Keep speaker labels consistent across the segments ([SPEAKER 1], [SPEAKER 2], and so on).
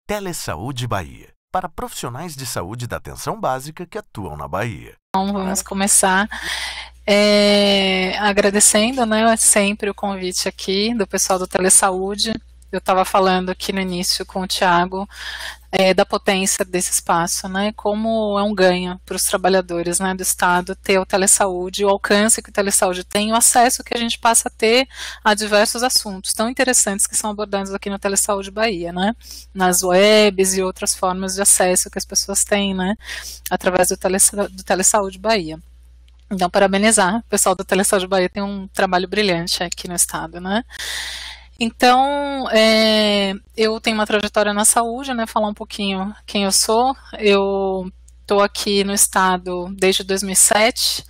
[SPEAKER 1] Telesaúde Bahia, para profissionais de saúde da atenção básica que atuam na Bahia.
[SPEAKER 2] Então, vamos começar agradecendo, né, sempre o convite aqui do pessoal do Telesaúde. Eu estava falando aqui no início com o Thiago da potência desse espaço, né, como é um ganho para os trabalhadores, né, do Estado ter o Telesaúde, o alcance que o Telesaúde tem, o acesso que a gente passa a ter a diversos assuntos tão interessantes que são abordados aqui no Telesaúde Bahia, né, nas webs e outras formas de acesso que as pessoas têm, né, através do Telesaúde Bahia. Então, parabenizar, o pessoal do Telesaúde Bahia tem um trabalho brilhante aqui no Estado, né. Então, eu tenho uma trajetória na saúde, né, falar um pouquinho quem eu sou. Eu estou aqui no estado desde 2007.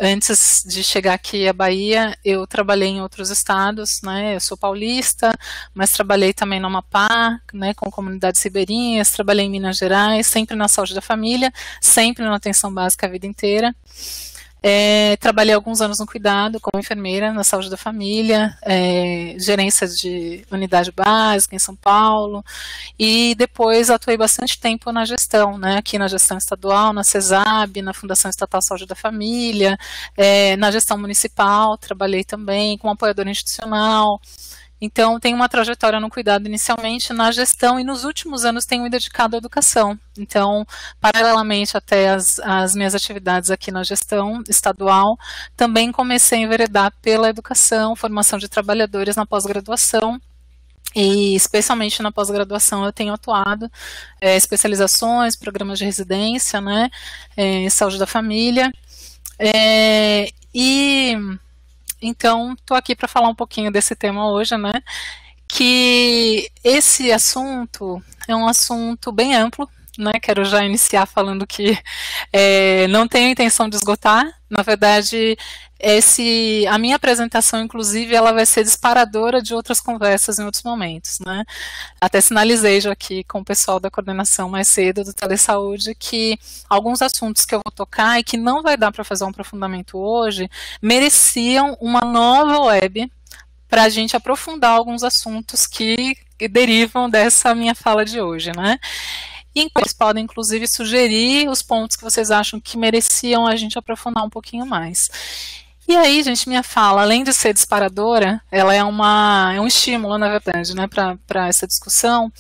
[SPEAKER 2] Antes de chegar aqui à Bahia, eu trabalhei em outros estados, né, eu sou paulista, mas trabalhei também no Amapá, né, com comunidades ribeirinhas, trabalhei em Minas Gerais, sempre na saúde da família, sempre na atenção básica a vida inteira. Trabalhei alguns anos no cuidado como enfermeira na saúde da família, gerência de unidade básica em São Paulo, e depois atuei bastante tempo na gestão, né, aqui na gestão estadual, na CESAB, na Fundação Estatal Saúde da Família, na gestão municipal, trabalhei também como apoiadora institucional. Então, tenho uma trajetória no cuidado inicialmente na gestão e nos últimos anos tenho me dedicado à educação. Então, paralelamente até as minhas atividades aqui na gestão estadual, também comecei a enveredar pela educação, formação de trabalhadores na pós-graduação. E especialmente na pós-graduação eu tenho atuado, especializações, programas de residência, né, em saúde da família. Então, estou aqui para falar um pouquinho desse tema hoje, né, que esse assunto é um assunto bem amplo, né, quero já iniciar falando que não tenho intenção de esgotar, na verdade, a minha apresentação, inclusive, ela vai ser disparadora de outras conversas em outros momentos, né, até sinalizei já aqui com o pessoal da coordenação mais cedo do Telesaúde que alguns assuntos que eu vou tocar e que não vai dar para fazer um aprofundamento hoje, mereciam uma nova web para a gente aprofundar alguns assuntos que derivam dessa minha fala de hoje, né. E vocês podem, inclusive, sugerir os pontos que vocês acham que mereciam a gente aprofundar um pouquinho mais. E aí, gente, minha fala, além de ser disparadora, ela é um estímulo, na verdade, né, para essa discussão,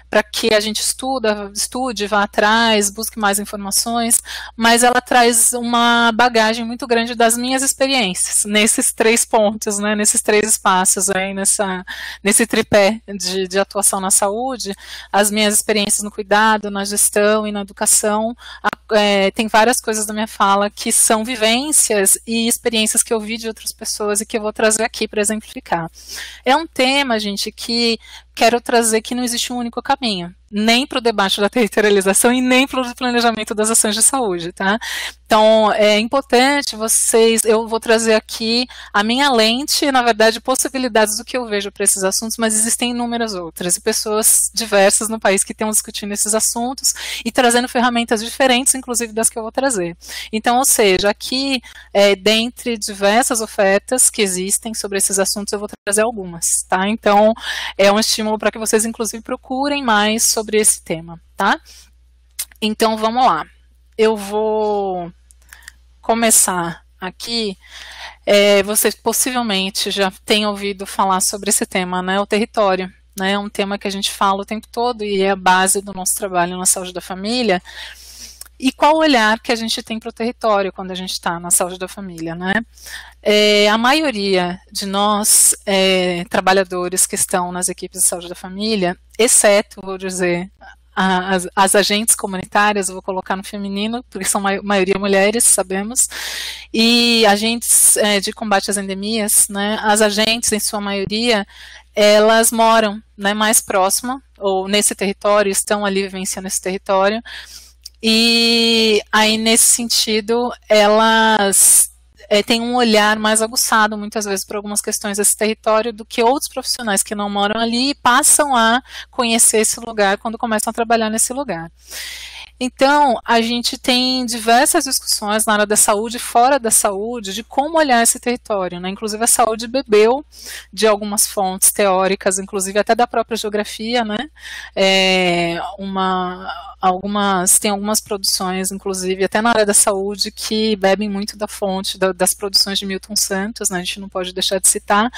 [SPEAKER 2] para que a gente estude, vá atrás, busque mais informações, mas ela traz uma bagagem muito grande das minhas experiências, nesses 3 pontos, né, nesses 3 espaços, aí, nesse tripé de atuação na saúde, as minhas experiências no cuidado, na gestão e na educação, tem várias coisas da minha fala que são vivências e experiências que eu vi de outras pessoas e que eu vou trazer aqui para exemplificar. É um tema, gente, que quero trazer que não existe um único caminho, nem para o debate da territorialização e nem para o planejamento das ações de saúde, tá? Então, é importante eu vou trazer aqui a minha lente, na verdade, possibilidades do que eu vejo para esses assuntos, mas existem inúmeras outras, e pessoas diversas no país que estão discutindo esses assuntos e trazendo ferramentas diferentes, inclusive das que eu vou trazer. Então, ou seja, aqui, dentre diversas ofertas que existem sobre esses assuntos, eu vou trazer algumas, tá? Então, é um estímulo para que vocês, inclusive, procurem mais sobre esse tema, tá? Então, vamos lá. Eu vou começar aqui. Vocês possivelmente já têm ouvido falar sobre esse tema, né? O território, né? É um tema que a gente fala o tempo todo e é a base do nosso trabalho na saúde da família. E qual o olhar que a gente tem para o território quando a gente está na saúde da família, né? A maioria de nós, trabalhadores que estão nas equipes de saúde da família, exceto, vou dizer, as agentes comunitárias, eu vou colocar no feminino, porque são maioria mulheres, sabemos, e agentes de combate às endemias, né? As agentes, em sua maioria, elas moram, né, mais próximo, ou nesse território, estão ali vivenciando esse território, e aí, nesse sentido, elas têm um olhar mais aguçado, muitas vezes, para algumas questões desse território do que outros profissionais que não moram ali e passam a conhecer esse lugar quando começam a trabalhar nesse lugar. Então, a gente tem diversas discussões na área da saúde e fora da saúde de como olhar esse território, né? Inclusive a saúde bebeu de algumas fontes teóricas, inclusive até da própria geografia, né? Tem algumas produções, inclusive até na área da saúde, que bebem muito da fonte das produções de Milton Santos, né? A gente não pode deixar de citar,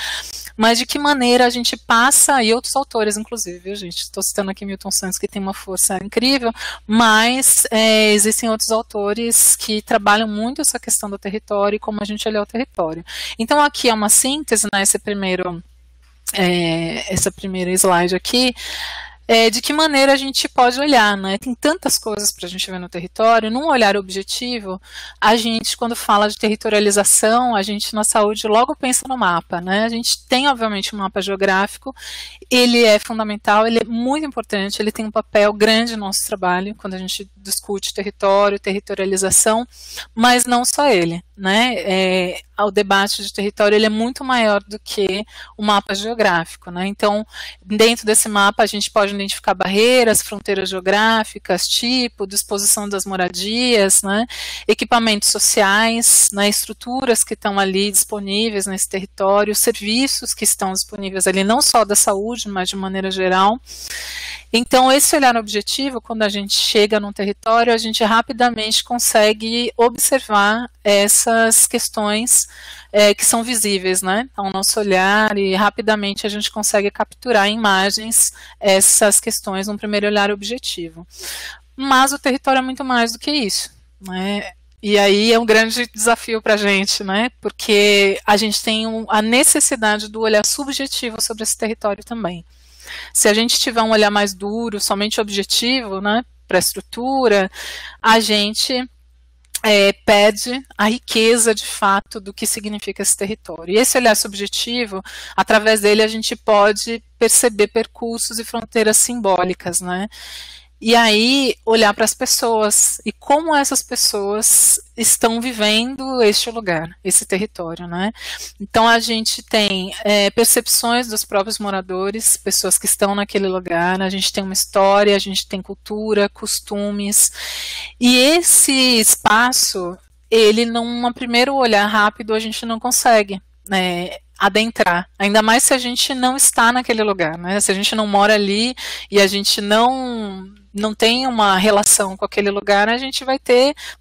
[SPEAKER 2] mas de que maneira a gente passa, e outros autores, inclusive, viu, gente? Estou citando aqui Milton Santos, que tem uma força incrível, mas existem outros autores que trabalham muito essa questão do território e como a gente olha o território. Então, aqui é uma síntese, né, essa primeira slide aqui, de que maneira a gente pode olhar, né? Tem tantas coisas para a gente ver no território. Num olhar objetivo, a gente, quando fala de territorialização, a gente na saúde logo pensa no mapa, né? A gente tem, obviamente, um mapa geográfico, ele é fundamental, ele é muito importante, ele tem um papel grande no nosso trabalho, quando a gente discute território, territorialização, mas não só ele, né? O debate de território ele é muito maior do que o mapa geográfico, né? Então, dentro desse mapa a gente pode identificar barreiras, fronteiras geográficas, tipo, disposição das moradias, né? Equipamentos sociais, né? Estruturas que estão ali disponíveis nesse território, serviços que estão disponíveis ali, não só da saúde, mas de maneira geral. Então, esse olhar objetivo, quando a gente chega num território, a gente rapidamente consegue observar essas questões que são visíveis, né, ao nosso olhar, e rapidamente a gente consegue capturar em imagens essas questões num primeiro olhar objetivo. Mas o território é muito mais do que isso, né? E aí é um grande desafio para a gente, né? Porque a gente tem a necessidade do olhar subjetivo sobre esse território também. Se a gente tiver um olhar mais duro, somente objetivo, né, para a estrutura, a gente perde a riqueza de fato do que significa esse território. E esse olhar subjetivo, através dele a gente pode perceber percursos e fronteiras simbólicas, né? E aí olhar para as pessoas e como essas pessoas estão vivendo este lugar, esse território, né? Então a gente tem percepções dos próprios moradores, pessoas que estão naquele lugar, a gente tem uma história, a gente tem cultura, costumes, e esse espaço, ele num primeiro olhar rápido a gente não consegue, né, adentrar, ainda mais se a gente não está naquele lugar, né? Se a gente não mora ali e a gente não tem uma relação com aquele lugar, a gente vai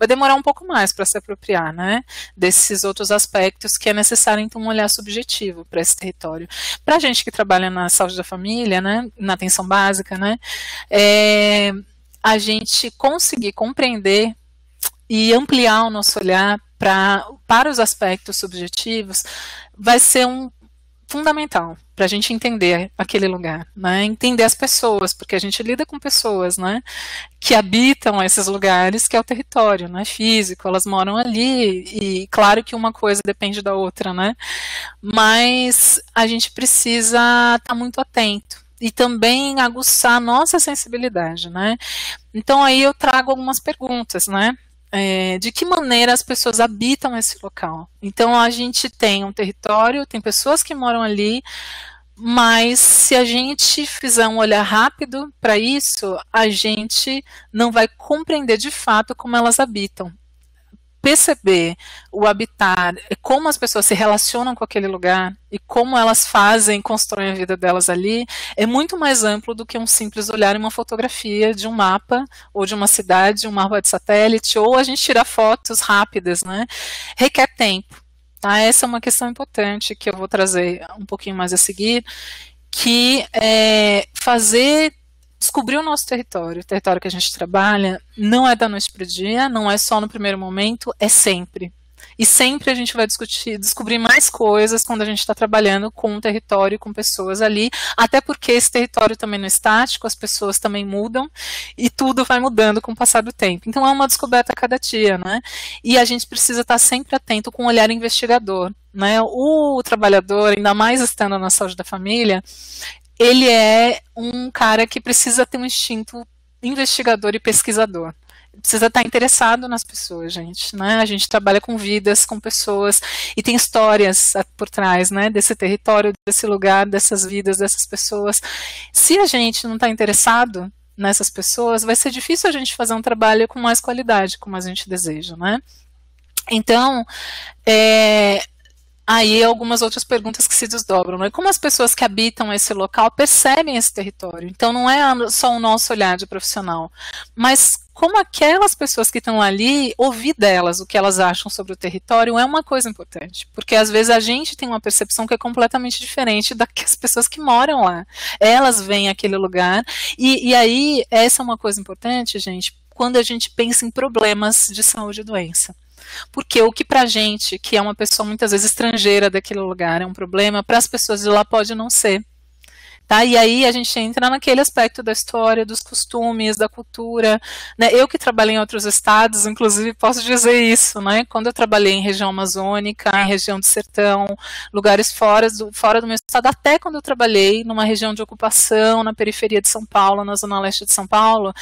[SPEAKER 2] demorar um pouco mais para se apropriar, né, desses outros aspectos que é necessário então um olhar subjetivo para esse território. Para a gente que trabalha na saúde da família, né, na atenção básica, né, a gente conseguir compreender e ampliar o nosso olhar para os aspectos subjetivos vai ser fundamental para a gente entender aquele lugar, né? Entender as pessoas, porque a gente lida com pessoas, né, que habitam esses lugares, que é o território, né, físico, elas moram ali, e claro que uma coisa depende da outra, né, mas a gente precisa estar muito atento e também aguçar a nossa sensibilidade, né? Então aí eu trago algumas perguntas, né? De que maneira as pessoas habitam esse local. Então a gente tem um território, tem pessoas que moram ali, mas se a gente fizer um olhar rápido para isso, a gente não vai compreender de fato como elas habitam. Perceber o habitar, como as pessoas se relacionam com aquele lugar e como elas constroem a vida delas ali, é muito mais amplo do que um simples olhar em uma fotografia de um mapa, ou de uma cidade, um mapa de satélite, ou a gente tirar fotos rápidas, né? Requer tempo, tá? Essa é uma questão importante que eu vou trazer um pouquinho mais a seguir, que é descobrir o nosso território, o território que a gente trabalha, não é da noite para o dia, não é só no primeiro momento, é sempre. E sempre a gente vai descobrir mais coisas quando a gente está trabalhando com o território, com pessoas ali, até porque esse território também não é estático, as pessoas também mudam, e tudo vai mudando com o passar do tempo. Então é uma descoberta a cada dia, né? E a gente precisa estar sempre atento com um olhar investigador, né? O trabalhador, ainda mais estando na saúde da família, ele é um cara que precisa ter um instinto investigador e pesquisador. Precisa estar interessado nas pessoas, gente, né? A gente trabalha com vidas, com pessoas, e tem histórias por trás, né, desse território, desse lugar, dessas vidas, dessas pessoas. Se a gente não está interessado, nessas pessoas, vai ser difícil a gente fazer um trabalho com mais qualidade, como a gente deseja, né? Então, aí algumas outras perguntas que se desdobram, né? Como as pessoas que habitam esse local percebem esse território? Então não é só o nosso olhar de profissional, mas como aquelas pessoas que estão ali, ouvir delas o que elas acham sobre o território é uma coisa importante, porque às vezes a gente tem uma percepção que é completamente diferente das pessoas que moram lá. Elas veem aquele lugar, e aí essa é uma coisa importante, gente, quando a gente pensa em problemas de saúde e doença. Porque o que pra gente, que é uma pessoa muitas vezes estrangeira daquele lugar, é um problema, para as pessoas de lá pode não ser. Tá? E aí a gente entra naquele aspecto da história, dos costumes, da cultura, né? Eu que trabalhei em outros estados, inclusive posso dizer isso, né? Quando eu trabalhei em região amazônica, em região do sertão, lugares fora do meu estado, até quando eu trabalhei numa região de ocupação, na periferia de São Paulo, na zona leste de São Paulo,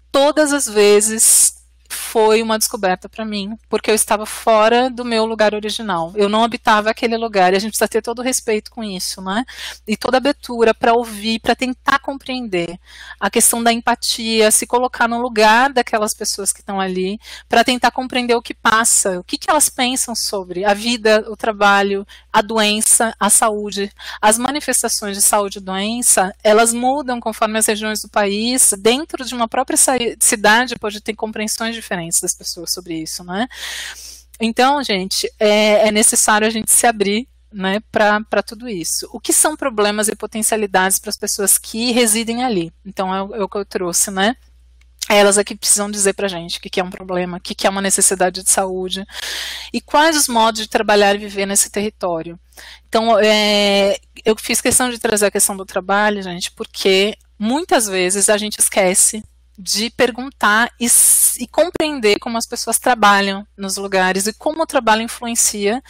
[SPEAKER 2] todas as vezes foi uma descoberta para mim, porque eu estava fora do meu lugar original. Eu não habitava aquele lugar, e a gente precisa ter todo o respeito com isso, né? E toda a abertura para ouvir, para tentar compreender a questão da empatia, se colocar no lugar daquelas pessoas que estão ali, para tentar compreender o que passa, o que elas pensam sobre a vida, o trabalho, a doença, a saúde. As manifestações de saúde e doença, elas mudam conforme as regiões do país. Dentro de uma própria cidade pode ter compreensões diferentes das pessoas sobre isso, né? Então, gente, é necessário a gente se abrir, né, para tudo isso. O que são problemas e potencialidades para as pessoas que residem ali? Então, é o que eu trouxe, né? Elas aqui precisam dizer para a gente o que é um problema, o que é uma necessidade de saúde, e quais os modos de trabalhar e viver nesse território. Então, eu fiz questão de trazer a questão do trabalho, gente, porque muitas vezes a gente esquece de perguntar e compreender como as pessoas trabalham nos lugares e como o trabalho influencia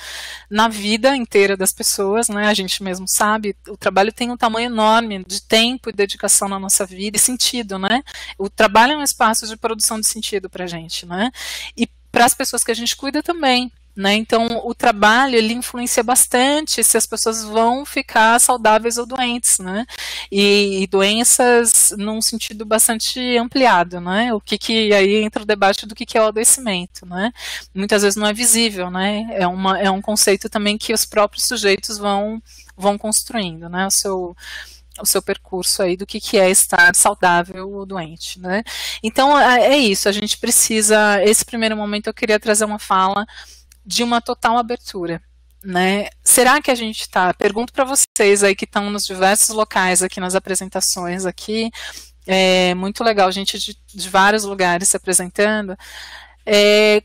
[SPEAKER 2] na vida inteira das pessoas, né? A gente mesmo sabe, o trabalho tem um tamanho enorme de tempo e dedicação na nossa vida e sentido, né? O trabalho é um espaço de produção de sentido para a gente, né? E para as pessoas que a gente cuida também. Né? Então, o trabalho, ele influencia bastante se as pessoas vão ficar saudáveis ou doentes, né? E doenças num sentido bastante ampliado, né? Que aí entra o debate do que é o adoecimento, né? Muitas vezes não é visível, né? É um conceito também que os próprios sujeitos vão construindo, né? O seu percurso aí do que é estar saudável ou doente, né? Então, é isso, a gente precisa, esse primeiro momento eu queria trazer uma fala de uma total abertura, né? Será que a gente está? Pergunto para vocês aí que estão nos diversos locais aqui nas apresentações aqui, é muito legal, gente de vários lugares se apresentando.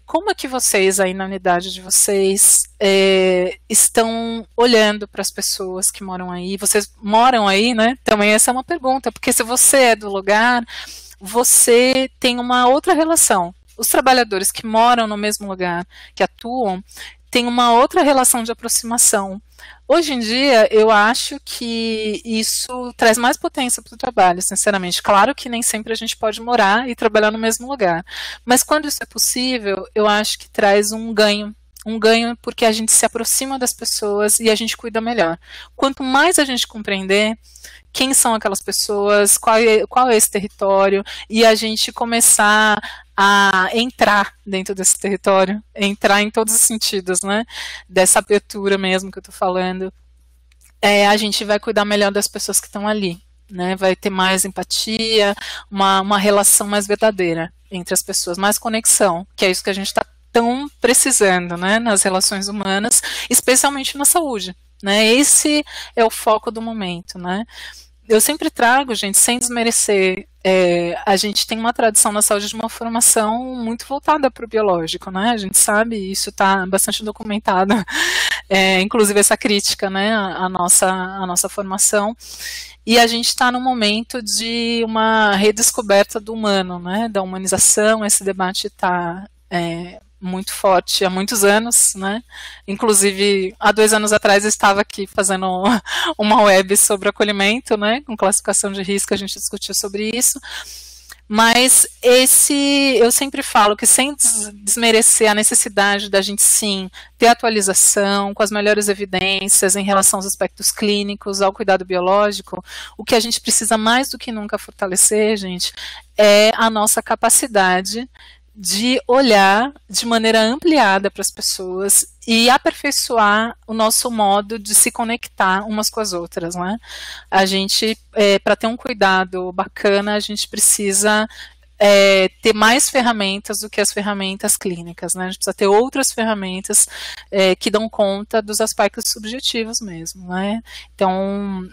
[SPEAKER 2] Como é que vocês aí na unidade de vocês estão olhando para as pessoas que moram aí? Vocês moram aí, né? Também essa é uma pergunta, porque se você é do lugar, você tem uma outra relação. Os trabalhadores que moram no mesmo lugar, que atuam, têm uma outra relação de aproximação. Hoje em dia, eu acho que isso traz mais potência para o trabalho, sinceramente. Claro que nem sempre a gente pode morar e trabalhar no mesmo lugar, mas quando isso é possível, eu acho que traz um ganho porque a gente se aproxima das pessoas e a gente cuida melhor. Quanto mais a gente compreender quem são aquelas pessoas, qual é esse território, e a gente começar a entrar dentro desse território, entrar em todos os sentidos, né, dessa abertura mesmo que eu estou falando, a gente vai cuidar melhor das pessoas que estão ali, né, vai ter mais empatia, uma relação mais verdadeira entre as pessoas, mais conexão, que é isso que a gente está tão precisando, né, nas relações humanas, especialmente na saúde, né, esse é o foco do momento, né. Eu sempre trago, gente, sem desmerecer, a gente tem uma tradição na saúde de uma formação muito voltada para o biológico, né? A gente sabe, isso está bastante documentado, inclusive essa crítica, né, à nossa formação. E a gente está num momento de uma redescoberta do humano, né, da humanização. Esse debate está muito forte há muitos anos, né? Inclusive, há 2 anos atrás eu estava aqui fazendo uma web sobre acolhimento, né? Com classificação de risco, a gente discutiu sobre isso. Mas eu sempre falo que sem desmerecer a necessidade da gente sim ter atualização com as melhores evidências em relação aos aspectos clínicos, ao cuidado biológico, o que a gente precisa mais do que nunca fortalecer, gente, é a nossa capacidade de olhar de maneira ampliada para as pessoas e aperfeiçoar o nosso modo de se conectar umas com as outras, né? A gente, para ter um cuidado bacana, a gente precisa ter mais ferramentas do que as ferramentas clínicas, né? A gente precisa ter outras ferramentas que dão conta dos aspectos subjetivos mesmo, né? Então,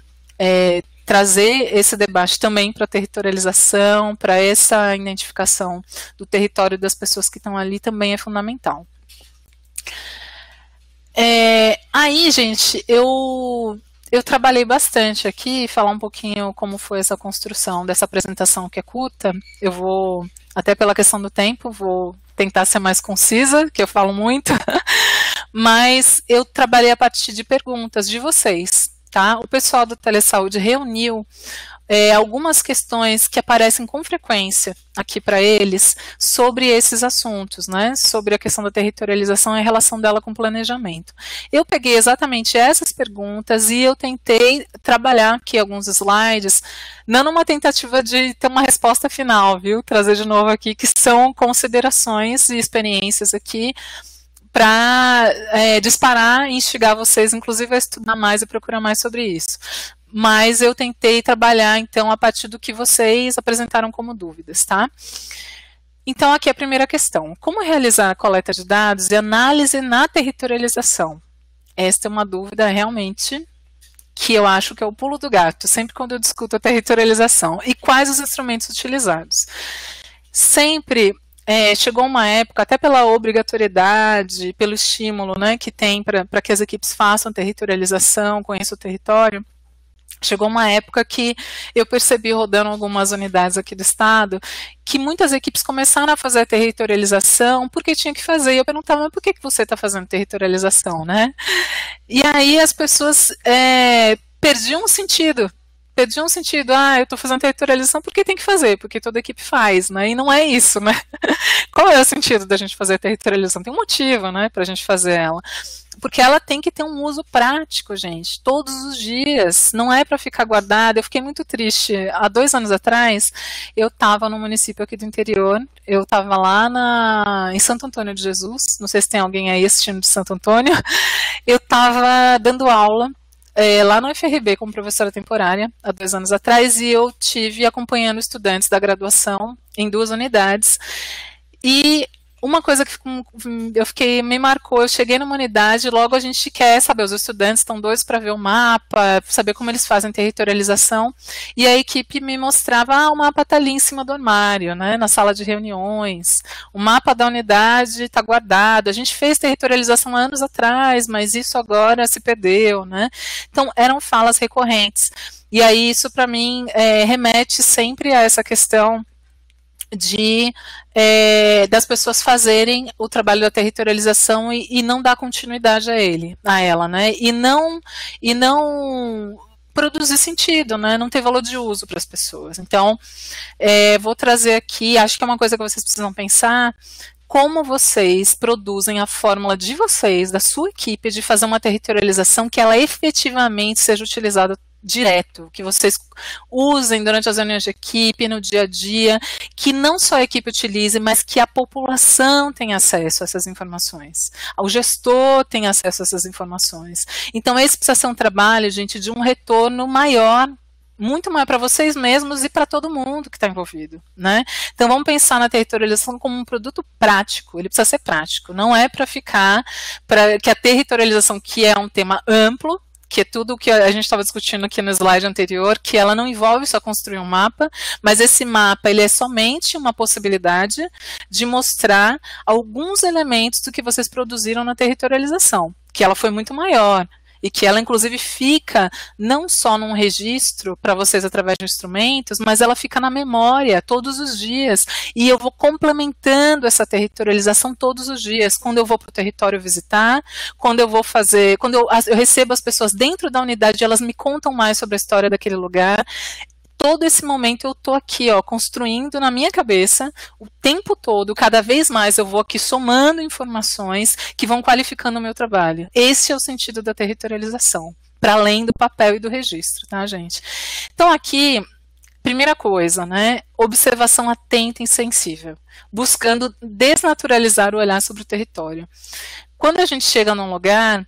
[SPEAKER 2] trazer esse debate também para a territorialização, para essa identificação do território das pessoas que estão ali também é fundamental. Aí, gente, eu trabalhei bastante aqui, falar um pouquinho como foi essa construção dessa apresentação que é curta. Eu vou, até pela questão do tempo, vou tentar ser mais concisa, que eu falo muito, mas eu trabalhei a partir de perguntas de vocês. Tá? O pessoal do Telesaúde reuniu algumas questões que aparecem com frequência aqui para eles sobre esses assuntos, né? Sobre a questão da territorialização e a relação dela com o planejamento. Eu peguei exatamente essas perguntas e eu tentei trabalhar aqui alguns slides, não numa tentativa de ter uma resposta final, viu? Trazer de novo aqui, que são considerações e experiências aqui para disparar e instigar vocês, inclusive, a estudar mais e procurar mais sobre isso. Mas eu tentei trabalhar, então, a partir do que vocês apresentaram como dúvidas, tá? Então, aqui a primeira questão. Como realizar a coleta de dados e análise na territorialização? Esta é uma dúvida, realmente, que eu acho que é o pulo do gato, sempre quando eu discuto a territorialização. E quais os instrumentos utilizados? Sempre... chegou uma época, até pela obrigatoriedade, pelo estímulo, né, que tem para que as equipes façam territorialização, conheçam o território, chegou uma época que eu percebi, rodando algumas unidades aqui do estado, que muitas equipes começaram a fazer a territorialização porque tinha que fazer, e eu perguntava, mas por que você está fazendo territorialização, né? E aí as pessoas perdiam o sentido, eu estou fazendo territorialização porque tem que fazer, porque toda equipe faz, né? E não é isso, né? Qual é o sentido da gente fazer territorialização? Tem um motivo, né, para a gente fazer ela. Porque ela tem que ter um uso prático, gente, todos os dias, não é para ficar guardada. Eu fiquei muito triste. Há 2 anos atrás, eu estava no município aqui do interior, eu estava lá em Santo Antônio de Jesus, não sei se tem alguém aí assistindo de Santo Antônio, eu estava dando aula, lá no FRB como professora temporária, há 2 anos atrás, e eu tive acompanhando estudantes da graduação em 2 unidades, e uma coisa que me marcou, eu cheguei numa unidade, logo a gente quer saber, os estudantes estão doidos para ver o mapa, saber como eles fazem territorialização, e a equipe me mostrava, o mapa está ali em cima do armário, né, na sala de reuniões, o mapa da unidade está guardado, a gente fez territorialização há anos atrás, mas isso agora se perdeu, né, então eram falas recorrentes, e aí isso para mim remete sempre a essa questão das pessoas fazerem o trabalho da territorialização e não dar continuidade a ela, né? E não produzir sentido, né? Não ter valor de uso para as pessoas. Então, vou trazer aqui, acho que é uma coisa que vocês precisam pensar, como vocês produzem a fórmula de vocês, da sua equipe, de fazer uma territorialização que ela efetivamente seja utilizada direto, que vocês usem durante as reuniões de equipe, no dia a dia, que não só a equipe utilize, mas que a população tenha acesso a essas informações, o gestor tenha acesso a essas informações. Então esse precisa ser um trabalho, gente, de um retorno maior, muito maior para vocês mesmos e para todo mundo que está envolvido, né? Então vamos pensar na territorialização como um produto prático, ele precisa ser prático, não é para ficar, que a territorialização, que é um tema amplo, que é tudo o que a gente estava discutindo aqui no slide anterior, que ela não envolve só construir um mapa, mas esse mapa ele é somente uma possibilidade de mostrar alguns elementos do que vocês produziram na territorialização, que ela foi muito maior, e que ela inclusive fica não só num registro para vocês através de instrumentos, mas ela fica na memória todos os dias, e eu vou complementando essa territorialização todos os dias, quando eu vou para o território visitar, quando eu recebo as pessoas dentro da unidade, elas me contam mais sobre a história daquele lugar, todo esse momento eu tô aqui, ó, construindo na minha cabeça o tempo todo, cada vez mais eu vou aqui somando informações que vão qualificando o meu trabalho. Esse é o sentido da territorialização, para além do papel e do registro, tá, gente? Então aqui, primeira coisa, né, observação atenta e sensível, buscando desnaturalizar o olhar sobre o território. Quando a gente chega num lugar,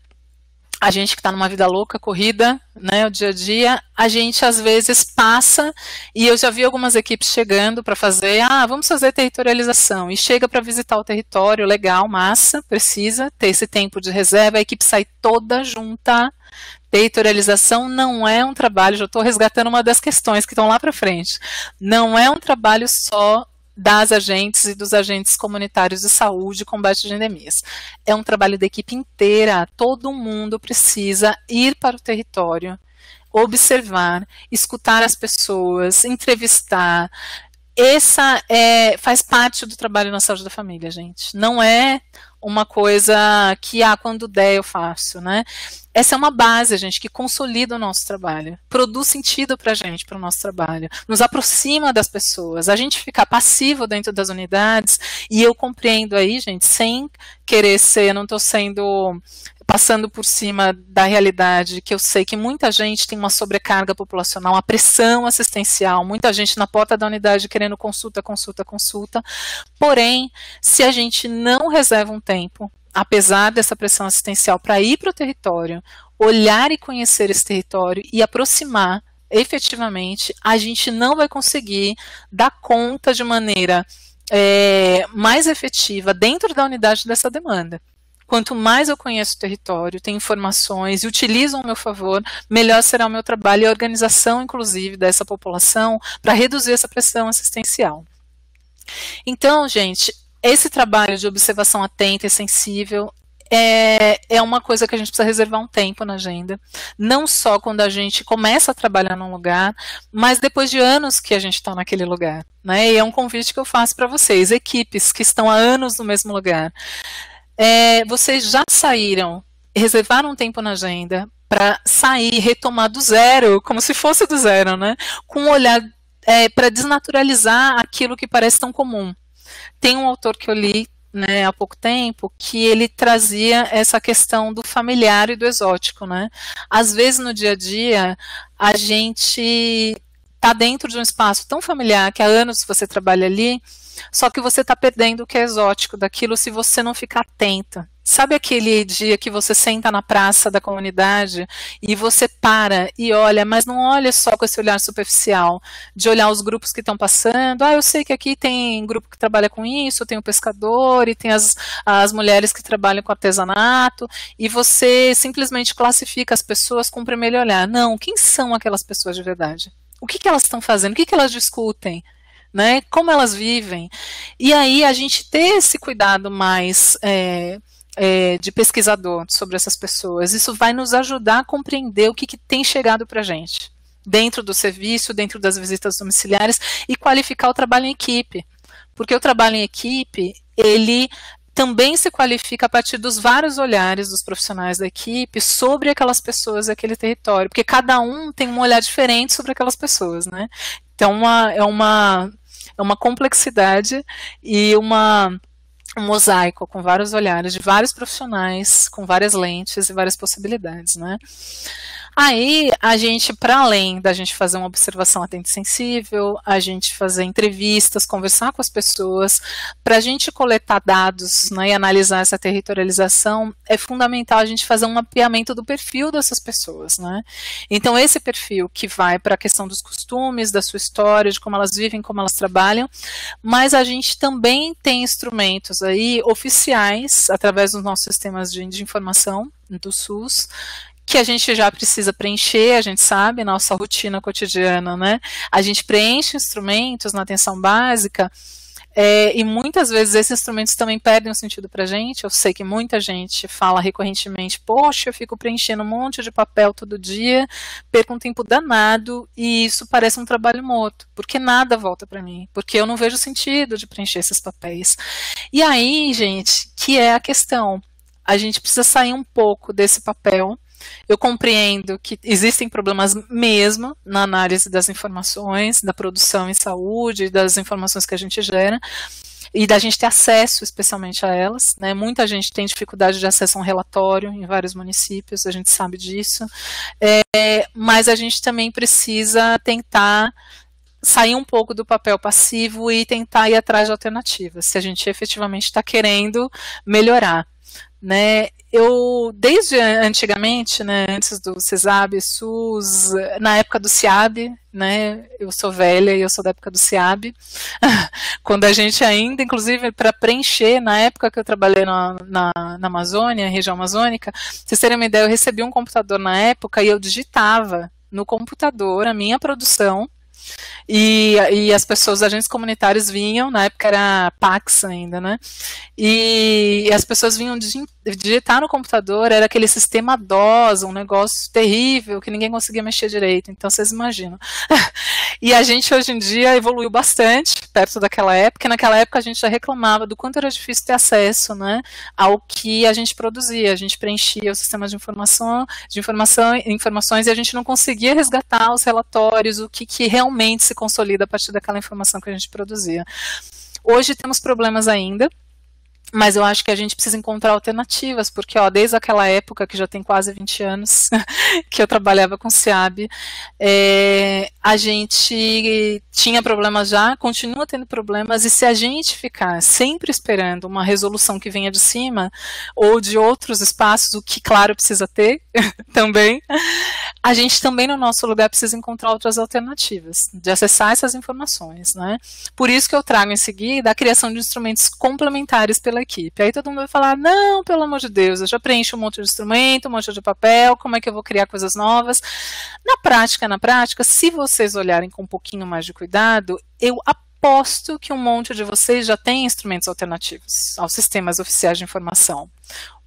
[SPEAKER 2] a gente que está numa vida louca, corrida, né, o dia a dia, a gente às vezes passa, e eu já vi algumas equipes chegando para fazer, vamos fazer territorialização, e chega para visitar o território, legal, massa, precisa ter esse tempo de reserva, a equipe sai toda junta. Territorialização não é um trabalho, já estou resgatando uma das questões que estão lá para frente, não é um trabalho só das agentes e dos agentes comunitários de saúde e combate de endemias. É um trabalho da equipe inteira, todo mundo precisa ir para o território, observar, escutar as pessoas, entrevistar. Essa faz parte do trabalho na saúde da família, gente. Não é uma coisa que, quando der eu faço, né? Essa é uma base, gente, que consolida o nosso trabalho, produz sentido para a gente, para o nosso trabalho, nos aproxima das pessoas. A gente fica passivo dentro das unidades, e eu compreendo aí, gente, sem querer ser, não estou passando por cima da realidade, que eu sei que muita gente tem uma sobrecarga populacional, uma pressão assistencial, muita gente na porta da unidade querendo consulta, consulta, consulta. Porém, se a gente não reserva um tempo, apesar dessa pressão assistencial, para ir para o território, olhar e conhecer esse território e aproximar efetivamente, a gente não vai conseguir dar conta de maneira mais efetiva dentro da unidade dessa demanda. Quanto mais eu conheço o território, tenho informações e utilizo ao meu favor, melhor será o meu trabalho e a organização, inclusive, dessa população para reduzir essa pressão assistencial. Então, gente, esse trabalho de observação atenta e sensível é uma coisa que a gente precisa reservar um tempo na agenda, não só quando a gente começa a trabalhar num lugar, mas depois de anos que a gente está naquele lugar, né? E é um convite que eu faço para vocês, equipes que estão há anos no mesmo lugar. Vocês já saíram, reservaram um tempo na agenda para sair, retomar do zero, como se fosse do zero, né? Com um olhar para desnaturalizar aquilo que parece tão comum. Tem um autor que eu li, né, há pouco tempo, que ele trazia essa questão do familiar e do exótico, né? Às vezes no dia a dia a gente está dentro de um espaço tão familiar que há anos você trabalha ali, só que você está perdendo o que é exótico daquilo se você não ficar atenta. Sabe aquele dia que você senta na praça da comunidade e você para e olha, mas não olha só com esse olhar superficial, de olhar os grupos que estão passando. Eu sei que aqui tem grupo que trabalha com isso, tem o pescador e tem as mulheres que trabalham com artesanato, e você simplesmente classifica as pessoas com o primeiro olhar. Não, quem são aquelas pessoas de verdade? O que elas estão fazendo? O que elas discutem? Né? Como elas vivem? E aí a gente ter esse cuidado mais de pesquisador sobre essas pessoas, isso vai nos ajudar a compreender o que tem chegado para a gente dentro do serviço, dentro das visitas domiciliares, e qualificar o trabalho em equipe, porque o trabalho em equipe, ele também se qualifica a partir dos vários olhares dos profissionais da equipe sobre aquelas pessoas e aquele território, porque cada um tem um olhar diferente sobre aquelas pessoas, né? Então é uma complexidade e um mosaico com vários olhares de vários profissionais, com várias lentes e várias possibilidades, né? Aí, a gente, para além da gente fazer uma observação atenta e sensível, a gente fazer entrevistas, conversar com as pessoas, para a gente coletar dados, né, e analisar essa territorialização, é fundamental a gente fazer um mapeamento do perfil dessas pessoas, né? Então, esse perfil que vai para a questão dos costumes, da sua história, de como elas vivem, como elas trabalham, mas a gente também tem instrumentos aí oficiais, através dos nossos sistemas de informação do SUS, que a gente já precisa preencher, a gente sabe, nossa rotina cotidiana, né? A gente preenche instrumentos na atenção básica, e muitas vezes esses instrumentos também perdem o sentido para a gente. Eu sei que muita gente fala recorrentemente, poxa, eu fico preenchendo um monte de papel todo dia, perco um tempo danado, e isso parece um trabalho morto, porque nada volta para mim, porque eu não vejo sentido de preencher esses papéis. E aí, gente, que é a questão, a gente precisa sair um pouco desse papel, Eu compreendo que existem problemas mesmo na análise das informações, da produção em saúde, das informações que a gente gera, e da gente ter acesso especialmente a elas, né? Muita gente tem dificuldade de acesso a um relatório em vários municípios, a gente sabe disso, mas a gente também precisa tentar sair um pouco do papel passivo e tentar ir atrás de alternativas, se a gente efetivamente está querendo melhorar, né? Eu, desde antigamente, né, antes do CESAB, SUS, na época do CIAB, né, eu sou velha e eu sou da época do CIAB, quando a gente ainda, inclusive, para preencher, na época que eu trabalhei na Amazônia, região amazônica, vocês terem uma ideia, eu recebi um computador na época e eu digitava no computador a minha produção, e as pessoas, os agentes comunitários vinham, na época era Pax ainda, né? E as pessoas vinham digitar no computador, era aquele sistema DOS, um negócio terrível, que ninguém conseguia mexer direito, então vocês imaginam. E a gente hoje em dia evoluiu bastante, perto daquela época, e naquela época a gente já reclamava do quanto era difícil ter acesso, né, ao que a gente produzia, a gente preenchia o sistema de informações e a gente não conseguia resgatar os relatórios, o que realmente se consolida a partir daquela informação que a gente produzia. Hoje temos problemas ainda, mas eu acho que a gente precisa encontrar alternativas, porque ó, desde aquela época, que já tem quase 20 anos, que eu trabalhava com CIAB, a gente tinha problemas já, continua tendo problemas, e se a gente ficar sempre esperando uma resolução que venha de cima, ou de outros espaços, o que, claro, precisa ter também, a gente também, no nosso lugar, precisa encontrar outras alternativas de acessar essas informações, né? Por isso que eu trago em seguida a criação de instrumentos complementares pela equipe. Aí todo mundo vai falar, não, pelo amor de Deus, eu já preencho um monte de instrumento, um monte de papel, como é que eu vou criar coisas novas? Na prática, se vocês olharem com um pouquinho mais de cuidado, eu aposto que um monte de vocês já tem instrumentos alternativos aos sistemas oficiais de informação.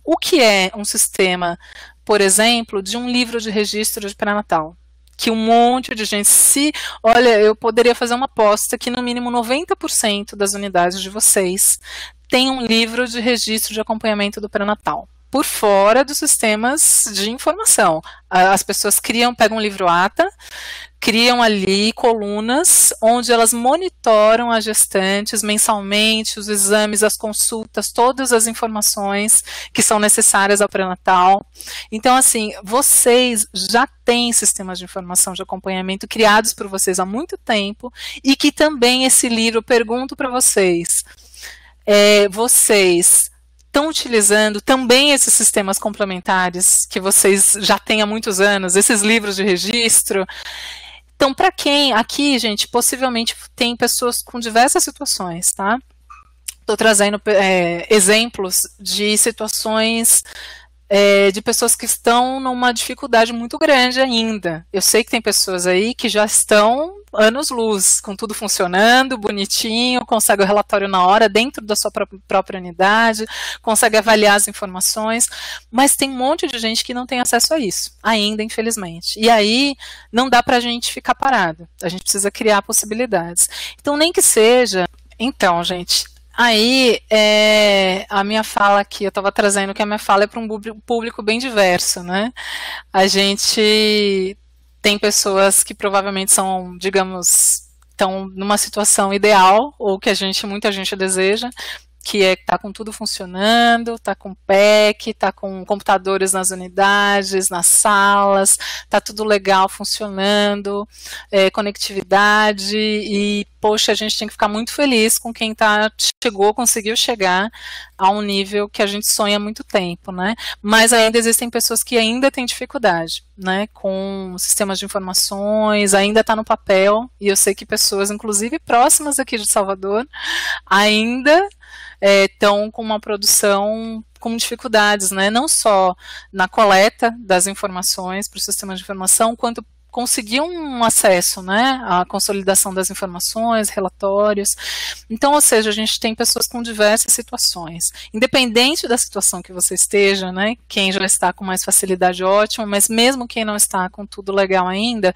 [SPEAKER 2] O que é um sistema, por exemplo, de um livro de registro de pré-natal? Que um monte de gente, olha, eu poderia fazer uma aposta que no mínimo 90% das unidades de vocês tem um livro de registro de acompanhamento do pré-natal, por fora dos sistemas de informação. As pessoas pegam um livro ATA, criam ali colunas onde elas monitoram as gestantes mensalmente, os exames, as consultas, todas as informações que são necessárias ao pré-natal. Então, assim, vocês já têm sistemas de informação de acompanhamento criados por vocês há muito tempo, e que também esse livro, eu pergunto para vocês, vocês estão utilizando também esses sistemas complementares que vocês já têm há muitos anos, esses livros de registro? Então, para quem aqui, gente, possivelmente tem pessoas com diversas situações, tá? Estou trazendo exemplos de situações de pessoas que estão numa dificuldade muito grande ainda. Eu sei que tem pessoas aí que já estão anos-luz, com tudo funcionando, bonitinho, consegue o relatório na hora, dentro da sua própria unidade, consegue avaliar as informações, mas tem um monte de gente que não tem acesso a isso, ainda, infelizmente. E aí, não dá para a gente ficar parado, a gente precisa criar possibilidades. Então, nem que seja... Então, gente... Aí, a minha fala aqui, eu estava trazendo que a minha fala é para um público bem diverso, né? A gente tem pessoas que provavelmente são, digamos, estão numa situação ideal, ou que muita gente deseja, que está com tudo funcionando, está com PEC, está com computadores nas unidades, nas salas, está tudo legal, funcionando, conectividade, e, poxa, a gente tem que ficar muito feliz com quem conseguiu chegar a um nível que a gente sonha há muito tempo, né? Mas ainda existem pessoas que ainda têm dificuldade, né, com sistemas de informações, ainda está no papel, e eu sei que pessoas, inclusive próximas aqui de Salvador, ainda estão com uma produção com dificuldades, né, não só na coleta das informações para o sistema de informação, quanto conseguir um acesso, né, à consolidação das informações, relatórios. Então, ou seja, a gente tem pessoas com diversas situações. Independente da situação que você esteja, né, quem já está com mais facilidade, ótimo, mas mesmo quem não está com tudo legal ainda,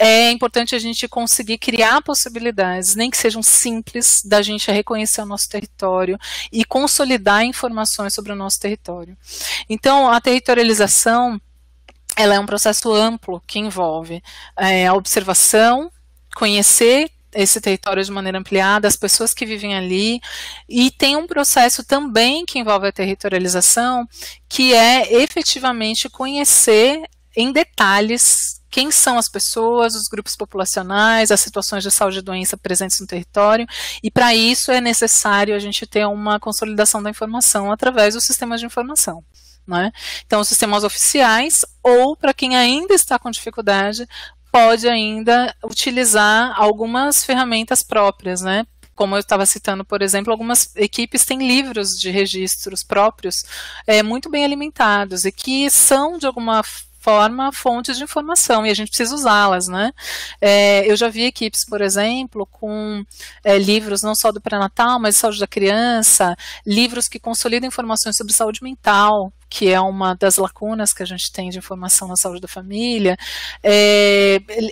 [SPEAKER 2] é importante a gente conseguir criar possibilidades, nem que sejam simples, da gente reconhecer o nosso território e consolidar informações sobre o nosso território. Então, a territorialização, ela é um processo amplo que envolve a observação, conhecer esse território de maneira ampliada, as pessoas que vivem ali, e tem um processo também que envolve a territorialização, que é efetivamente conhecer em detalhes quem são as pessoas, os grupos populacionais, as situações de saúde e doença presentes no território, e para isso é necessário a gente ter uma consolidação da informação através dos sistemas de informação. Né? Então, os sistemas oficiais, ou para quem ainda está com dificuldade, pode ainda utilizar algumas ferramentas próprias, né? Como eu estava citando, por exemplo, algumas equipes têm livros de registros próprios muito bem alimentados e que são, de alguma forma, fontes de informação, e a gente precisa usá-las, né? Eu já vi equipes, por exemplo, com livros não só do pré-natal, mas de saúde da criança, livros que consolidam informações sobre saúde mental, que é uma das lacunas que a gente tem de informação na saúde da família,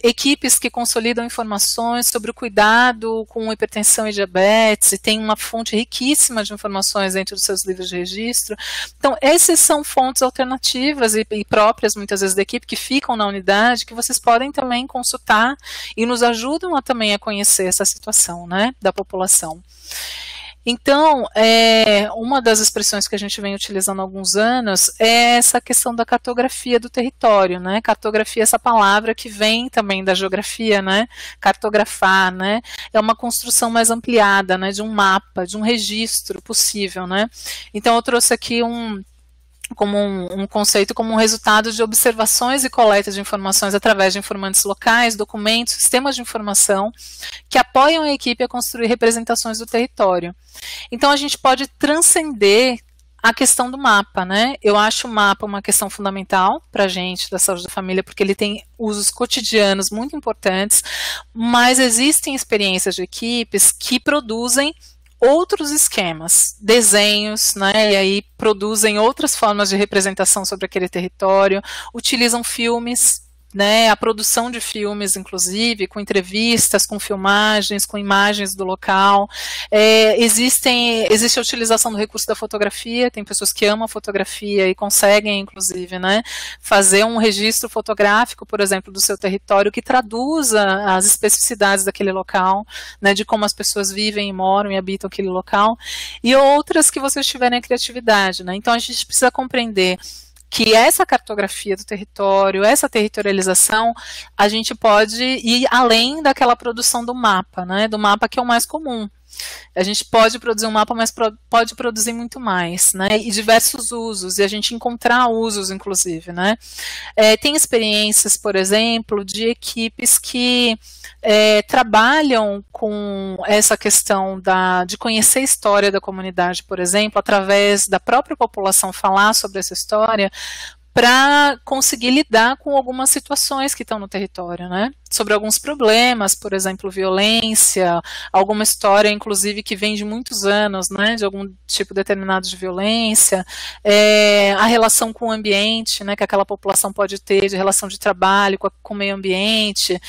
[SPEAKER 2] equipes que consolidam informações sobre o cuidado com hipertensão e diabetes, e tem uma fonte riquíssima de informações dentro dos seus livros de registro. Então, essas são fontes alternativas e próprias, muitas vezes, da equipe, que ficam na unidade, que vocês podem também consultar e nos ajudam também a conhecer essa situação, né, da população. Então, uma das expressões que a gente vem utilizando há alguns anos é essa questão da cartografia do território, né? Cartografia, essa palavra que vem também da geografia, né? Cartografar, né? É uma construção mais ampliada, né? De um mapa, de um registro possível, né? Então, eu trouxe aqui como um conceito, como um resultado de observações e coletas de informações através de informantes locais, documentos, sistemas de informação que apoiam a equipe a construir representações do território. Então, a gente pode transcender a questão do mapa, né? Eu acho o mapa uma questão fundamental para a gente da saúde da família, porque ele tem usos cotidianos muito importantes, mas existem experiências de equipes que produzem outros esquemas, desenhos, né, e aí produzem outras formas de representação sobre aquele território, utilizam filmes, né, a produção de filmes, inclusive, com entrevistas, com filmagens, com imagens do local. Existe a utilização do recurso da fotografia, tem pessoas que amam a fotografia e conseguem, inclusive, né, fazer um registro fotográfico, por exemplo, do seu território, que traduza as especificidades daquele local, né, de como as pessoas vivem e moram e habitam aquele local, e outras que vocês tiverem a criatividade, né. Então, a gente precisa compreender que essa cartografia do território, essa territorialização, a gente pode ir além daquela produção do mapa, né, do mapa que é o mais comum. A gente pode produzir um mapa, mas pode produzir muito mais, né, e diversos usos, e a gente encontrar usos, inclusive, né. Tem experiências, por exemplo, de equipes que trabalham com essa questão de conhecer a história da comunidade, por exemplo, através da própria população falar sobre essa história, para conseguir lidar com algumas situações que estão no território, né? Sobre alguns problemas, por exemplo, violência, alguma história, inclusive, que vem de muitos anos, né? De algum tipo determinado de violência, a relação com o ambiente, né? Que aquela população pode ter, de relação de trabalho com o meio ambiente,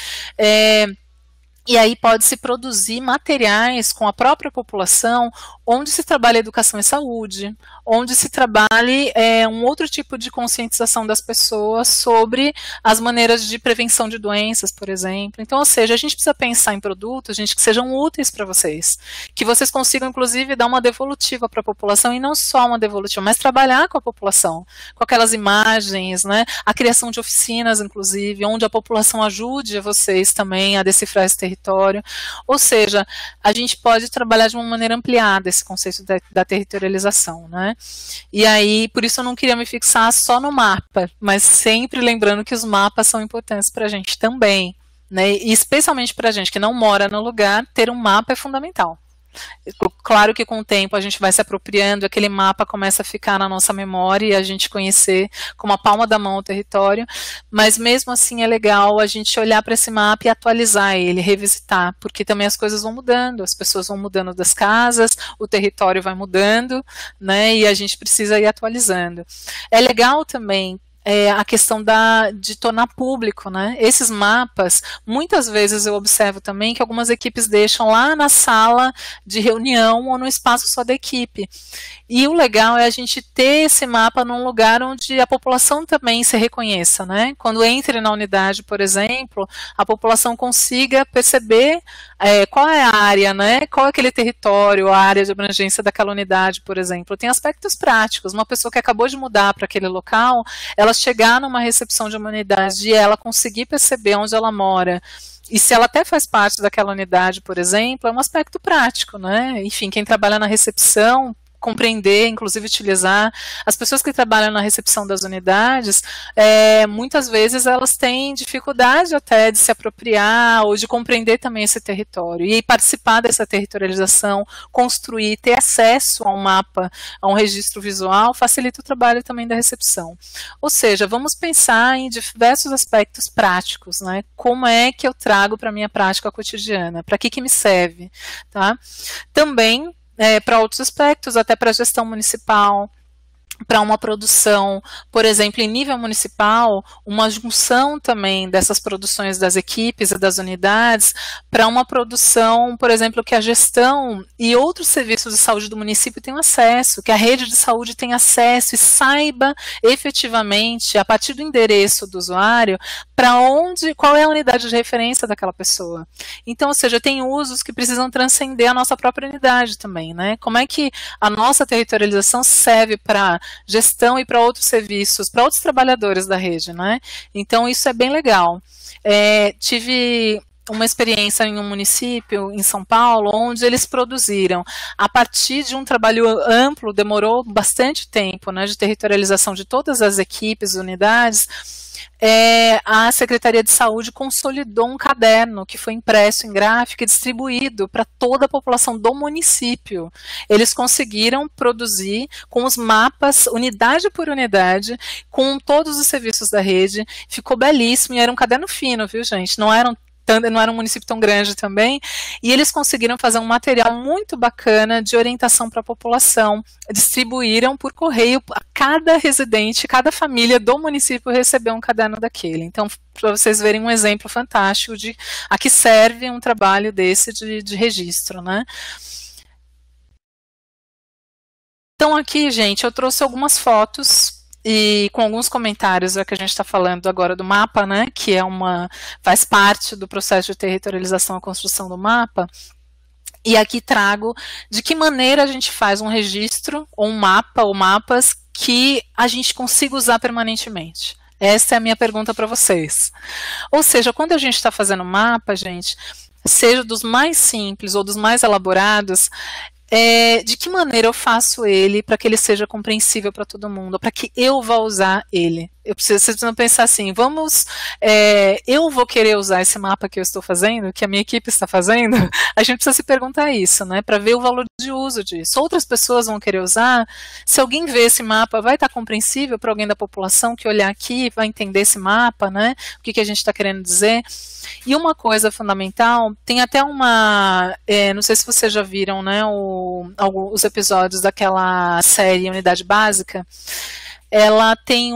[SPEAKER 2] e aí pode-se produzir materiais com a própria população, onde se trabalha educação e saúde, onde se trabalhe um outro tipo de conscientização das pessoas sobre as maneiras de prevenção de doenças, por exemplo. Então, ou seja, a gente precisa pensar em produtos, gente, que sejam úteis para vocês, que vocês consigam, inclusive, dar uma devolutiva para a população, e não só uma devolutiva, mas trabalhar com a população, com aquelas imagens, né, a criação de oficinas, inclusive, onde a população ajude a vocês também a decifrar esse território. Ou seja, a gente pode trabalhar de uma maneira ampliada esse conceito da territorialização, né? E aí, por isso eu não queria me fixar só no mapa, mas sempre lembrando que os mapas são importantes para a gente também, né? E especialmente para a gente que não mora no lugar, ter um mapa é fundamental. Claro que com o tempo a gente vai se apropriando, aquele mapa começa a ficar na nossa memória e a gente conhecer com a palma da mão o território, mas mesmo assim é legal a gente olhar para esse mapa e atualizar ele, revisitar, porque também as coisas vão mudando, as pessoas vão mudando das casas, o território vai mudando, né, e a gente precisa ir atualizando. É legal também a questão de tornar público, né? Esses mapas, muitas vezes eu observo também que algumas equipes deixam lá na sala de reunião ou no espaço só da equipe. E o legal é a gente ter esse mapa num lugar onde a população também se reconheça, né? Quando entre na unidade, por exemplo, a população consiga perceber qual é a área, né? Qual é aquele território, a área de abrangência daquela unidade, por exemplo. Tem aspectos práticos. Uma pessoa que acabou de mudar para aquele local, ela chegar numa recepção de uma unidade e ela conseguir perceber onde ela mora, e se ela até faz parte daquela unidade, por exemplo, é um aspecto prático, né? Enfim, quem trabalha na recepção, compreender, inclusive utilizar. As pessoas que trabalham na recepção das unidades, muitas vezes elas têm dificuldade até de se apropriar ou de compreender também esse território. E participar dessa territorialização, construir, ter acesso a um mapa, a um registro visual, facilita o trabalho também da recepção. Ou seja, vamos pensar em diversos aspectos práticos, né? Como é que eu trago para a minha prática cotidiana? Para que me serve? Tá? Também para outros aspectos, até para a gestão municipal, para uma produção, por exemplo, em nível municipal, uma junção também dessas produções das equipes e das unidades para uma produção, por exemplo, que a gestão e outros serviços de saúde do município tenham acesso, que a rede de saúde tenha acesso e saiba efetivamente, a partir do endereço do usuário, qual é a unidade de referência daquela pessoa. Então, ou seja, tem usos que precisam transcender a nossa própria unidade também, né? Como é que a nossa territorialização serve para gestão e para outros serviços, para outros trabalhadores da rede, né? Então, isso é bem legal. Tive uma experiência em um município em São Paulo, onde eles produziram, a partir de um trabalho amplo, demorou bastante tempo, né, de territorialização de todas as equipes, unidades. A Secretaria de Saúde consolidou um caderno que foi impresso em gráfico e distribuído para toda a população do município. Eles conseguiram produzir com os mapas, unidade por unidade, com todos os serviços da rede. Ficou belíssimo e era um caderno fino, viu, gente? Não era um município tão grande também, e eles conseguiram fazer um material muito bacana de orientação para a população, distribuíram por correio, a cada residente, cada família do município recebeu um caderno daquele. Então, para vocês verem um exemplo fantástico de a que serve um trabalho desse de registro, né? Então aqui, gente, eu trouxe algumas fotos e com alguns comentários, já que a gente está falando agora do mapa, né, que faz parte do processo de territorialização e construção do mapa, e aqui trago de que maneira a gente faz um registro, ou um mapa, ou mapas, que a gente consiga usar permanentemente. Essa é a minha pergunta para vocês. Ou seja, quando a gente está fazendo mapa, gente, seja dos mais simples ou dos mais elaborados, de que maneira eu faço ele para que ele seja compreensível para todo mundo, para que eu vá usar ele. Vocês precisam pensar assim, eu vou querer usar esse mapa que eu estou fazendo, que a minha equipe está fazendo? A gente precisa se perguntar isso, né, para ver o valor de uso disso. Outras pessoas vão querer usar, se alguém vê esse mapa, vai estar compreensível para alguém da população que olhar aqui, vai entender esse mapa, né, o que a gente está querendo dizer. E uma coisa fundamental, tem até não sei se vocês já viram, né, os episódios daquela série Unidade Básica. Ela tem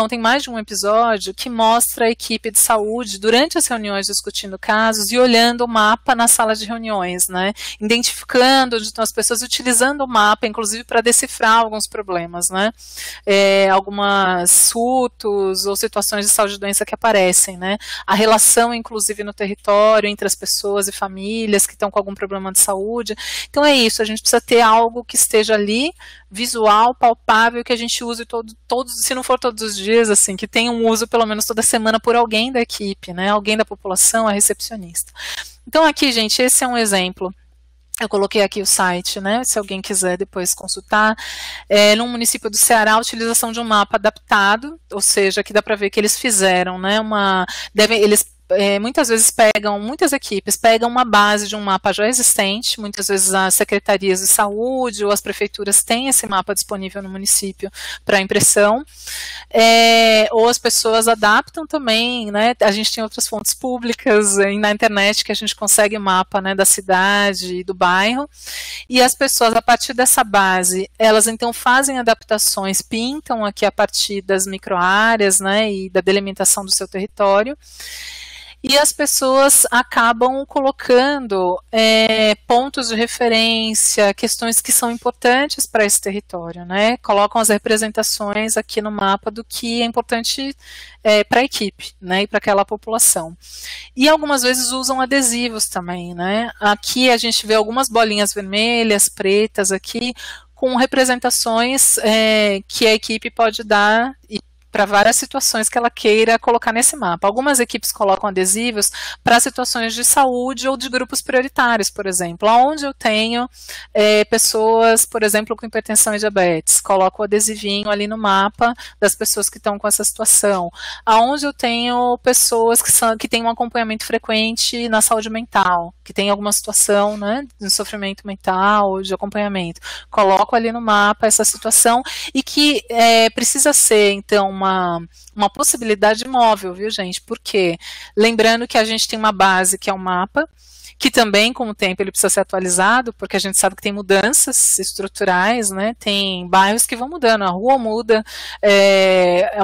[SPEAKER 2] tem mais de um episódio que mostra a equipe de saúde durante as reuniões discutindo casos e olhando o mapa na sala de reuniões, né? Identificando onde estão as pessoas, utilizando o mapa, inclusive para decifrar alguns problemas, né? Algumas surtos ou situações de saúde e doença que aparecem, né? A relação, inclusive, no território entre as pessoas e famílias que estão com algum problema de saúde. Então é isso, a gente precisa ter algo que esteja ali, visual, palpável, que a gente use se não for todos os dias, assim, que tenha um uso pelo menos toda semana por alguém da equipe, né, alguém da população, a recepcionista. Então aqui, gente, esse é um exemplo. Eu coloquei aqui o site, né, se alguém quiser depois consultar. No município do Ceará, a utilização de um mapa adaptado, ou seja, aqui dá para ver que eles fizeram, né, eles muitas vezes muitas equipes pegam uma base de um mapa já existente, muitas vezes as secretarias de saúde ou as prefeituras têm esse mapa disponível no município para impressão, ou as pessoas adaptam também, né? A gente tem outras fontes públicas na internet que a gente consegue mapa, né, da cidade e do bairro, e as pessoas, a partir dessa base, elas então fazem adaptações, pintam aqui a partir das microáreas, né, e da delimitação do seu território, e as pessoas acabam colocando pontos de referência, questões que são importantes para esse território, né? Colocam as representações aqui no mapa do que é importante para a equipe, né? E para aquela população. E algumas vezes usam adesivos também, né? Aqui a gente vê algumas bolinhas vermelhas, pretas aqui, com representações que a equipe pode dar para várias situações que ela queira colocar nesse mapa. Algumas equipes colocam adesivos para situações de saúde ou de grupos prioritários, por exemplo, onde eu tenho pessoas, por exemplo, com hipertensão e diabetes, coloco o adesivinho ali no mapa das pessoas que estão com essa situação. Aonde eu tenho pessoas que têm um acompanhamento frequente na saúde mental, que tem alguma situação, né, de sofrimento mental, de acompanhamento, coloco ali no mapa essa situação e que precisa ser, então, uma possibilidade móvel, viu, gente? Porque, lembrando que a gente tem uma base que é o mapa, que também, com o tempo, ele precisa ser atualizado, porque a gente sabe que tem mudanças estruturais, né? Tem bairros que vão mudando, a rua muda,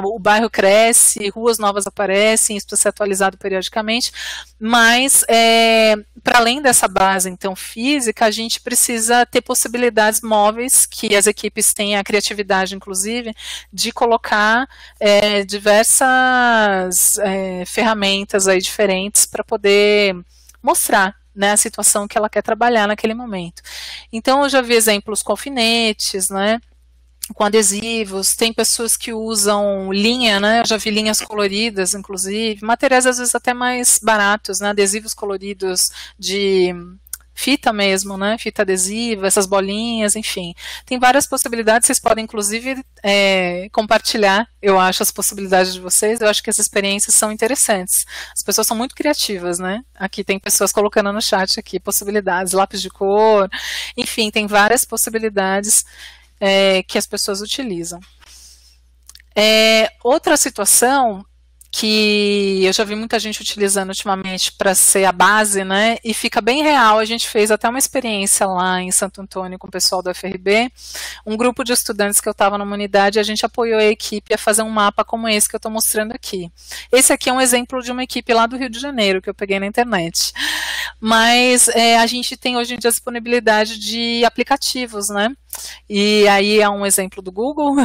[SPEAKER 2] o bairro cresce, ruas novas aparecem, isso precisa ser atualizado periodicamente, mas, para além dessa base, então, física, a gente precisa ter possibilidades móveis, que as equipes têm a criatividade, inclusive, de colocar diversas ferramentas aí diferentes para poder mostrar, né, a situação que ela quer trabalhar naquele momento. Então, eu já vi exemplos com alfinetes, né, com adesivos, tem pessoas que usam linha, né, eu já vi linhas coloridas, inclusive, materiais às vezes até mais baratos, né, adesivos coloridos de fita mesmo, né, fita adesiva, essas bolinhas, enfim. Tem várias possibilidades, vocês podem inclusive compartilhar, eu acho, as possibilidades de vocês, eu acho que as experiências são interessantes. As pessoas são muito criativas, né, aqui tem pessoas colocando no chat aqui possibilidades, lápis de cor, enfim, tem várias possibilidades que as pessoas utilizam. Outra situação que eu já vi muita gente utilizando ultimamente para ser a base, né, e fica bem real, a gente fez até uma experiência lá em Santo Antônio com o pessoal do FRB, um grupo de estudantes que eu estava numa unidade, a gente apoiou a equipe a fazer um mapa como esse que eu estou mostrando aqui. Esse aqui é um exemplo de uma equipe lá do Rio de Janeiro, que eu peguei na internet. Mas a gente tem hoje em dia a disponibilidade de aplicativos, né, e aí é um exemplo do Google,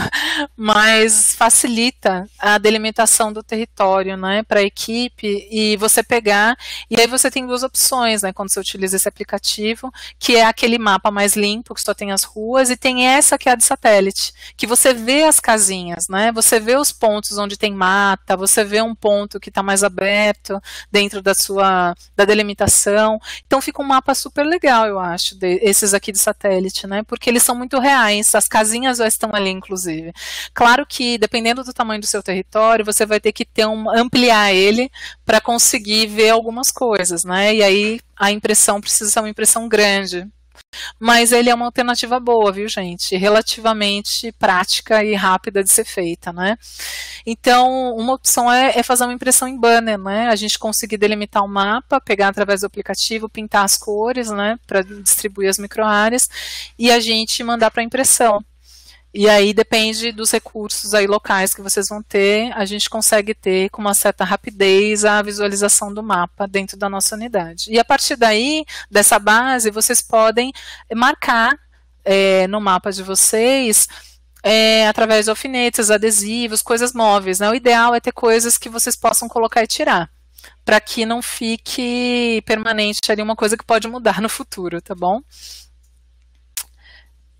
[SPEAKER 2] mas facilita a delimitação do território, né, para a equipe, e você pegar, e aí você tem duas opções, né, quando você utiliza esse aplicativo, que é aquele mapa mais limpo, que só tem as ruas, e tem essa que é a de satélite, que você vê as casinhas, né, você vê os pontos onde tem mata, você vê um ponto que está mais aberto dentro da delimitação, então fica um mapa super legal, eu acho, esses aqui de satélite, né, porque eles são muito reais, as casinhas já estão ali, inclusive. Claro que, dependendo do tamanho do seu território, você vai ter que ampliar ele para conseguir ver algumas coisas, né? E aí a impressão precisa ser uma impressão grande. Mas ele é uma alternativa boa, viu, gente? Relativamente prática e rápida de ser feita, né? Então, uma opção é fazer uma impressão em banner, né? A gente conseguir delimitar o mapa, pegar através do aplicativo, pintar as cores, né? Para distribuir as microáreas e a gente mandar para impressão. E aí depende dos recursos aí locais que vocês vão ter, a gente consegue ter com uma certa rapidez a visualização do mapa dentro da nossa unidade. E a partir daí, dessa base, vocês podem marcar no mapa de vocês através de alfinetes, adesivos, coisas móveis, né? O ideal é ter coisas que vocês possam colocar e tirar, para que não fique permanente ali uma coisa que pode mudar no futuro, tá bom?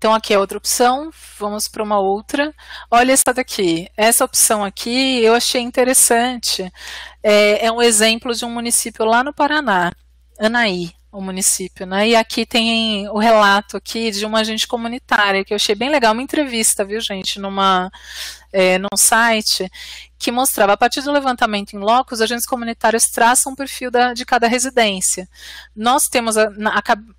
[SPEAKER 2] Então, aqui é outra opção, vamos para uma outra. Olha essa daqui. Essa opção aqui eu achei interessante. É um exemplo de um município lá no Paraná, Anaí, o município, né? E aqui tem o relato aqui de uma agente comunitária, que eu achei bem legal, uma entrevista, viu, gente, numa num site que mostrava, a partir do levantamento em loco, os agentes comunitários traçam um perfil de cada residência. Nós temos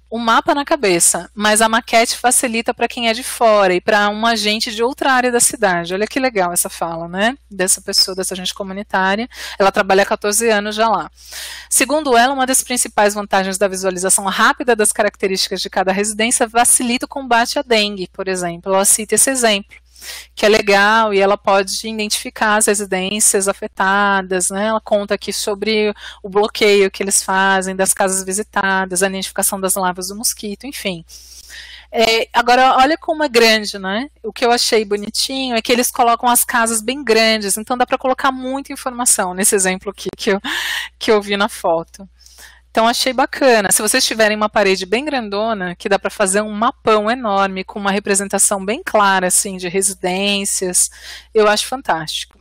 [SPEAKER 2] o mapa na cabeça, mas a maquete facilita para quem é de fora e para um agente de outra área da cidade. Olha que legal essa fala, né? Dessa pessoa, dessa agente comunitária. Ela trabalha há 14 anos já lá. Segundo ela, uma das principais vantagens da visualização rápida das características de cada residência facilita o combate à dengue, por exemplo. Ela cita esse exemplo, que é legal, e ela pode identificar as residências afetadas, né? Ela conta aqui sobre o bloqueio que eles fazem das casas visitadas, a identificação das larvas do mosquito, enfim. Agora, olha como é grande, né? O que eu achei bonitinho é que eles colocam as casas bem grandes, então dá para colocar muita informação nesse exemplo aqui que eu vi na foto. Então achei bacana. Se vocês tiverem uma parede bem grandona, que dá para fazer um mapão enorme, com uma representação bem clara, assim, de residências, eu acho fantástico.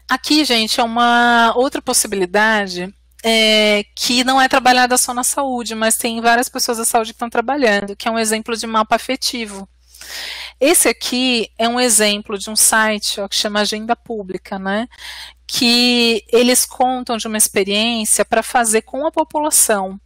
[SPEAKER 2] Aqui, gente, é uma outra possibilidade que não é trabalhada só na saúde, mas tem várias pessoas da saúde que estão trabalhando, que é um exemplo de mapa afetivo. Esse aqui é um exemplo de um site que chama Agenda Pública, né? Que eles contam de uma experiência para fazer com a população.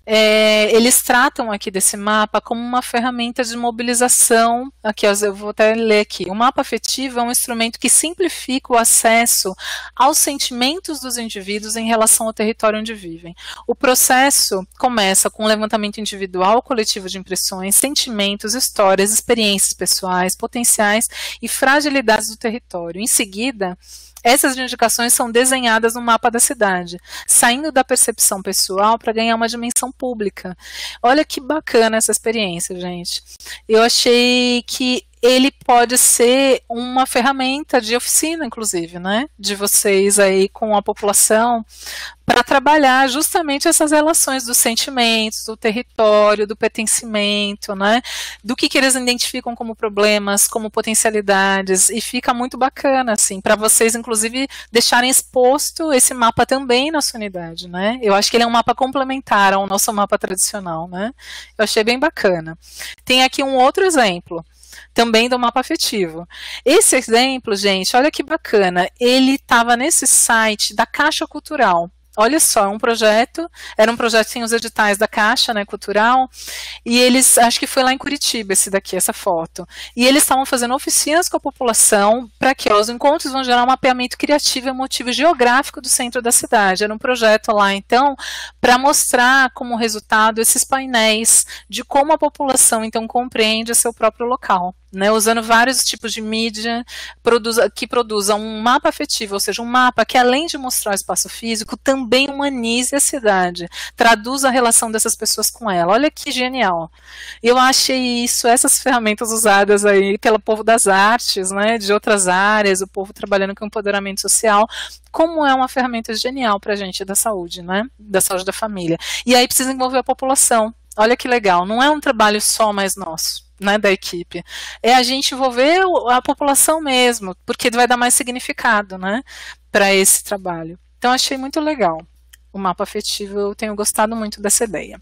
[SPEAKER 2] Eles tratam aqui desse mapa como uma ferramenta de mobilização. Aqui, eu vou até ler aqui. O mapa afetivo é um instrumento que simplifica o acesso aos sentimentos dos indivíduos em relação ao território onde vivem. O processo começa com um levantamento individual ou coletivo de impressões, sentimentos, histórias, experiências pessoais, potenciais e fragilidades do território. Em seguida, essas indicações são desenhadas no mapa da cidade, saindo da percepção pessoal para ganhar uma dimensão pública. Olha que bacana essa experiência, gente. Eu achei que ele pode ser uma ferramenta de oficina, inclusive, né? De vocês aí com a população, para trabalhar justamente essas relações dos sentimentos, do território, do pertencimento, né? Do que eles identificam como problemas, como potencialidades, e fica muito bacana, assim, para vocês, inclusive, deixarem exposto esse mapa também na sua unidade, né? Eu acho que ele é um mapa complementar ao nosso mapa tradicional, né? Eu achei bem bacana. Tem aqui um outro exemplo, também do mapa afetivo. Esse exemplo, gente, olha que bacana, ele estava nesse site da Caixa Cultural. Olha só, era um projeto sem os editais da Caixa, né, Cultural, e eles, acho que foi lá em Curitiba essa foto, e eles estavam fazendo oficinas com a população para que os encontros vão gerar um mapeamento criativo e emotivo geográfico do centro da cidade. Era um projeto lá, então, para mostrar como resultado esses painéis de como a população, então, compreende o seu próprio local, né, usando vários tipos de mídia que produzam um mapa afetivo, ou seja, um mapa que, além de mostrar o espaço físico, também humanize a cidade, traduz a relação dessas pessoas com ela. Olha que genial. Eu achei essas ferramentas usadas aí pelo povo das artes, né, de outras áreas, o povo trabalhando com empoderamento social, como é uma ferramenta genial para a gente da saúde, né, da saúde da família. E aí precisa envolver a população. Olha que legal, não é um trabalho só mais nosso, né, da equipe, é a gente envolver a população mesmo, porque vai dar mais significado, né, para esse trabalho. Então achei muito legal o mapa afetivo, eu tenho gostado muito dessa ideia.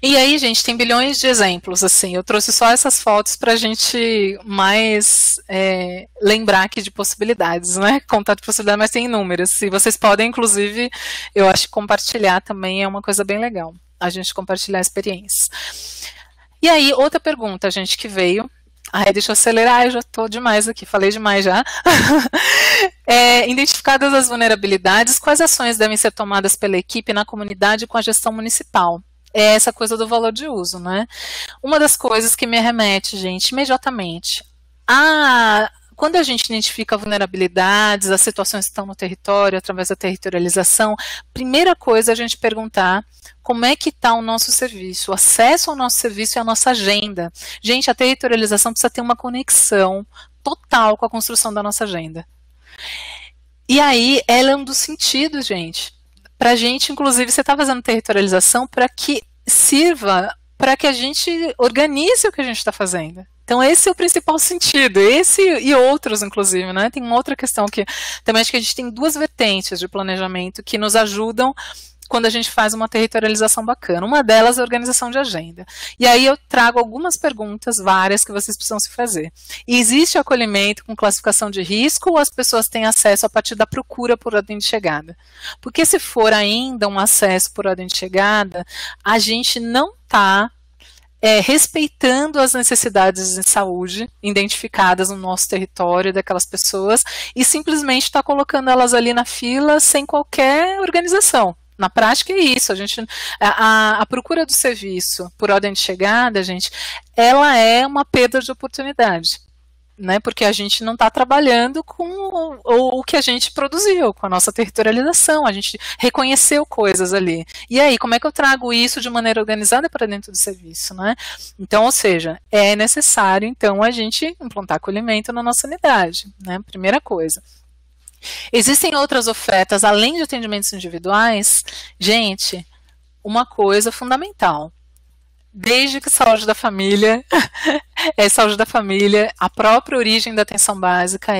[SPEAKER 2] E aí, gente, tem bilhões de exemplos, assim, eu trouxe só essas fotos para a gente mais lembrar aqui de possibilidades, né, contar de possibilidades, mas tem inúmeras, e vocês podem, inclusive, eu acho que compartilhar também é uma coisa bem legal, a gente compartilhar experiências. E aí, outra pergunta, gente, que veio. Deixa eu acelerar, eu já estou demais aqui, falei demais já. Identificadas as vulnerabilidades, quais ações devem ser tomadas pela equipe na comunidade com a gestão municipal? É essa coisa do valor de uso, né? Uma das coisas que me remete, gente, imediatamente, quando a gente identifica vulnerabilidades, as situações que estão no território, através da territorialização, primeira coisa é a gente perguntar como é que está o nosso serviço, o acesso ao nosso serviço e a nossa agenda. Gente, a territorialização precisa ter uma conexão total com a construção da nossa agenda. E aí, ela é um dos sentidos, gente. Para a gente, inclusive, você está fazendo territorialização para que sirva, para que a gente organize o que a gente está fazendo. Então esse é o principal sentido, esse e outros, inclusive, né? Tem uma outra questão que também acho que a gente tem duas vertentes de planejamento que nos ajudam quando a gente faz uma territorialização bacana. Uma delas é a organização de agenda. E aí eu trago algumas perguntas, várias, que vocês precisam se fazer. Existe acolhimento com classificação de risco ou as pessoas têm acesso a partir da procura por ordem de chegada? Porque se for ainda um acesso por ordem de chegada, a gente não está respeitando as necessidades de saúde identificadas no nosso território daquelas pessoas e simplesmente está colocando elas ali na fila sem qualquer organização. Na prática é isso, a procura do serviço por ordem de chegada, gente, ela é uma perda de oportunidade. Né, porque a gente não está trabalhando com o que a gente produziu, com a nossa territorialização, a gente reconheceu coisas ali. E aí, como é que eu trago isso de maneira organizada para dentro do serviço? Né? Então, ou seja, é necessário, então, a gente implantar acolhimento na nossa unidade, né? Primeira coisa. Existem outras ofertas, além de atendimentos individuais, gente, uma coisa fundamental. Desde que saúde da família, a própria origem da atenção básica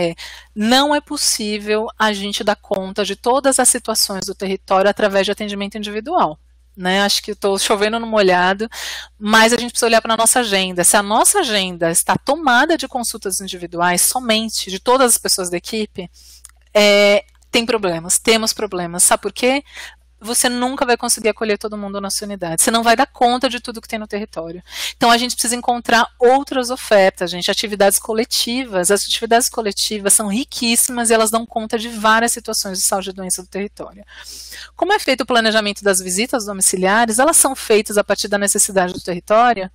[SPEAKER 2] não é possível a gente dar conta de todas as situações do território através de atendimento individual. Né? Acho que estou chovendo no molhado, mas a gente precisa olhar para a nossa agenda. Se a nossa agenda está tomada de consultas individuais somente de todas as pessoas da equipe, temos problemas. Sabe por quê? Você nunca vai conseguir acolher todo mundo na sua unidade. Você não vai dar conta de tudo que tem no território. Então, a gente precisa encontrar outras ofertas, gente. Atividades coletivas. As atividades coletivas são riquíssimas e elas dão conta de várias situações de saúde e doença do território. Como é feito o planejamento das visitas domiciliares? Elas são feitas a partir da necessidade do território.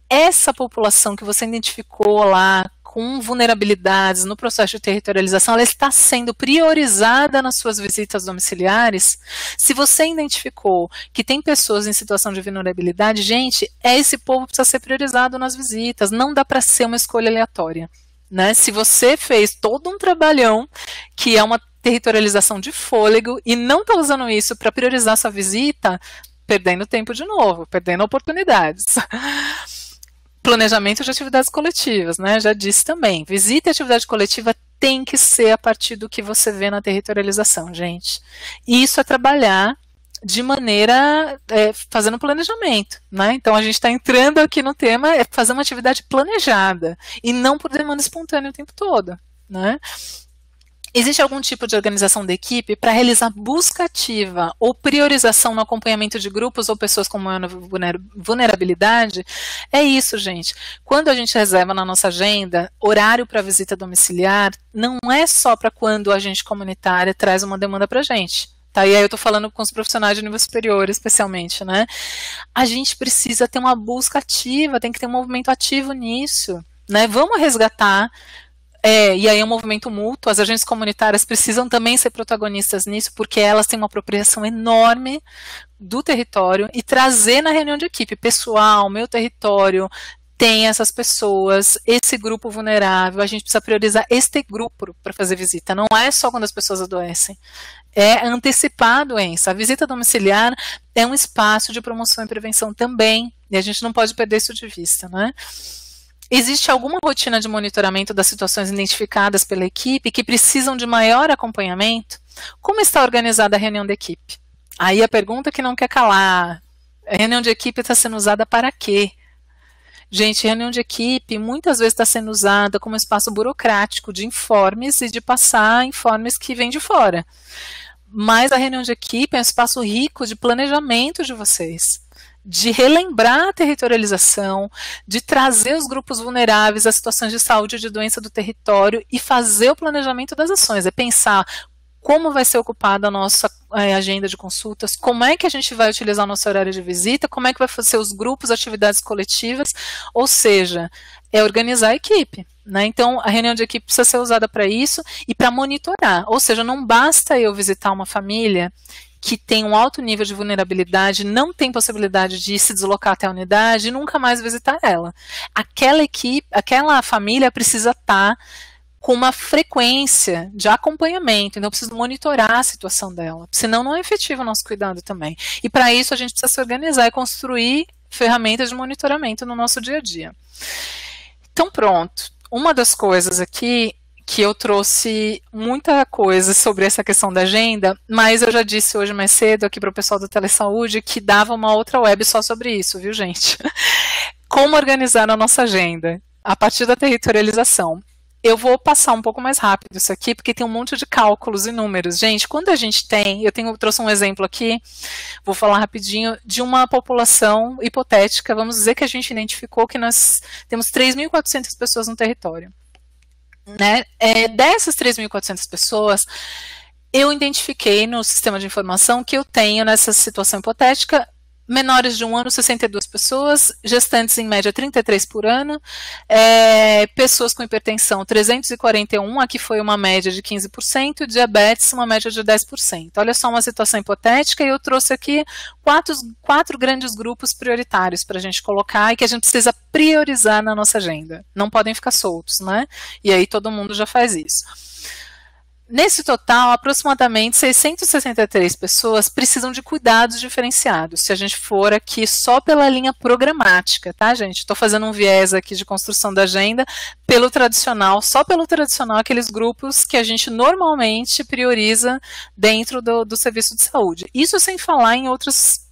[SPEAKER 2] Essa população que você identificou lá, com vulnerabilidades no processo de territorialização, ela está sendo priorizada nas suas visitas domiciliares. Se você identificou que tem pessoas em situação de vulnerabilidade, gente, esse povo precisa ser priorizado nas visitas, não dá para ser uma escolha aleatória. Né? Se você fez todo um trabalhão, que é uma territorialização de fôlego, e não está usando isso para priorizar sua visita, perdendo tempo de novo, perdendo oportunidades. Planejamento de atividades coletivas, né? Já disse também. Visita e atividade coletiva tem que ser a partir do que você vê na territorialização, gente. E isso é trabalhar de maneira, fazendo planejamento, né? Então a gente está entrando aqui no tema, fazer uma atividade planejada e não por demanda espontânea o tempo todo, né? Existe algum tipo de organização da equipe para realizar busca ativa ou priorização no acompanhamento de grupos ou pessoas com maior vulnerabilidade? É isso, gente. Quando a gente reserva na nossa agenda horário para visita domiciliar, não é só para quando a agente comunitária traz uma demanda para a gente. Tá? E aí eu estou falando com os profissionais de nível superior, especialmente, né? A gente precisa ter uma busca ativa, tem que ter um movimento ativo nisso, né? Vamos resgatar. E aí é um movimento mútuo, as agências comunitárias precisam também ser protagonistas nisso, porque elas têm uma apropriação enorme do território e trazer na reunião de equipe, pessoal, meu território tem essas pessoas, esse grupo vulnerável, a gente precisa priorizar este grupo para fazer visita, não é só quando as pessoas adoecem, é antecipar a doença. A visita domiciliar é um espaço de promoção e prevenção também, e a gente não pode perder isso de vista, né? Existe alguma rotina de monitoramento das situações identificadas pela equipe que precisam de maior acompanhamento? Como está organizada a reunião da equipe? Aí a pergunta que não quer calar, a reunião de equipe está sendo usada para quê? Gente, reunião de equipe muitas vezes está sendo usada como espaço burocrático de informes e de passar informes que vêm de fora. Mas a reunião de equipe é um espaço rico de planejamento de vocês, de relembrar a territorialização, de trazer os grupos vulneráveis às situações de saúde e de doença do território e fazer o planejamento das ações, é pensar como vai ser ocupada a nossa agenda de consultas, como é que a gente vai utilizar o nosso horário de visita, como é que vai ser os grupos, atividades coletivas, ou seja, é organizar a equipe. Né? Então, a reunião de equipe precisa ser usada para isso e para monitorar, ou seja, não basta eu visitar uma família que tem um alto nível de vulnerabilidade, não tem possibilidade de se deslocar até a unidade e nunca mais visitar ela. Aquela equipe, aquela família precisa estar com uma frequência de acompanhamento, então eu preciso monitorar a situação dela, senão não é efetivo o nosso cuidado também. E para isso a gente precisa se organizar e construir ferramentas de monitoramento no nosso dia a dia. Então pronto, uma das coisas aqui que eu trouxe muita coisa sobre essa questão da agenda, mas eu já disse hoje mais cedo aqui para o pessoal do Telesaúde que dava uma outra web só sobre isso, viu, gente? Como organizar a nossa agenda a partir da territorialização. Eu vou passar um pouco mais rápido isso aqui, porque tem um monte de cálculos e números. Gente, quando a gente tem, trouxe um exemplo aqui, vou falar rapidinho, de uma população hipotética, vamos dizer que a gente identificou que nós temos 3.400 pessoas no território. Né? Dessas 3.400 pessoas, eu identifiquei no sistema de informação que eu tenho nessa situação hipotética menores de 1 ano, 62 pessoas, gestantes em média 33 por ano, pessoas com hipertensão 341, aqui foi uma média de 15%, diabetes uma média de 10%. Olha só uma situação hipotética, e eu trouxe aqui quatro grandes grupos prioritários para a gente colocar e que a gente precisa priorizar na nossa agenda. Não podem ficar soltos, né? E aí todo mundo já faz isso. Nesse total, aproximadamente 663 pessoas precisam de cuidados diferenciados, se a gente for aqui só pela linha programática, tá, gente? Estou fazendo um viés aqui de construção da agenda pelo tradicional, só pelo tradicional, aqueles grupos que a gente normalmente prioriza dentro do serviço de saúde. Isso sem falar em outros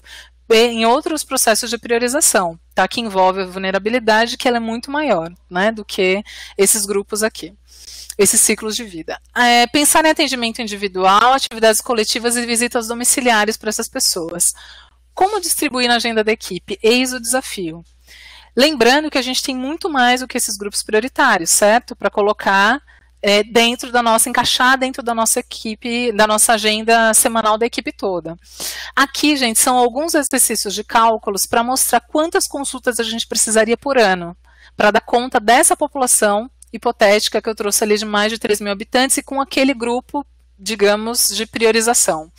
[SPEAKER 2] processos de priorização, tá? Que envolve a vulnerabilidade, que ela é muito maior, né, do que esses grupos aqui. Esses ciclos de vida. Pensar em atendimento individual, atividades coletivas e visitas domiciliares para essas pessoas. Como distribuir na agenda da equipe? Eis o desafio. Lembrando que a gente tem muito mais do que esses grupos prioritários, certo? Para colocar encaixar dentro da nossa equipe, da nossa agenda semanal da equipe toda. Aqui, gente, são alguns exercícios de cálculos para mostrar quantas consultas a gente precisaria por ano, para dar conta dessa população hipotética que eu trouxe ali de mais de 3.000 habitantes e com aquele grupo, digamos, de priorização.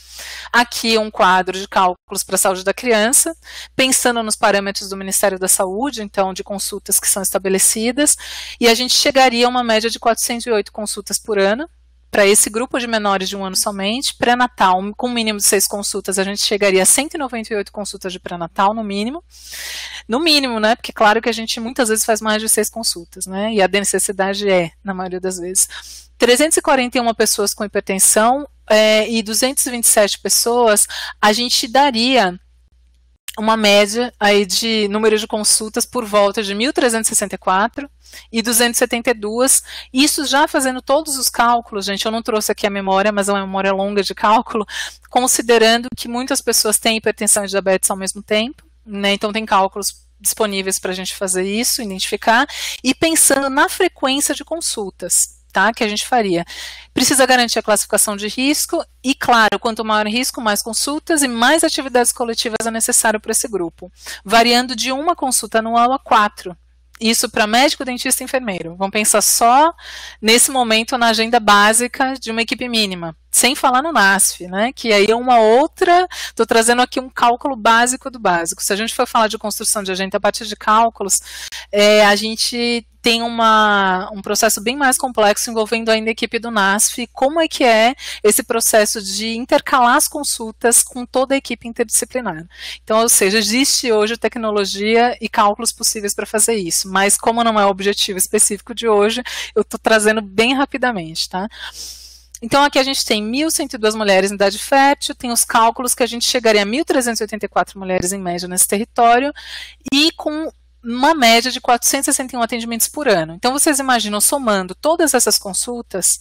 [SPEAKER 2] Aqui um quadro de cálculos para a saúde da criança, pensando nos parâmetros do Ministério da Saúde, então de consultas que são estabelecidas, e a gente chegaria a uma média de 408 consultas por ano, para esse grupo de menores de 1 ano somente. Pré-natal, com um mínimo de 6 consultas, a gente chegaria a 198 consultas de pré-natal, no mínimo. No mínimo, né? Porque claro que a gente muitas vezes faz mais de 6 consultas, né? E a necessidade na maioria das vezes. 341 pessoas com hipertensão e 227 pessoas, a gente daria uma média aí de número de consultas por volta de 1.364 e 272, isso já fazendo todos os cálculos, gente, eu não trouxe aqui a memória, mas é uma memória longa de cálculo, considerando que muitas pessoas têm hipertensão e diabetes ao mesmo tempo, né, então tem cálculos disponíveis para a gente fazer isso, identificar, e pensando na frequência de consultas, tá, que a gente faria. Precisa garantir a classificação de risco e, claro, quanto maior o risco, mais consultas e mais atividades coletivas é necessário para esse grupo, variando de 1 consulta anual a 4. Isso para médico, dentista e enfermeiro. Vamos pensar só, nesse momento, na agenda básica de uma equipe mínima, sem falar no NASF, né, que aí é uma outra, estou trazendo aqui um cálculo básico do básico. Se a gente for falar de construção de agenda a partir de cálculos, a gente tem um processo bem mais complexo envolvendo ainda a equipe do NASF, como é que é esse processo de intercalar as consultas com toda a equipe interdisciplinar. Então, ou seja, existe hoje tecnologia e cálculos possíveis para fazer isso, mas como não é o objetivo específico de hoje, eu estou trazendo bem rapidamente, tá? Então, aqui a gente tem 1.102 mulheres em idade fértil, tem os cálculos que a gente chegaria a 1.384 mulheres em média nesse território, e com uma média de 461 atendimentos por ano. Então, vocês imaginam, somando todas essas consultas,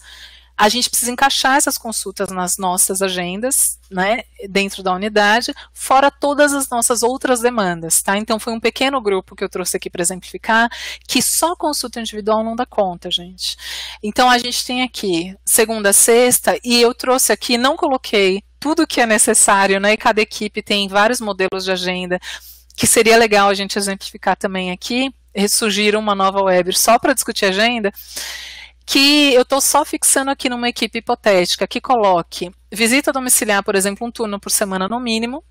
[SPEAKER 2] a gente precisa encaixar essas consultas nas nossas agendas, né, dentro da unidade, fora todas as nossas outras demandas, tá? Então, foi um pequeno grupo que eu trouxe aqui para exemplificar, que só consulta individual não dá conta, gente. Então, a gente tem aqui segunda a sexta, e eu trouxe aqui, não coloquei tudo que é necessário, né, e cada equipe tem vários modelos de agenda, que seria legal a gente exemplificar também aqui, ressurgiram uma nova web só para discutir agenda, que eu estou só fixando aqui numa equipe hipotética, que coloque visita domiciliar, por exemplo, um turno por semana no mínimo,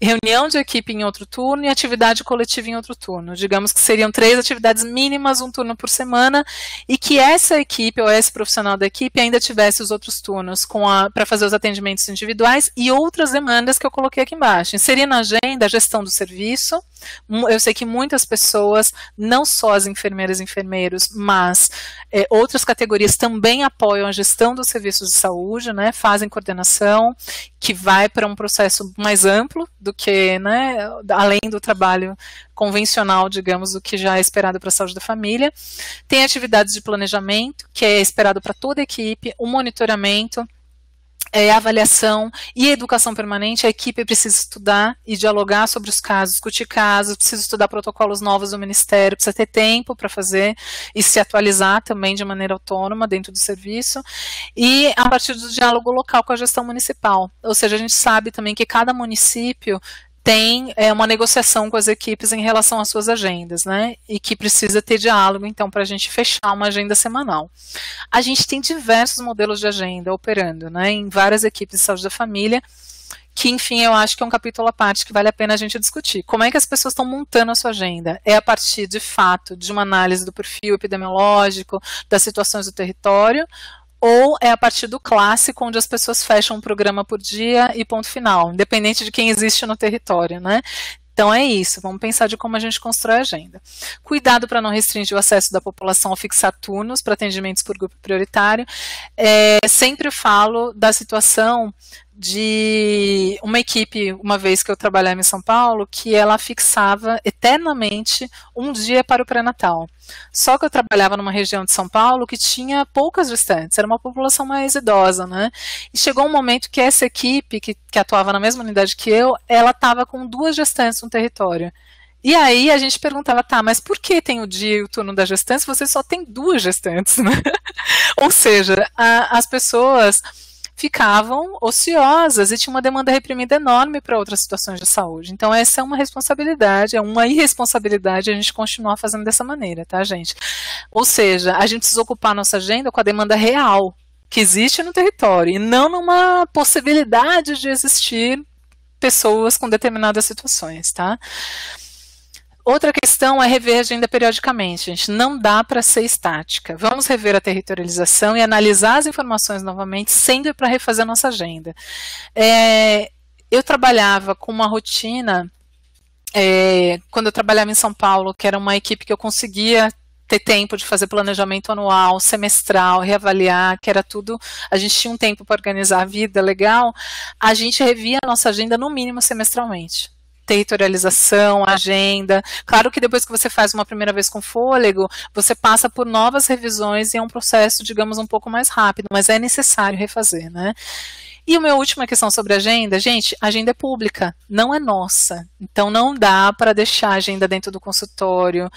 [SPEAKER 2] reunião de equipe em outro turno e atividade coletiva em outro turno. Digamos que seriam 3 atividades mínimas, um turno por semana, e que essa equipe ou esse profissional da equipe ainda tivesse os outros turnos para fazer os atendimentos individuais e outras demandas que eu coloquei aqui embaixo. Inserir na agenda a gestão do serviço, Eu sei que muitas pessoas, não só as enfermeiras e enfermeiros, mas outras categorias também apoiam a gestão dos serviços de saúde, né, fazem coordenação, que vai para um processo mais amplo do que, né, além do trabalho convencional, digamos, do que já é esperado para a saúde da família. Tem atividades de planejamento, que é esperado para toda a equipe, o monitoramento, avaliação e educação permanente. A equipe precisa estudar e dialogar sobre os casos, discutir casos, precisa estudar protocolos novos do Ministério, precisa ter tempo para fazer e se atualizar também de maneira autônoma dentro do serviço, e a partir do diálogo local com a gestão municipal. Ou seja, a gente sabe também que cada município tem uma negociação com as equipes em relação às suas agendas, né, e que precisa ter diálogo, então, para a gente fechar uma agenda semanal. A gente tem diversos modelos de agenda operando, né, em várias equipes de saúde da família, que, enfim, eu acho que é um capítulo à parte que vale a pena a gente discutir. Como é que as pessoas estão montando a sua agenda? É a partir, de fato, de uma análise do perfil epidemiológico, das situações do território, ou é a partir do clássico, onde as pessoas fecham um programa por dia e ponto final, independente de quem existe no território, né? Então é isso, vamos pensar de como a gente constrói a agenda. Cuidado para não restringir o acesso da população ao fixar turnos para atendimentos por grupo prioritário. Sempre falo da situação de uma equipe, uma vez que eu trabalhava em São Paulo, que ela fixava eternamente um dia para o pré-natal. Só que eu trabalhava numa região de São Paulo que tinha poucas gestantes, era uma população mais idosa, né? E chegou um momento que essa equipe, que atuava na mesma unidade que eu, ela estava com 2 gestantes no território. E aí a gente perguntava, tá, mas por que tem o dia e o turno da gestante se você só tem 2 gestantes, né? Ou seja, as pessoas ficavam ociosas e tinha uma demanda reprimida enorme para outras situações de saúde. Então essa é uma responsabilidade, é uma irresponsabilidade a gente continuar fazendo dessa maneira, tá, gente? Ou seja, a gente precisa ocupar a nossa agenda com a demanda real que existe no território e não numa possibilidade de existir pessoas com determinadas situações, tá? Outra questão é rever a agenda periodicamente, gente. Não dá para ser estática. Vamos rever a territorialização e analisar as informações novamente, sempre para refazer a nossa agenda. Eu trabalhava com uma rotina, quando eu trabalhava em São Paulo, que era uma equipe que eu conseguia ter tempo de fazer planejamento anual, semestral, reavaliar, que era tudo, a gente tinha um tempo para organizar a vida legal, a gente revia a nossa agenda no mínimo semestralmente. Territorialização, agenda. Claro que depois que você faz uma primeira vez com fôlego, você passa por novas revisões e é um processo, digamos, um pouco mais rápido, mas é necessário refazer, né? E a minha última questão sobre agenda, gente, a agenda é pública, não é nossa. Então não dá para deixar a agenda dentro do consultório,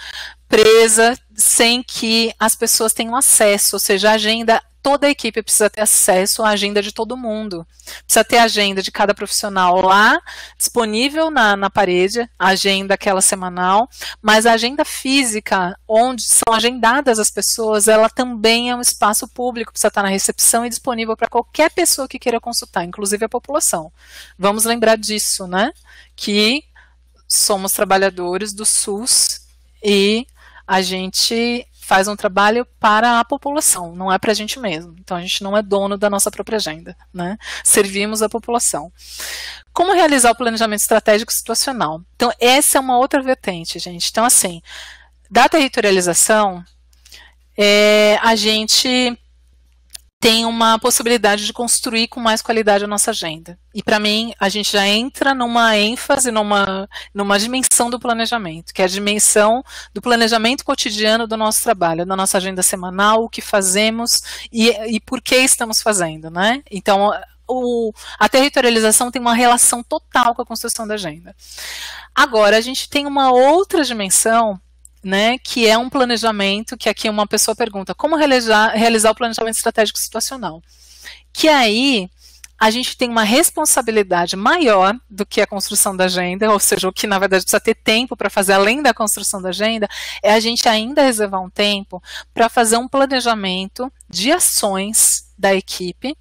[SPEAKER 2] presa, sem que as pessoas tenham acesso, ou seja, a agenda, toda a equipe precisa ter acesso à agenda de todo mundo. Precisa ter a agenda de cada profissional lá, disponível na parede, a agenda aquela semanal, mas a agenda física, onde são agendadas as pessoas, ela também é um espaço público, precisa estar na recepção e disponível para qualquer pessoa que queira consultar, inclusive a população. Vamos lembrar disso, né? Que somos trabalhadores do SUS e a gente faz um trabalho para a população, não é para a gente mesmo. Então a gente não é dono da nossa própria agenda, né? Servimos a população. Como realizar o planejamento estratégico situacional? Então essa é uma outra vertente, gente. Então assim, da territorialização, a gente tem uma possibilidade de construir com mais qualidade a nossa agenda. E para mim, a gente já entra numa ênfase, numa dimensão do planejamento, que é a dimensão do planejamento cotidiano do nosso trabalho, da nossa agenda semanal, o que fazemos e por que estamos fazendo, né? Então, a territorialização tem uma relação total com a construção da agenda. Agora, a gente tem uma outra dimensão, né, que é um planejamento, que aqui uma pessoa pergunta, como realizar o planejamento estratégico situacional? Que aí a gente tem uma responsabilidade maior do que a construção da agenda, ou seja, o que na verdade precisa ter tempo para fazer além da construção da agenda, é a gente ainda reservar um tempo para fazer um planejamento de ações da equipe,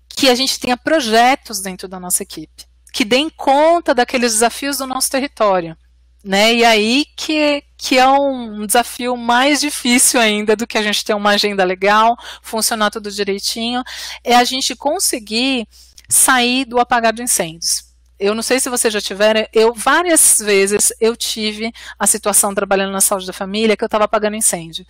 [SPEAKER 2] que a gente tenha projetos dentro da nossa equipe, que deem conta daqueles desafios do nosso território. Né? E aí que é um desafio mais difícil ainda do que a gente ter uma agenda legal, funcionar tudo direitinho, é a gente conseguir sair do apagar de incêndios. Eu não sei se vocês já tiveram, várias vezes eu tive a situação trabalhando na saúde da família que eu estava apagando incêndio.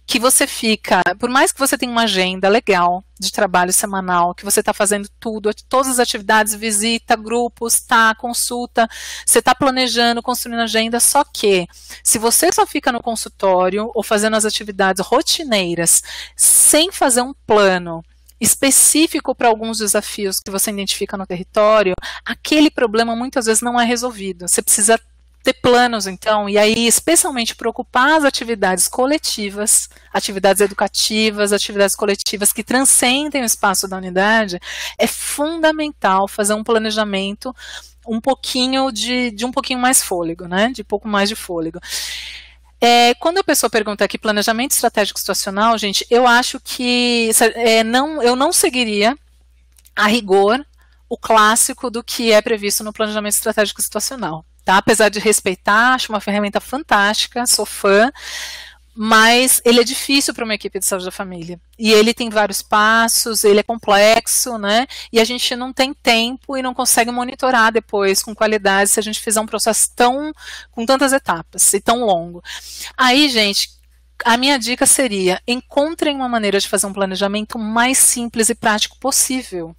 [SPEAKER 2] Que você fica, por mais que você tenha uma agenda legal de trabalho semanal, que você está fazendo tudo, todas as atividades, visita, grupos, consulta, você está planejando, construindo agenda, só que se você só fica no consultório ou fazendo as atividades rotineiras sem fazer um plano específico para alguns desafios que você identifica no território, aquele problema muitas vezes não é resolvido. Você precisa ter planos, então, e aí especialmente preocupar as atividades coletivas, atividades educativas, atividades coletivas que transcendem o espaço da unidade, é fundamental fazer um planejamento um pouquinho de um pouquinho mais fôlego, né? De pouco mais de fôlego. Quando a pessoa pergunta aqui planejamento estratégico situacional, gente, eu acho que eu não seguiria a rigor o clássico do que é previsto no planejamento estratégico situacional, tá? Apesar de respeitar, acho uma ferramenta fantástica, sou fã, mas ele é difícil para uma equipe de saúde da família. E ele tem vários passos, ele é complexo, né? E a gente não tem tempo e não consegue monitorar depois com qualidade se a gente fizer um processo com tantas etapas e tão longo. Aí, gente, a minha dica seria, encontrem uma maneira de fazer um planejamento mais simples e prático possível.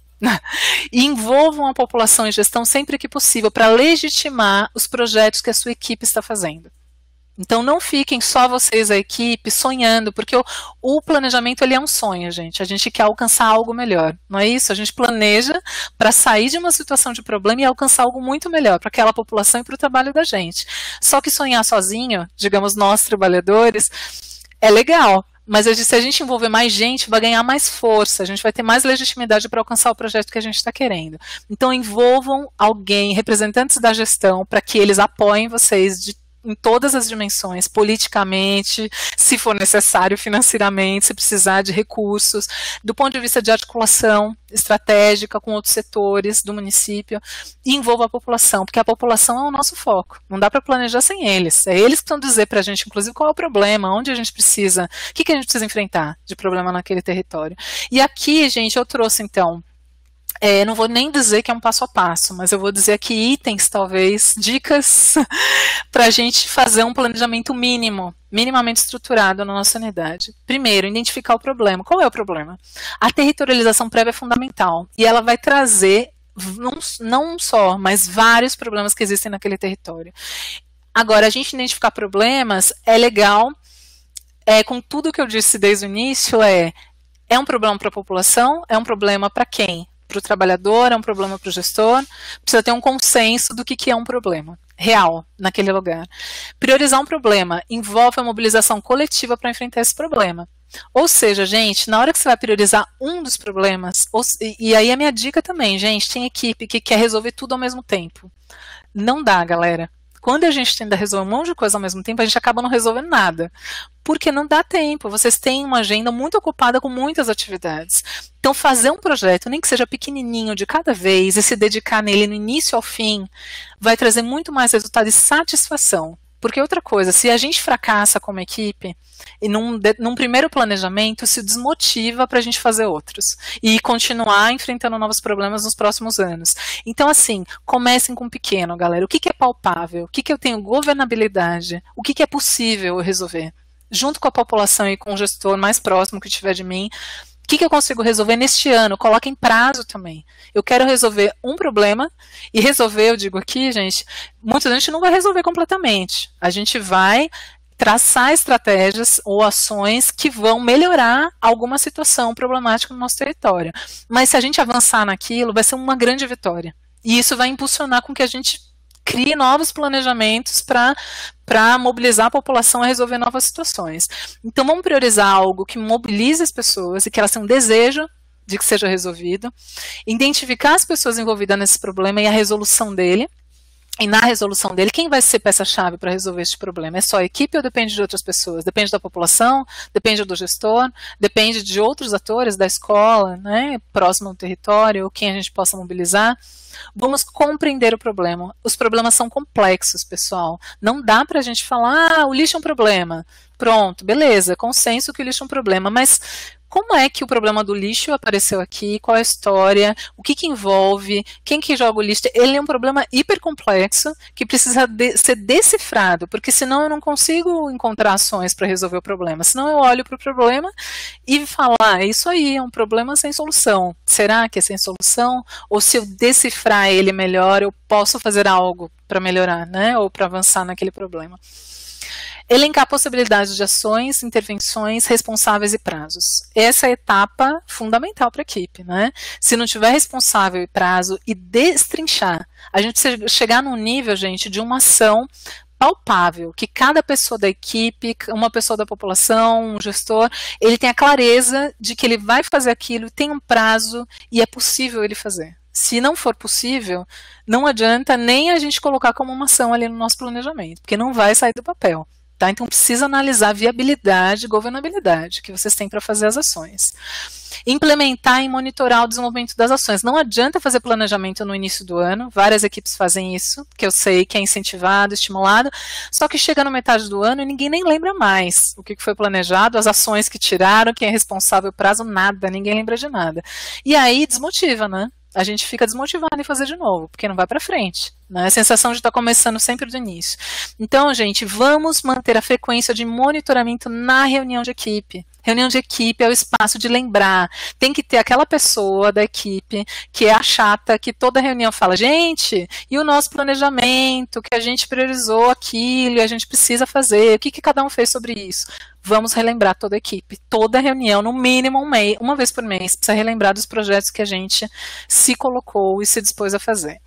[SPEAKER 2] E envolvam a população em gestão sempre que possível para legitimar os projetos que a sua equipe está fazendo. Então não fiquem só vocês, a equipe, sonhando, porque o planejamento ele é um sonho, gente. A gente quer alcançar algo melhor, não é isso? A gente planeja para sair de uma situação de problema e alcançar algo muito melhor para aquela população e para o trabalho da gente. Só que sonhar sozinho, digamos nós trabalhadores, é legal. Mas se a gente envolver mais gente, vai ganhar mais força, a gente vai ter mais legitimidade para alcançar o projeto que a gente está querendo. Então envolvam alguém, representantes da gestão, para que eles apoiem vocês em todas as dimensões, politicamente, se for necessário, financeiramente, se precisar de recursos, do ponto de vista de articulação estratégica com outros setores do município, e envolva a população, porque a população é o nosso foco, não dá para planejar sem eles, é eles que estão dizer para a gente, inclusive, qual é o problema, onde a gente precisa, o que a gente precisa enfrentar de problema naquele território. E aqui, gente, eu trouxe, então, não vou nem dizer que é um passo a passo, mas eu vou dizer aqui itens, talvez, dicas para a gente fazer um planejamento minimamente estruturado na nossa unidade. Primeiro, identificar o problema. Qual é o problema? A territorialização prévia é fundamental e ela vai trazer não só, mas vários problemas que existem naquele território. Agora, a gente identificar problemas é legal, com tudo que eu disse desde o início, é um problema para a população, é um problema para quem? Para o trabalhador, é um problema para o gestor, precisa ter um consenso do que é um problema real naquele lugar. Priorizar um problema envolve a mobilização coletiva para enfrentar esse problema. Ou seja, gente, na hora que você vai priorizar um dos problemas, e aí a minha dica também, gente, tem equipe que quer resolver tudo ao mesmo tempo. Não dá, galera. Quando a gente tenta resolver um monte de coisa ao mesmo tempo, a gente acaba não resolvendo nada. Porque não dá tempo, vocês têm uma agenda muito ocupada com muitas atividades. Então fazer um projeto, nem que seja pequenininho de cada vez, e se dedicar nele no início ao fim, vai trazer muito mais resultado e satisfação. Porque outra coisa, se a gente fracassa como equipe, e num primeiro planejamento, se desmotiva para a gente fazer outros. E continuar enfrentando novos problemas nos próximos anos. Então, assim, comecem com pequeno, galera. O que é palpável? O que eu tenho governabilidade? O que é possível eu resolver? Junto com a população e com o gestor mais próximo que tiver de mim, o que eu consigo resolver neste ano? Coloquem prazo também. Eu quero resolver um problema, e resolver, eu digo aqui, gente, muita gente não vai resolver completamente. A gente vai traçar estratégias ou ações que vão melhorar alguma situação problemática no nosso território. Mas se a gente avançar naquilo, vai ser uma grande vitória. E isso vai impulsionar com que a gente crie novos planejamentos para mobilizar a população a resolver novas situações. Então vamos priorizar algo que mobilize as pessoas e que elas tenham um desejo de que seja resolvido, identificar as pessoas envolvidas nesse problema e a resolução dele. E na resolução dele, quem vai ser peça-chave para resolver este problema? É só a equipe ou depende de outras pessoas? Depende da população? Depende do gestor? Depende de outros atores da escola, né, próximo ao território, ou quem a gente possa mobilizar? Vamos compreender o problema. Os problemas são complexos, pessoal. Não dá para a gente falar, o lixo é um problema. Pronto, beleza, consenso que o lixo é um problema, mas como é que o problema do lixo apareceu aqui, qual é a história, o que que envolve, quem que joga o lixo. Ele é um problema hipercomplexo que precisa ser decifrado, porque senão eu não consigo encontrar ações para resolver o problema. Senão eu olho para o problema e falo, isso aí é um problema sem solução. Será que é sem solução? Ou se eu decifrar ele melhor, eu posso fazer algo para melhorar, né? Ou para avançar naquele problema. Elencar possibilidades de ações, intervenções, responsáveis e prazos. Essa é a etapa fundamental para a equipe, né? Se não tiver responsável e prazo e destrinchar, a gente chegar num nível, gente, de uma ação palpável, que cada pessoa da equipe, uma pessoa da população, um gestor, ele tem a clareza de que ele vai fazer aquilo, tem um prazo e é possível ele fazer. Se não for possível, não adianta nem a gente colocar como uma ação ali no nosso planejamento, porque não vai sair do papel. Tá? Então precisa analisar a viabilidade e governabilidade que vocês têm para fazer as ações. Implementar e monitorar o desenvolvimento das ações. Não adianta fazer planejamento no início do ano, várias equipes fazem isso, que eu sei que é incentivado, estimulado, só que chega na metade do ano e ninguém nem lembra mais o que foi planejado, as ações que tiraram, quem é responsável, prazo, nada, ninguém lembra de nada. E aí desmotiva, né? A gente fica desmotivado em fazer de novo, porque não vai para frente, né? A sensação de estar começando sempre do início. Então, gente, vamos manter a frequência de monitoramento na reunião de equipe. Reunião de equipe é o espaço de lembrar. Tem que ter aquela pessoa da equipe que é a chata, que toda reunião fala, gente, e o nosso planejamento, que a gente priorizou aquilo, e a gente precisa fazer, o que cada um fez sobre isso? Vamos relembrar toda a equipe, toda reunião, no mínimo uma vez por mês, precisa relembrar dos projetos que a gente se colocou e se dispôs a fazer.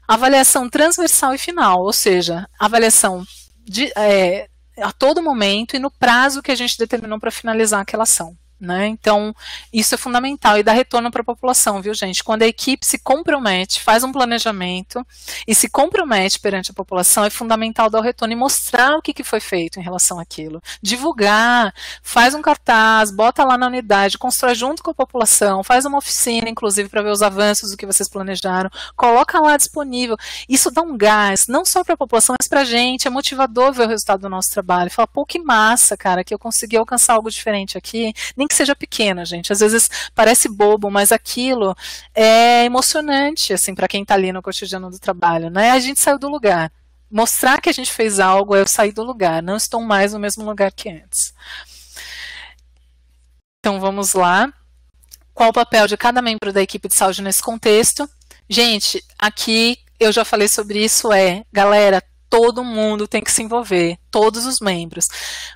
[SPEAKER 2] Avaliação transversal e final, ou seja, avaliação a todo momento e no prazo que a gente determinou para finalizar aquela ação. Né? Então, isso é fundamental e dá retorno para a população, viu, gente? Quando a equipe se compromete, faz um planejamento e se compromete perante a população, é fundamental dar o retorno e mostrar o que foi feito em relação àquilo. Divulgar, faz um cartaz, bota lá na unidade, constrói junto com a população, faz uma oficina, inclusive, para ver os avanços do que vocês planejaram, coloca lá disponível. Isso dá um gás, não só para a população, mas para a gente, é motivador ver o resultado do nosso trabalho. Fala, pô, que massa, cara, que eu consegui alcançar algo diferente aqui, nem que seja pequena, gente. Às vezes parece bobo, mas aquilo é emocionante, assim, para quem está ali no cotidiano do trabalho, né? A gente saiu do lugar. Mostrar que a gente fez algo é eu sair do lugar, não estou mais no mesmo lugar que antes. Então vamos lá. Qual o papel de cada membro da equipe de saúde nesse contexto? Gente, aqui eu já falei sobre isso, galera, todo mundo tem que se envolver, todos os membros.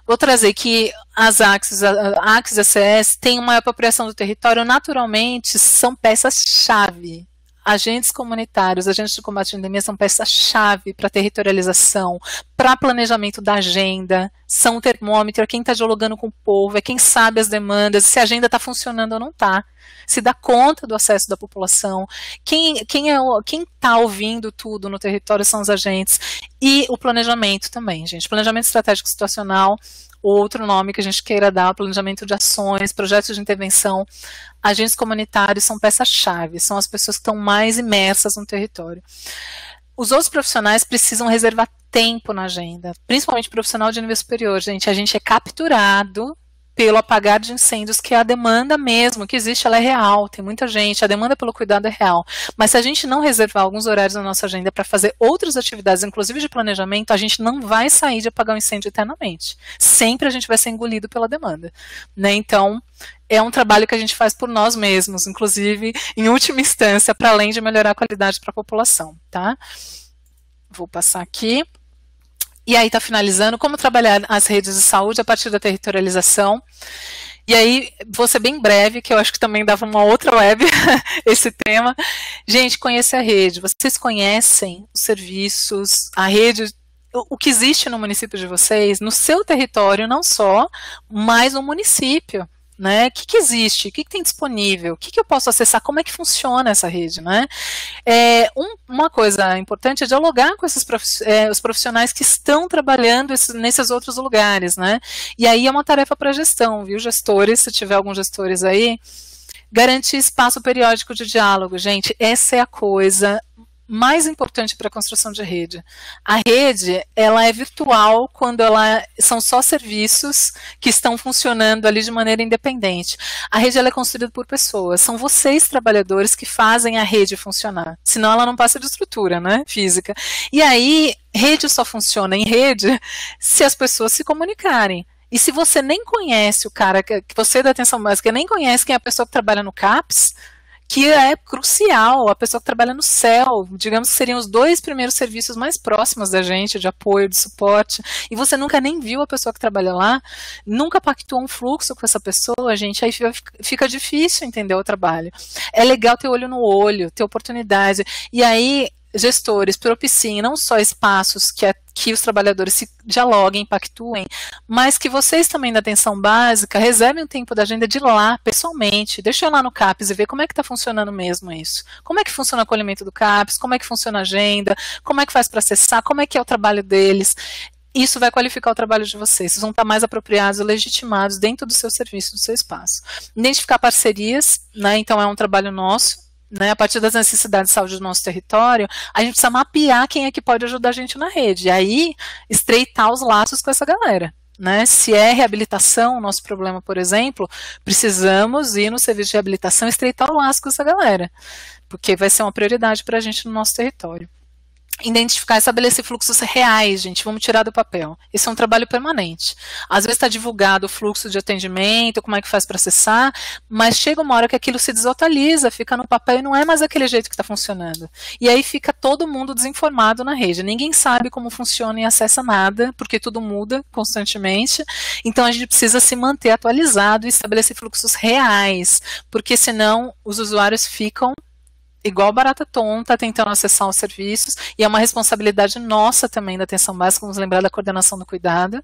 [SPEAKER 2] Vou trazer que as ACS e a ACS têm uma apropriação do território, naturalmente são peças-chave. Agentes comunitários, agentes de combate à endemia são peças-chave para territorialização, para planejamento da agenda, são o termômetro, é quem está dialogando com o povo, é quem sabe as demandas, se a agenda está funcionando ou não está, se dá conta do acesso da população, quem está ouvindo tudo no território são os agentes, e o planejamento também, gente, planejamento estratégico situacional, outro nome que a gente queira dar, planejamento de ações, projetos de intervenção, agentes comunitários são peças-chave, são as pessoas que estão mais imersas no território. Os outros profissionais precisam reservar tempo na agenda, principalmente profissional de nível superior, gente, a gente é capturado pelo apagar de incêndios, que é a demanda mesmo, que existe, ela é real, tem muita gente, a demanda pelo cuidado é real, mas se a gente não reservar alguns horários na nossa agenda para fazer outras atividades, inclusive de planejamento, a gente não vai sair de apagar o incêndio eternamente, sempre a gente vai ser engolido pela demanda, né? Então, é um trabalho que a gente faz por nós mesmos, inclusive, em última instância, para além de melhorar a qualidade para a população, tá? Vou passar aqui. E aí está finalizando, como trabalhar as redes de saúde a partir da territorialização. E aí, vou ser bem breve, que eu acho que também dava uma outra web esse tema. Gente, conhecer a rede. Vocês conhecem os serviços, a rede, o que existe no município de vocês, no seu território, não só, mas no município. Né? O que existe? O que tem disponível? O que eu posso acessar? Como é que funciona essa rede? Né? Uma coisa importante é dialogar com os profissionais que estão trabalhando nesses outros lugares. Né? E aí é uma tarefa para a gestão, viu, gestores? Se tiver alguns gestores aí, garantir espaço periódico de diálogo. Gente, essa é a coisa mais importante para a construção de rede. A rede, ela é virtual quando são só serviços que estão funcionando ali de maneira independente. A rede, ela é construída por pessoas. São vocês, trabalhadores, que fazem a rede funcionar. Senão ela não passa de estrutura, né, física. E aí, rede só funciona em rede se as pessoas se comunicarem. E se você nem conhece o cara, que você é da atenção básica, nem conhece quem é a pessoa que trabalha no CAPS, que é crucial, a pessoa que trabalha no CEL, digamos que seriam os 2 primeiros serviços mais próximos da gente, de apoio, de suporte, e você nunca nem viu a pessoa que trabalha lá, nunca pactuou um fluxo com essa pessoa, gente, aí fica difícil entender o trabalho. É legal ter olho no olho, ter oportunidade, e aí gestores propiciem não só espaços que os trabalhadores se dialoguem, pactuem, mas que vocês também da atenção básica reservem um tempo da agenda de ir lá, pessoalmente, deixa eu ir lá no CAPS e ver como é que está funcionando mesmo isso. Como é que funciona o acolhimento do CAPS, como é que funciona a agenda, como é que faz para acessar, como é que é o trabalho deles. Isso vai qualificar o trabalho de vocês. Vocês vão estar mais apropriados, legitimados dentro do seu serviço, do seu espaço. Identificar parcerias, né? Então é um trabalho nosso. Né, a partir das necessidades de saúde do nosso território, a gente precisa mapear quem é que pode ajudar a gente na rede, e aí estreitar os laços com essa galera. Né? Se é reabilitação, o nosso problema, por exemplo, precisamos ir no serviço de reabilitação e estreitar o laço com essa galera, porque vai ser uma prioridade para a gente no nosso território. Identificar e estabelecer fluxos reais, gente, vamos tirar do papel. Esse é um trabalho permanente. Às vezes está divulgado o fluxo de atendimento, como é que faz para acessar, mas chega uma hora que aquilo se desatualiza, fica no papel e não é mais aquele jeito que está funcionando. E aí fica todo mundo desinformado na rede. Ninguém sabe como funciona e acessa nada, porque tudo muda constantemente. Então a gente precisa se manter atualizado e estabelecer fluxos reais, porque senão os usuários ficam igual barata tonta, tentando acessar os serviços, e é uma responsabilidade nossa também da atenção básica, vamos lembrar da coordenação do cuidado,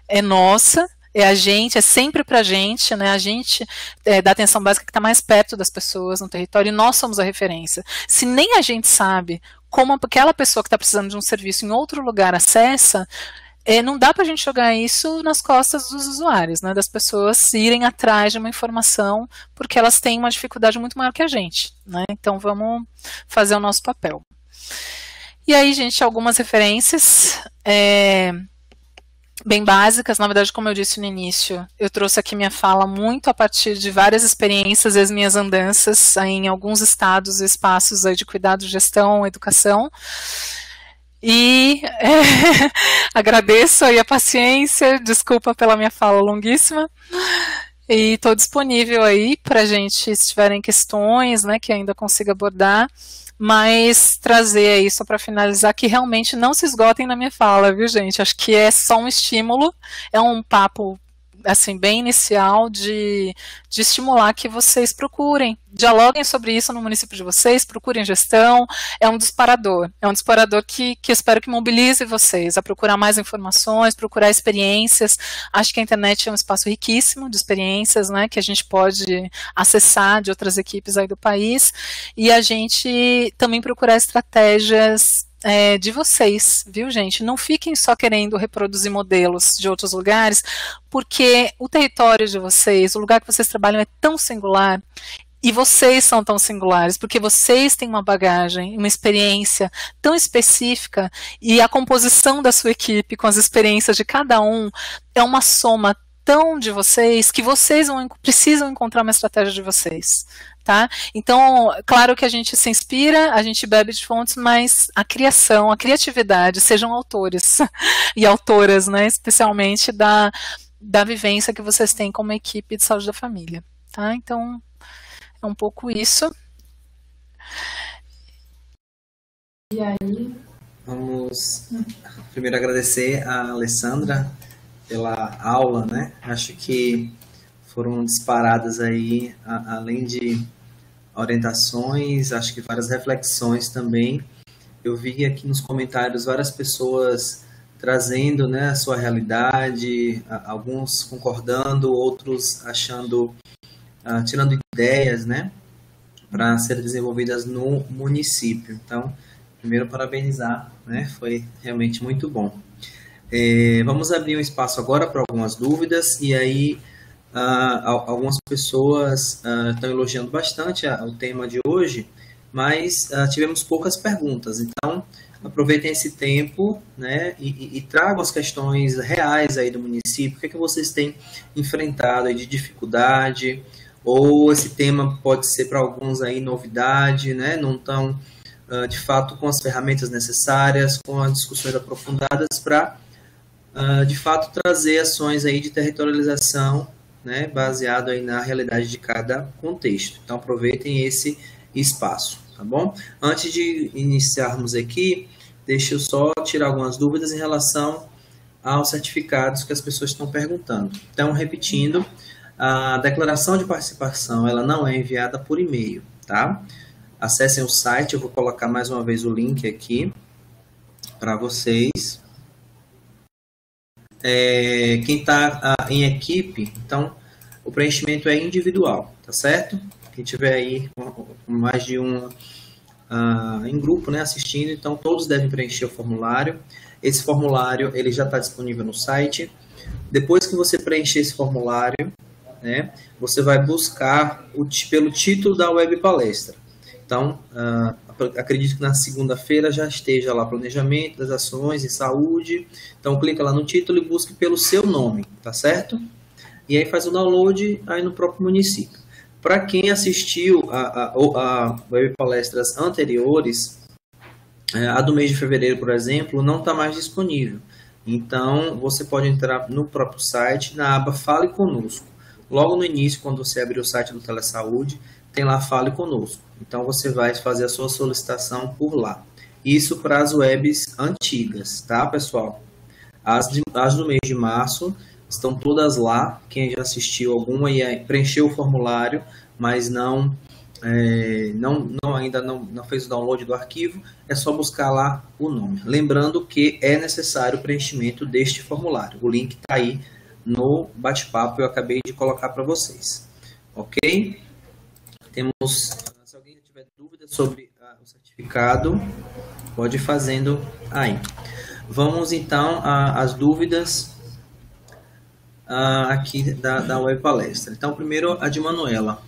[SPEAKER 2] é nossa, é a gente, é sempre pra gente, né, a gente da atenção básica que está mais perto das pessoas no território, e nós somos a referência. Se nem a gente sabe como aquela pessoa que está precisando de um serviço em outro lugar acessa, não dá para a gente jogar isso nas costas dos usuários, né, das pessoas irem atrás de uma informação, porque elas têm uma dificuldade muito maior que a gente, né, então vamos fazer o nosso papel. E aí, gente, algumas referências bem básicas, na verdade, como eu disse no início, eu trouxe aqui minha fala muito a partir de várias experiências e as minhas andanças em alguns estados e espaços aí de cuidado, gestão, educação. E agradeço aí a paciência, desculpa pela minha fala longuíssima, e estou disponível aí para a gente, se tiverem questões, né, que ainda consiga abordar, mas trazer aí, só para finalizar, que realmente não se esgotem na minha fala, viu, gente? Acho que é só um estímulo, é um papo assim, bem inicial de estimular que vocês procurem, dialoguem sobre isso no município de vocês, procurem gestão, é um disparador que espero que mobilize vocês a procurar mais informações, procurar experiências. Acho que a internet é um espaço riquíssimo de experiências, né, que a gente pode acessar de outras equipes aí do país, e a gente também procurar estratégias de vocês, viu, gente? Não fiquem só querendo reproduzir modelos de outros lugares, porque o território de vocês, o lugar que vocês trabalham é tão singular, e vocês são tão singulares, porque vocês têm uma bagagem, uma experiência tão específica, e a composição da sua equipe com as experiências de cada um é uma soma tão de vocês, que vocês precisam encontrar uma estratégia de vocês. Tá? Então, claro que a gente se inspira, a gente bebe de fontes, mas a criação, a criatividade, sejam autores e autoras, né, especialmente da vivência que vocês têm como equipe de saúde da família. Tá? Então, é um pouco isso.
[SPEAKER 3] E aí? Vamos primeiro agradecer a Alessandra pela aula, né? Acho que foram disparadas aí, além de orientações, acho que várias reflexões também. Eu vi aqui nos comentários várias pessoas trazendo, né, a sua realidade, alguns concordando, outros achando, tirando ideias, né, para serem desenvolvidas no município. Então, primeiro parabenizar, né, foi realmente muito bom. Vamos abrir um espaço agora para algumas dúvidas, e aí algumas pessoas estão elogiando bastante o tema de hoje, mas tivemos poucas perguntas. Então, aproveitem esse tempo, né, e tragam as questões reais aí do município, o que é que vocês têm enfrentado aí de dificuldade, ou esse tema pode ser para alguns aí novidade, né, não estão, de fato, com as ferramentas necessárias, com as discussões aprofundadas para, de fato, trazer ações aí de territorialização, né, baseado aí na realidade de cada contexto. Então, aproveitem esse espaço, tá bom? Antes de iniciarmos aqui, deixa eu só tirar algumas dúvidas em relação aos certificados que as pessoas estão perguntando. Então, repetindo, a declaração de participação, ela não é enviada por e-mail, tá? Acessem o site, eu vou colocar mais uma vez o link aqui para vocês. Quem está em equipe, então, o preenchimento é individual, tá certo? Quem tiver aí com mais de um em grupo, né, assistindo, então todos devem preencher o formulário. Esse formulário ele já está disponível no site. Depois que você preencher esse formulário, né, você vai buscar pelo título da web palestra. Então, acredito que na segunda-feira já esteja lá planejamento das ações em saúde. Então, clica lá no título e busque pelo seu nome, tá certo? E aí faz o download aí no próprio município. Para quem assistiu a web palestras anteriores, a do mês de fevereiro, por exemplo, não está mais disponível. Então, você pode entrar no próprio site, na aba Fale Conosco. Logo no início, quando você abrir o site do Telesaúde, tem lá Fale Conosco. Então, você vai fazer a sua solicitação por lá. Isso para as webs antigas, tá, pessoal? As do mês de março estão todas lá. Quem já assistiu alguma e preencheu o formulário, mas ainda não fez o download do arquivo, é só buscar lá o nome. Lembrando que é necessário o preenchimento deste formulário. O link está aí no bate-papo, eu acabei de colocar para vocês. Ok? Se alguém tiver dúvida sobre o certificado, pode ir fazendo aí. Vamos então às dúvidas aqui da web palestra. Então, primeiro a de Manuela.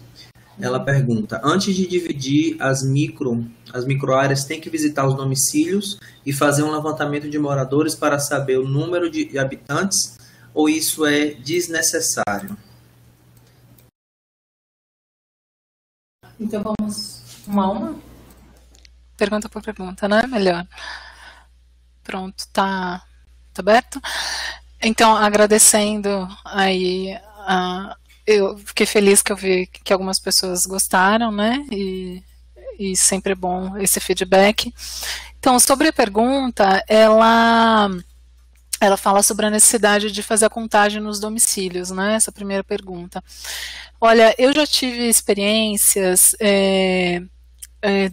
[SPEAKER 3] Ela pergunta: antes de dividir as microáreas, tem que visitar os domicílios e fazer um levantamento de moradores para saber o número de habitantes, ou isso é desnecessário?
[SPEAKER 2] Então vamos uma pergunta por pergunta, né? Melhor. Pronto, tá aberto? Então, agradecendo aí, eu fiquei feliz que eu vi que algumas pessoas gostaram, né? E sempre é bom esse feedback. Então, sobre a pergunta, ela fala sobre a necessidade de fazer a contagem nos domicílios, né? Essa primeira pergunta. Olha, eu já tive experiências,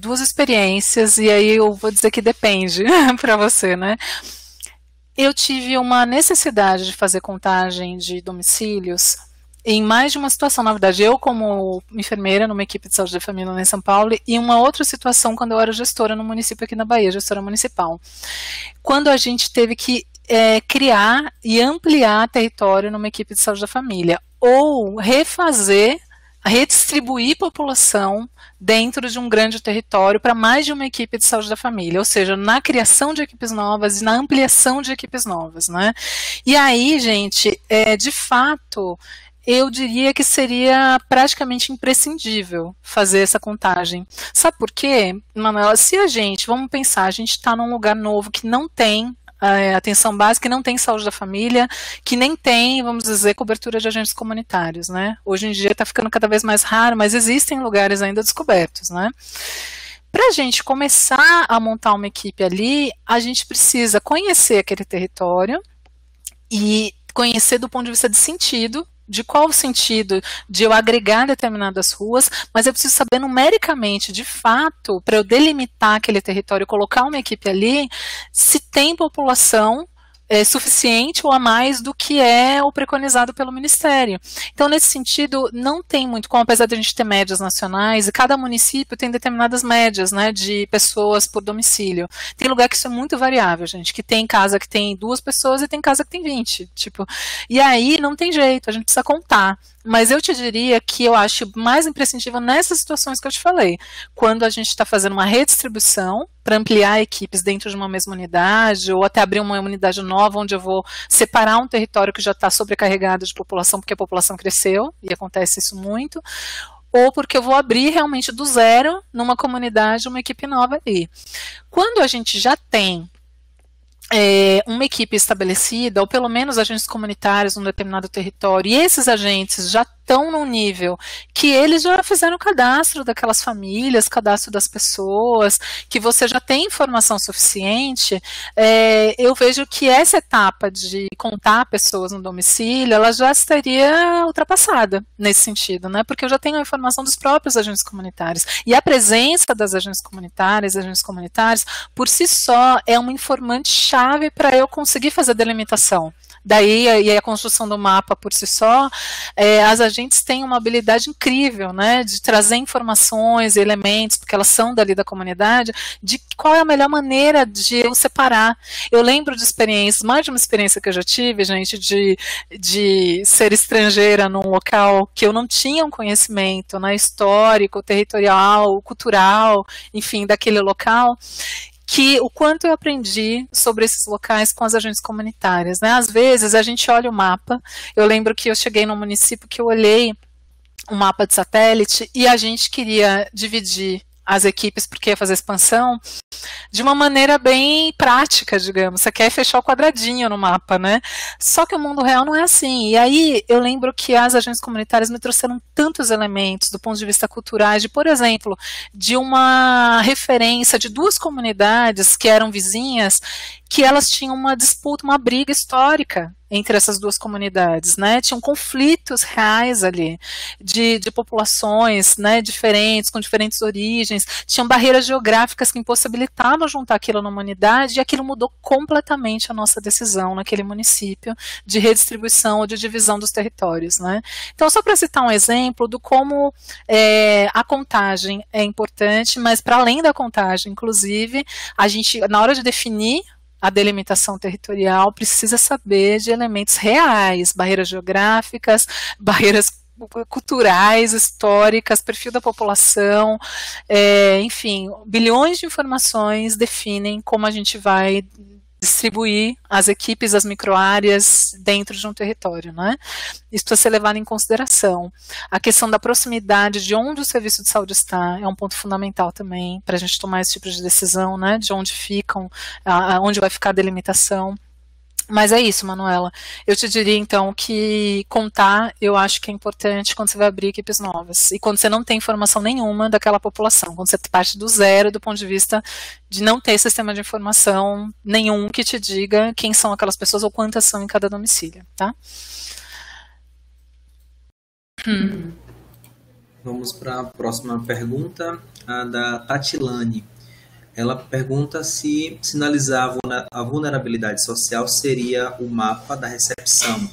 [SPEAKER 2] duas experiências, e aí eu vou dizer que depende para você, né? Eu tive uma necessidade de fazer contagem de domicílios em mais de uma situação, na verdade, eu como enfermeira numa equipe de saúde da família lá em São Paulo, e uma outra situação quando eu era gestora no município aqui na Bahia, gestora municipal. Quando a gente teve que criar e ampliar território numa equipe de saúde da família, ou redistribuir população dentro de um grande território para mais de uma equipe de saúde da família, ou seja, na criação de equipes novas e na ampliação de equipes novas, né? E aí, gente, de fato, eu diria que seria praticamente imprescindível fazer essa contagem. Sabe por quê, Manuela? Se vamos pensar, a gente está num lugar novo que não tem atenção básica, que não tem saúde da família, que nem tem, vamos dizer, cobertura de agentes comunitários, né? Hoje em dia está ficando cada vez mais raro, mas existem lugares ainda descobertos, né? Para a gente começar a montar uma equipe ali, a gente precisa conhecer aquele território e conhecer do ponto de vista de sentido, de qual o sentido de eu agregar determinadas ruas, mas eu preciso saber numericamente, de fato, para eu delimitar aquele território e colocar uma equipe ali, se tem população suficiente ou a mais do que é o preconizado pelo Ministério. Então, nesse sentido, não tem muito como, apesar de a gente ter médias nacionais, e cada município tem determinadas médias, né, de pessoas por domicílio. Tem lugar que isso é muito variável, gente, que tem casa que tem 2 pessoas e tem casa que tem 20, tipo, e aí não tem jeito, a gente precisa contar. Mas eu te diria que eu acho mais imprescindível nessas situações que eu te falei, quando a gente está fazendo uma redistribuição para ampliar equipes dentro de uma mesma unidade, ou até abrir uma unidade nova, onde eu vou separar um território que já está sobrecarregado de população, porque a população cresceu, e acontece isso muito, ou porque eu vou abrir realmente do zero, numa comunidade, uma equipe nova ali. Quando a gente já tem uma equipe estabelecida, ou pelo menos agentes comunitários num determinado território, e esses agentes já estão num nível que eles já fizeram o cadastro daquelas famílias, cadastro das pessoas, que você já tem informação suficiente, eu vejo que essa etapa de contar pessoas no domicílio, ela já estaria ultrapassada nesse sentido, né? Porque eu já tenho a informação dos próprios agentes comunitários. E a presença das agentes comunitários, por si só, é um informante-chave para eu conseguir fazer a delimitação. Daí, e a construção do mapa por si só, as agentes têm uma habilidade incrível, né, de trazer informações e elementos, porque elas são dali da comunidade, de qual é a melhor maneira de eu separar. Eu lembro de experiências, mais de uma experiência que eu já tive, gente, de ser estrangeira num local que eu não tinha um conhecimento, né, histórico, territorial, cultural, enfim, daquele local, que o quanto eu aprendi sobre esses locais com as agentes comunitárias, né? Às vezes a gente olha o mapa, eu lembro que eu cheguei num município que eu olhei um mapa de satélite e a gente queria dividir as equipes porque ia fazer expansão de uma maneira bem prática, digamos. Você quer fechar o quadradinho no mapa, né? Só que o mundo real não é assim. E aí eu lembro que as agências comunitárias me trouxeram tantos elementos do ponto de vista cultural, de, por exemplo, de uma referência de 2 comunidades que eram vizinhas, que elas tinham uma disputa, uma briga histórica entre essas 2 comunidades, né? Tinham conflitos reais ali, de populações, né, diferentes, com diferentes origens, tinham barreiras geográficas que impossibilitavam juntar aquilo numa unidade, e aquilo mudou completamente a nossa decisão naquele município de redistribuição ou de divisão dos territórios, né? Então, só para citar um exemplo do como a contagem é importante, mas para além da contagem, inclusive, a gente, na hora de definir a delimitação territorial, precisa saber de elementos reais, barreiras geográficas, barreiras culturais, históricas, perfil da população, enfim, bilhões de informações definem como a gente vai distribuir as equipes, as microáreas dentro de um território, né? Isso precisa ser levado em consideração. A questão da proximidade de onde o serviço de saúde está é um ponto fundamental também para a gente tomar esse tipo de decisão, né? De onde ficam, onde vai ficar a delimitação. Mas é isso, Manuela. Eu te diria, então, que contar, eu acho que é importante quando você vai abrir equipes novas. E quando você não tem informação nenhuma daquela população. Quando você parte do zero, do ponto de vista de não ter sistema de informação nenhum que te diga quem são aquelas pessoas ou quantas são em cada domicílio, tá?
[SPEAKER 3] Vamos para a próxima pergunta, a da Tatilane. Ela pergunta se sinalizar a vulnerabilidade social seria o mapa da recepção,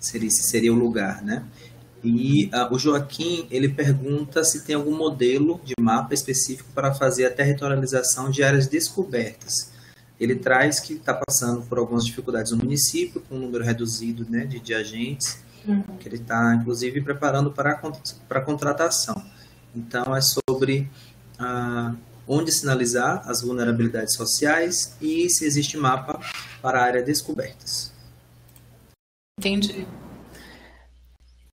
[SPEAKER 3] seria o lugar, né? E o Joaquim, ele pergunta se tem algum modelo de mapa específico para fazer a territorialização de áreas descobertas. Ele traz que está passando por algumas dificuldades no município, com um número reduzido, né, de agentes, que ele está, inclusive, preparando para a contratação. Então, é sobre onde sinalizar as vulnerabilidades sociais e se existe mapa para a área descobertas.
[SPEAKER 2] Entendi.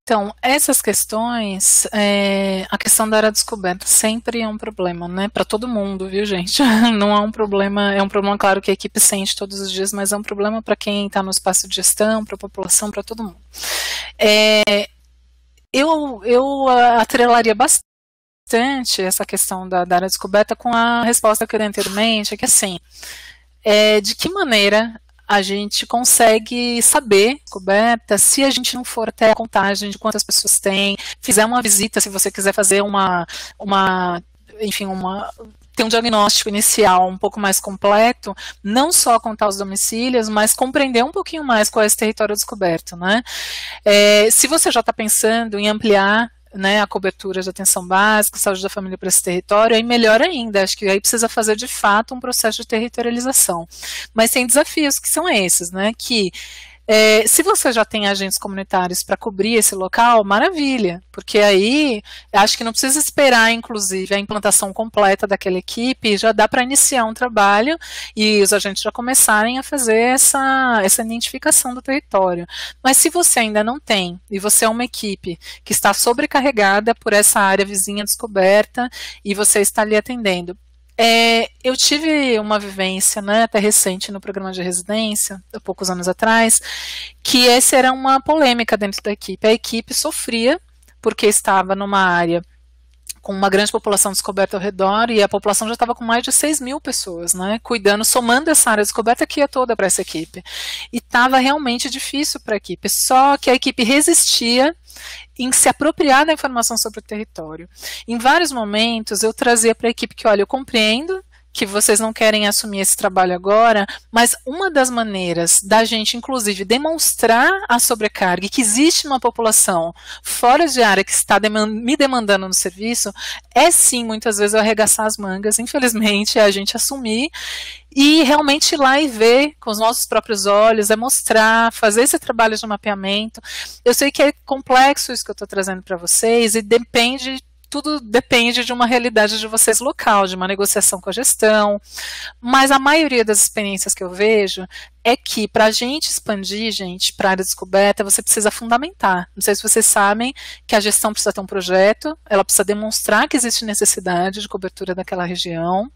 [SPEAKER 2] Então, essas questões, a questão da área descoberta sempre é um problema, né, para todo mundo, viu, gente? Não é um problema, claro, que a equipe sente todos os dias, mas é um problema para quem está no espaço de gestão, para a população, para todo mundo. Eu atrelaria bastante essa questão da área descoberta com a resposta que eu dei anteriormente, que assim, de que maneira a gente consegue saber, descoberta, se a gente não for até a contagem de quantas pessoas tem, fizer uma visita, se você quiser fazer ter um diagnóstico inicial um pouco mais completo, não só contar os domicílios, mas compreender um pouquinho mais qual é esse território descoberto, né? Se você já está pensando em ampliar, né, a cobertura de atenção básica, saúde da família para esse território, aí melhor ainda, acho que aí precisa fazer de fato um processo de territorialização. Mas tem desafios que são esses, né, que se você já tem agentes comunitários para cobrir esse local, maravilha, porque aí acho que não precisa esperar, inclusive, a implantação completa daquela equipe, já dá para iniciar um trabalho e os agentes já começarem a fazer essa identificação do território. Mas se você ainda não tem, e você é uma equipe que está sobrecarregada por essa área vizinha descoberta, e você está ali atendendo, eu tive uma vivência, né, até recente no programa de residência, há poucos anos atrás, que essa era uma polêmica dentro da equipe. A equipe sofria porque estava numa área com uma grande população descoberta ao redor, e a população já estava com mais de 6 mil pessoas, né, cuidando, somando essa área descoberta que ia toda para essa equipe. E estava realmente difícil para a equipe, só que a equipe resistia em se apropriar da informação sobre o território. Em vários momentos eu trazia para a equipe que, olha, eu compreendo que vocês não querem assumir esse trabalho agora, mas uma das maneiras da gente, inclusive, demonstrar a sobrecarga e que existe uma população fora de área que está me demandando no serviço, é sim, muitas vezes, eu arregaçar as mangas, infelizmente, é a gente assumir e realmente ir lá e ver com os nossos próprios olhos, mostrar, fazer esse trabalho de mapeamento. Eu sei que é complexo isso que eu estou trazendo para vocês e tudo depende de uma realidade de vocês local, de uma negociação com a gestão, mas a maioria das experiências que eu vejo é que para a gente expandir, gente, para a área descoberta, você precisa fundamentar. Não sei se vocês sabem que a gestão precisa ter um projeto, ela precisa demonstrar que existe necessidade de cobertura daquela região.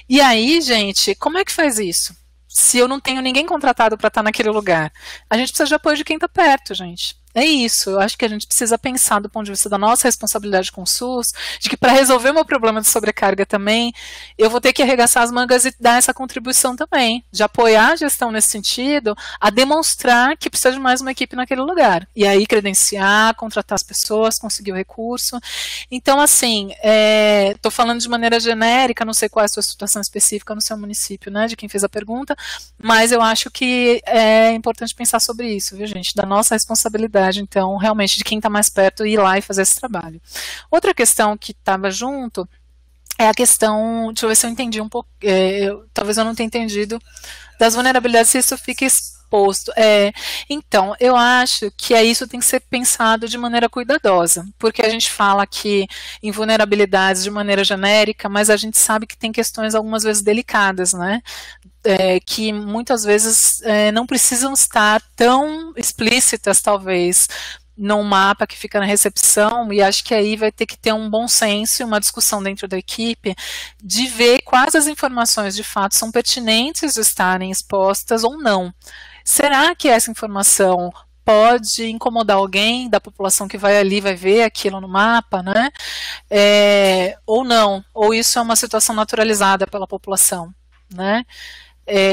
[SPEAKER 2] E aí, gente, como é que faz isso? Se eu não tenho ninguém contratado para estar naquele lugar, a gente precisa de apoio de quem está perto, gente. É isso, eu acho que a gente precisa pensar do ponto de vista da nossa responsabilidade com o SUS, de que para resolver o meu problema de sobrecarga também, eu vou ter que arregaçar as mangas e dar essa contribuição também, de apoiar a gestão nesse sentido, a demonstrar que precisa de mais uma equipe naquele lugar. E aí credenciar, contratar as pessoas, conseguir o recurso. Então, assim, estou falando de maneira genérica, não sei qual é a sua situação específica no seu município, né, de quem fez a pergunta, mas eu acho que é importante pensar sobre isso, viu, gente, da nossa responsabilidade, então, realmente, de quem está mais perto, ir lá e fazer esse trabalho. Outra questão que estava junto é a questão, deixa eu ver se eu entendi um pouco, talvez eu não tenha entendido, das vulnerabilidades, se isso fica exposto. Então, eu acho que isso tem que ser pensado de maneira cuidadosa, porque a gente fala aqui em vulnerabilidades de maneira genérica, mas a gente sabe que tem questões algumas vezes delicadas, né? Que muitas vezes não precisam estar tão explícitas, talvez, num mapa que fica na recepção, e acho que aí vai ter que ter um bom senso, uma discussão dentro da equipe, de ver quais as informações de fato são pertinentes de estarem expostas ou não. Será que essa informação pode incomodar alguém da população que vai ali, vai ver aquilo no mapa, né? Ou não, ou isso é uma situação naturalizada pela população, né?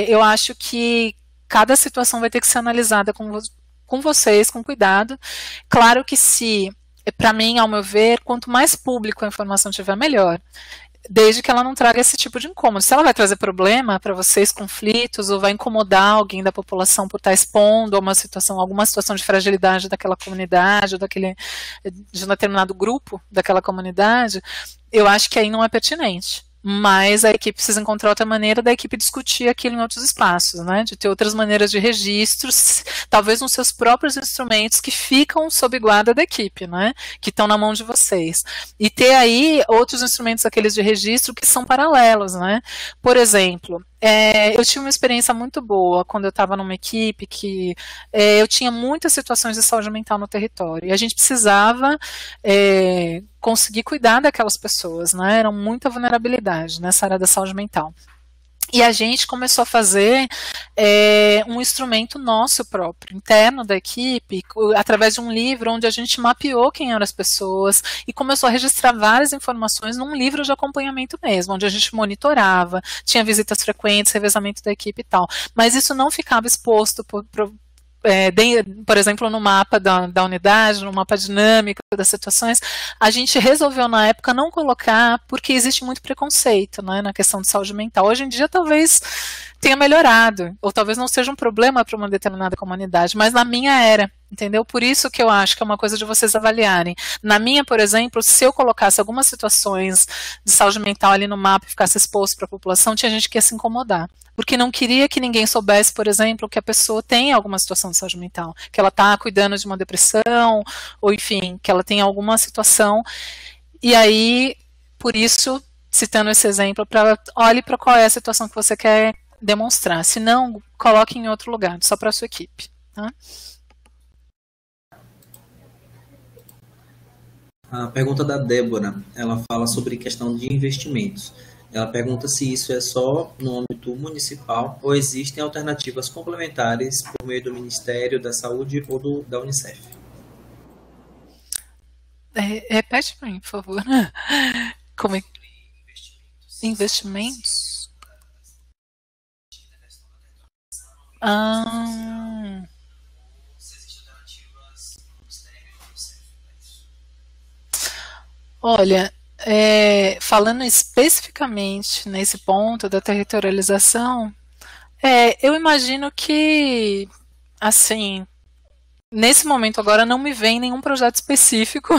[SPEAKER 2] Eu acho que cada situação vai ter que ser analisada com vocês, com cuidado. Claro que para mim, ao meu ver, quanto mais público a informação tiver, melhor. Desde que ela não traga esse tipo de incômodo. Se ela vai trazer problema para vocês, conflitos, ou vai incomodar alguém da população por estar expondo alguma situação de fragilidade daquela comunidade, ou de um determinado grupo daquela comunidade, eu acho que aí não é pertinente. Mas a equipe precisa encontrar outra maneira da equipe discutir aquilo em outros espaços, né? De ter outras maneiras de registros, talvez nos seus próprios instrumentos que ficam sob guarda da equipe, né? Que estão na mão de vocês. E ter aí outros instrumentos, aqueles de registro, que são paralelos, né? Por exemplo, eu tive uma experiência muito boa quando eu estava numa equipe que eu tinha muitas situações de saúde mental no território, e a gente precisava conseguir cuidar daquelas pessoas, né? Era muita vulnerabilidade nessa área da saúde mental. E a gente começou a fazer um instrumento nosso próprio, interno da equipe, através de um livro onde a gente mapeou quem eram as pessoas e começou a registrar várias informações num livro de acompanhamento mesmo, onde a gente monitorava, tinha visitas frequentes, revezamento da equipe e tal. Mas isso não ficava exposto por exemplo, no mapa da unidade, no mapa dinâmico das situações, a gente resolveu na época não colocar porque existe muito preconceito, né, na questão de saúde mental. Hoje em dia talvez tenha melhorado, ou talvez não seja um problema para uma determinada comunidade, mas na minha era, entendeu? Por isso que eu acho que é uma coisa de vocês avaliarem. Na minha, por exemplo, se eu colocasse algumas situações de saúde mental ali no mapa e ficasse exposto para a população, tinha gente que ia se incomodar. Porque não queria que ninguém soubesse, por exemplo, que a pessoa tem alguma situação de saúde mental, que ela está cuidando de uma depressão, ou enfim, que ela tem alguma situação. E aí, por isso, citando esse exemplo, olhe para qual é a situação que você quer demonstrar. Se não, coloque em outro lugar, só para a sua equipe. Tá?
[SPEAKER 3] A pergunta da Débora, ela fala sobre questão de investimentos. Ela pergunta se isso é só no âmbito municipal ou existem alternativas complementares por meio do Ministério da Saúde ou da Unicef.
[SPEAKER 2] Repete para mim, por favor. Como é? Investimentos? Olha, falando especificamente nesse ponto da territorialização, eu imagino que, assim, nesse momento agora não me vem nenhum projeto específico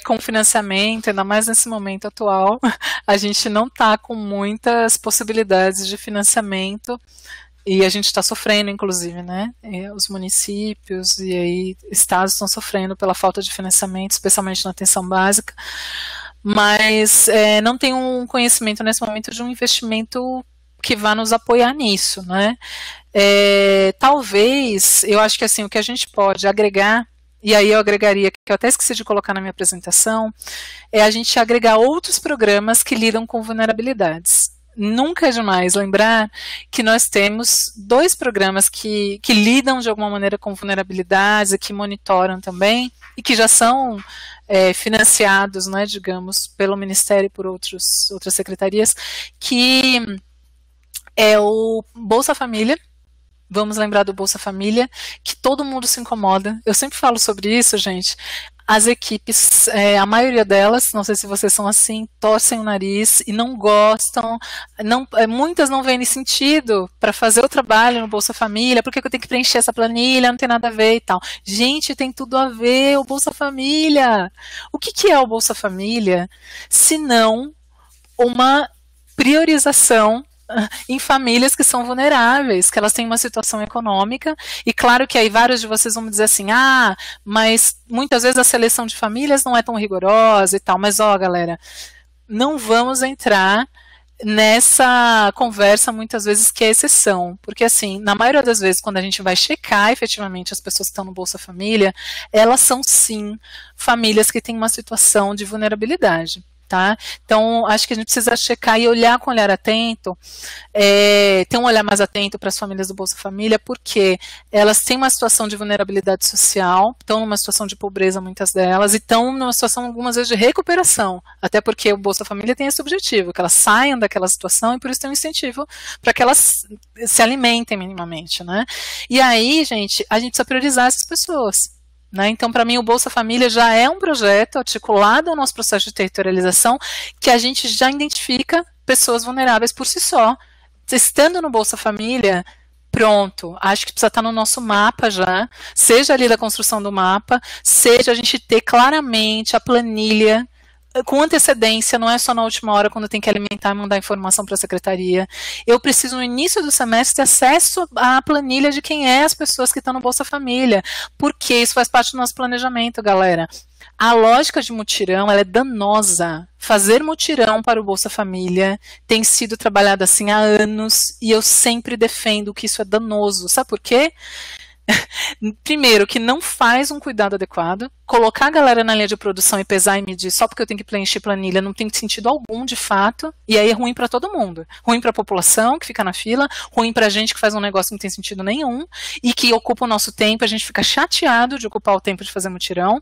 [SPEAKER 2] com financiamento, ainda mais nesse momento atual, a gente não está com muitas possibilidades de financiamento. E a gente está sofrendo, inclusive, né? Os municípios e aí estados estão sofrendo pela falta de financiamento, especialmente na atenção básica. Mas não tem um conhecimento nesse momento de um investimento que vá nos apoiar nisso, né? Talvez, eu acho que assim, o que a gente pode agregar, e aí eu agregaria, que eu até esqueci de colocar na minha apresentação, é a gente agregar outros programas que lidam com vulnerabilidades. Nunca é demais lembrar que nós temos 2 programas que lidam de alguma maneira com vulnerabilidades e que monitoram também, e que já são financiados, né, digamos, pelo Ministério e por outras secretarias, que é o Bolsa Família. Vamos lembrar do Bolsa Família, que todo mundo se incomoda. Eu sempre falo sobre isso, gente. As equipes, a maioria delas, não sei se vocês são assim, torcem o nariz e não gostam, muitas não veem sentido para fazer o trabalho no Bolsa Família, porque eu tenho que preencher essa planilha, não tem nada a ver e tal. Gente, tem tudo a ver, o Bolsa Família. O que é o Bolsa Família, se não uma priorização em famílias que são vulneráveis, que elas têm uma situação econômica, e claro que aí vários de vocês vão me dizer assim, mas muitas vezes a seleção de famílias não é tão rigorosa e tal, mas galera, não vamos entrar nessa conversa muitas vezes que é exceção, porque assim, na maioria das vezes quando a gente vai checar efetivamente as pessoas que estão no Bolsa Família, elas são sim famílias que têm uma situação de vulnerabilidade. Tá? Então, acho que a gente precisa checar e olhar com um olhar atento, ter um olhar mais atento para as famílias do Bolsa Família, porque elas têm uma situação de vulnerabilidade social, estão numa situação de pobreza, muitas delas, e estão numa situação, algumas vezes, de recuperação, até porque o Bolsa Família tem esse objetivo, que elas saiam daquela situação, e por isso tem um incentivo para que elas se alimentem minimamente, né? E aí, gente, a gente precisa priorizar essas pessoas. Né? Então, para mim, o Bolsa Família já é um projeto articulado ao nosso processo de territorialização, que a gente já identifica pessoas vulneráveis por si só. Estando no Bolsa Família, pronto, acho que precisa estar no nosso mapa já, seja ali da construção do mapa, seja a gente ter claramente a planilha com antecedência, não é só na última hora quando tem que alimentar e mandar informação para a secretaria. Eu preciso no início do semestre ter acesso à planilha de quem é as pessoas que estão no Bolsa Família, porque isso faz parte do nosso planejamento, galera. A lógica de mutirão, ela é danosa. Fazer mutirão para o Bolsa Família tem sido trabalhado assim há anos, e eu sempre defendo que isso é danoso. Sabe por quê? Primeiro, que não faz um cuidado adequado. Colocar a galera na linha de produção e pesar e medir só porque eu tenho que preencher planilha não tem sentido algum, de fato, e aí é ruim para todo mundo. Ruim para a população que fica na fila, ruim para a gente que faz um negócio que não tem sentido nenhum e que ocupa o nosso tempo, a gente fica chateado de ocupar o tempo de fazer mutirão.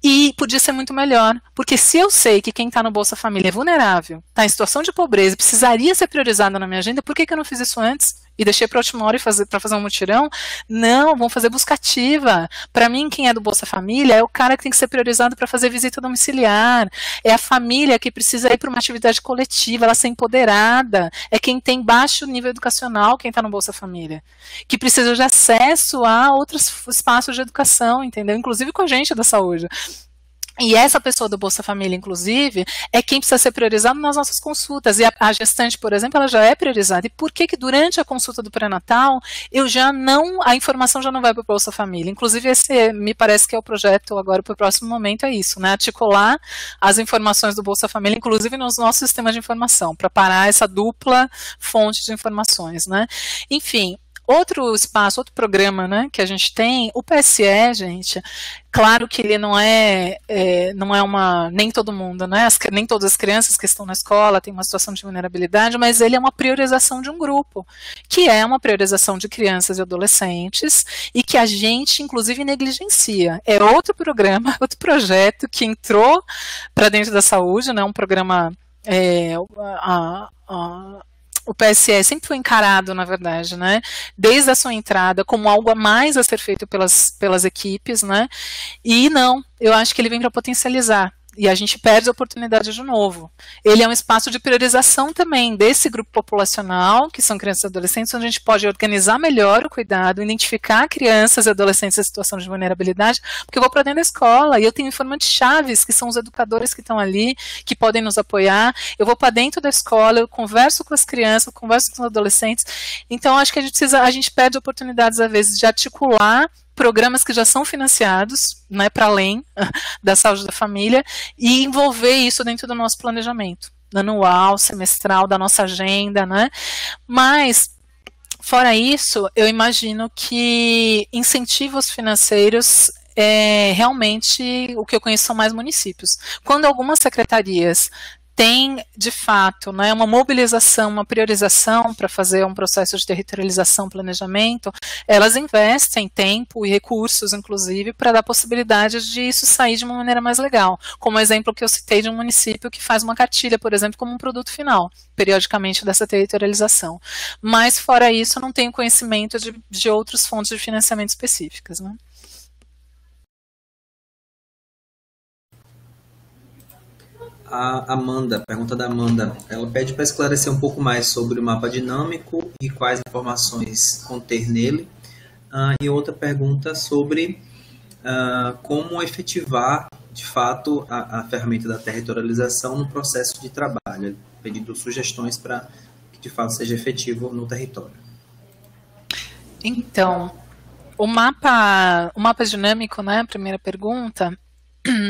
[SPEAKER 2] E podia ser muito melhor, porque se eu sei que quem está no Bolsa Família é vulnerável, está em situação de pobreza, precisaria ser priorizado na minha agenda, por que eu não fiz isso antes? e deixei para a última hora para fazer um mutirão. Não, vamos fazer busca ativa. Para mim, quem é do Bolsa Família é o cara que tem que ser priorizado para fazer visita domiciliar, é a família que precisa ir para uma atividade coletiva, ela ser empoderada, é quem tem baixo nível educacional, quem está no Bolsa Família, que precisa de acesso a outros espaços de educação, entendeu? Inclusive com a gente da saúde. E essa pessoa do Bolsa Família, inclusive, é quem precisa ser priorizado nas nossas consultas. E a gestante, por exemplo, ela já é priorizada. E por que que durante a consulta do pré-natal, a informação já não vai para o Bolsa Família? Inclusive, esse me parece que é o projeto agora para o próximo momento, é isso, né? Articular as informações do Bolsa Família, inclusive nos nossos sistemas de informação, para parar essa dupla fonte de informações, né? Enfim, outro espaço, outro programa, né, que a gente tem, o PSE, gente, claro que ele não é nem todo mundo, né, nem todas as crianças que estão na escola têm uma situação de vulnerabilidade, mas ele é uma priorização de um grupo, que é uma priorização de crianças e adolescentes, e que a gente, inclusive, negligencia. É outro programa, outro projeto que entrou para dentro da saúde, né, um programa, o PSE sempre foi encarado, na verdade, né, desde a sua entrada, como algo a mais a ser feito pelas equipes, né, e não, eu acho que ele vem para potencializar, e a gente perde a oportunidade de novo. Ele é um espaço de priorização também desse grupo populacional, que são crianças e adolescentes, onde a gente pode organizar melhor o cuidado, identificar crianças e adolescentes em situação de vulnerabilidade, porque eu vou para dentro da escola, e eu tenho informantes chaves, que são os educadores que estão ali, que podem nos apoiar, eu vou para dentro da escola, eu converso com as crianças, eu converso com os adolescentes, então acho que a gente perde oportunidades, às vezes, de articular programas que já são financiados, né, para além da saúde da família, e envolver isso dentro do nosso planejamento, anual, semestral, da nossa agenda, né, mas, fora isso, eu imagino que incentivos financeiros realmente o que eu conheço são mais municípios. Quando algumas secretarias tem, de fato, né, uma mobilização, uma priorização para fazer um processo de territorialização, planejamento, elas investem tempo e recursos, inclusive, para dar possibilidade de isso sair de uma maneira mais legal. Como o exemplo que eu citei de um município que faz uma cartilha, por exemplo, como um produto final, periodicamente, dessa territorialização. Mas, fora isso, eu não tenho conhecimento de outras fontes de financiamento específicas, né?
[SPEAKER 3] A Amanda, pergunta da Amanda, ela pede para esclarecer um pouco mais sobre o mapa dinâmico e quais informações conter nele. E outra pergunta sobre como efetivar, de fato, a ferramenta da territorialização no processo de trabalho, pedindo sugestões para que, de fato, seja efetivo no território.
[SPEAKER 2] Então, o mapa dinâmico, né, a primeira pergunta,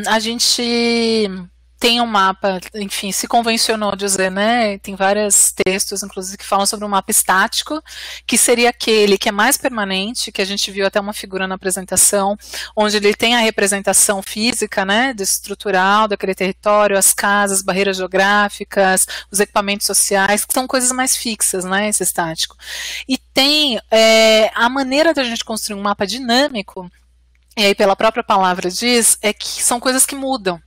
[SPEAKER 2] a gente tem um mapa, enfim, se convencionou dizer, né, tem vários textos, inclusive, que falam sobre um mapa estático, que seria aquele que é mais permanente, que a gente viu até uma figura na apresentação, onde ele tem a representação física, né, estrutural daquele território, as casas, barreiras geográficas, os equipamentos sociais, que são coisas mais fixas, né, esse estático. E tem a maneira da gente construir um mapa dinâmico, e aí pela própria palavra diz, é que são coisas que mudam.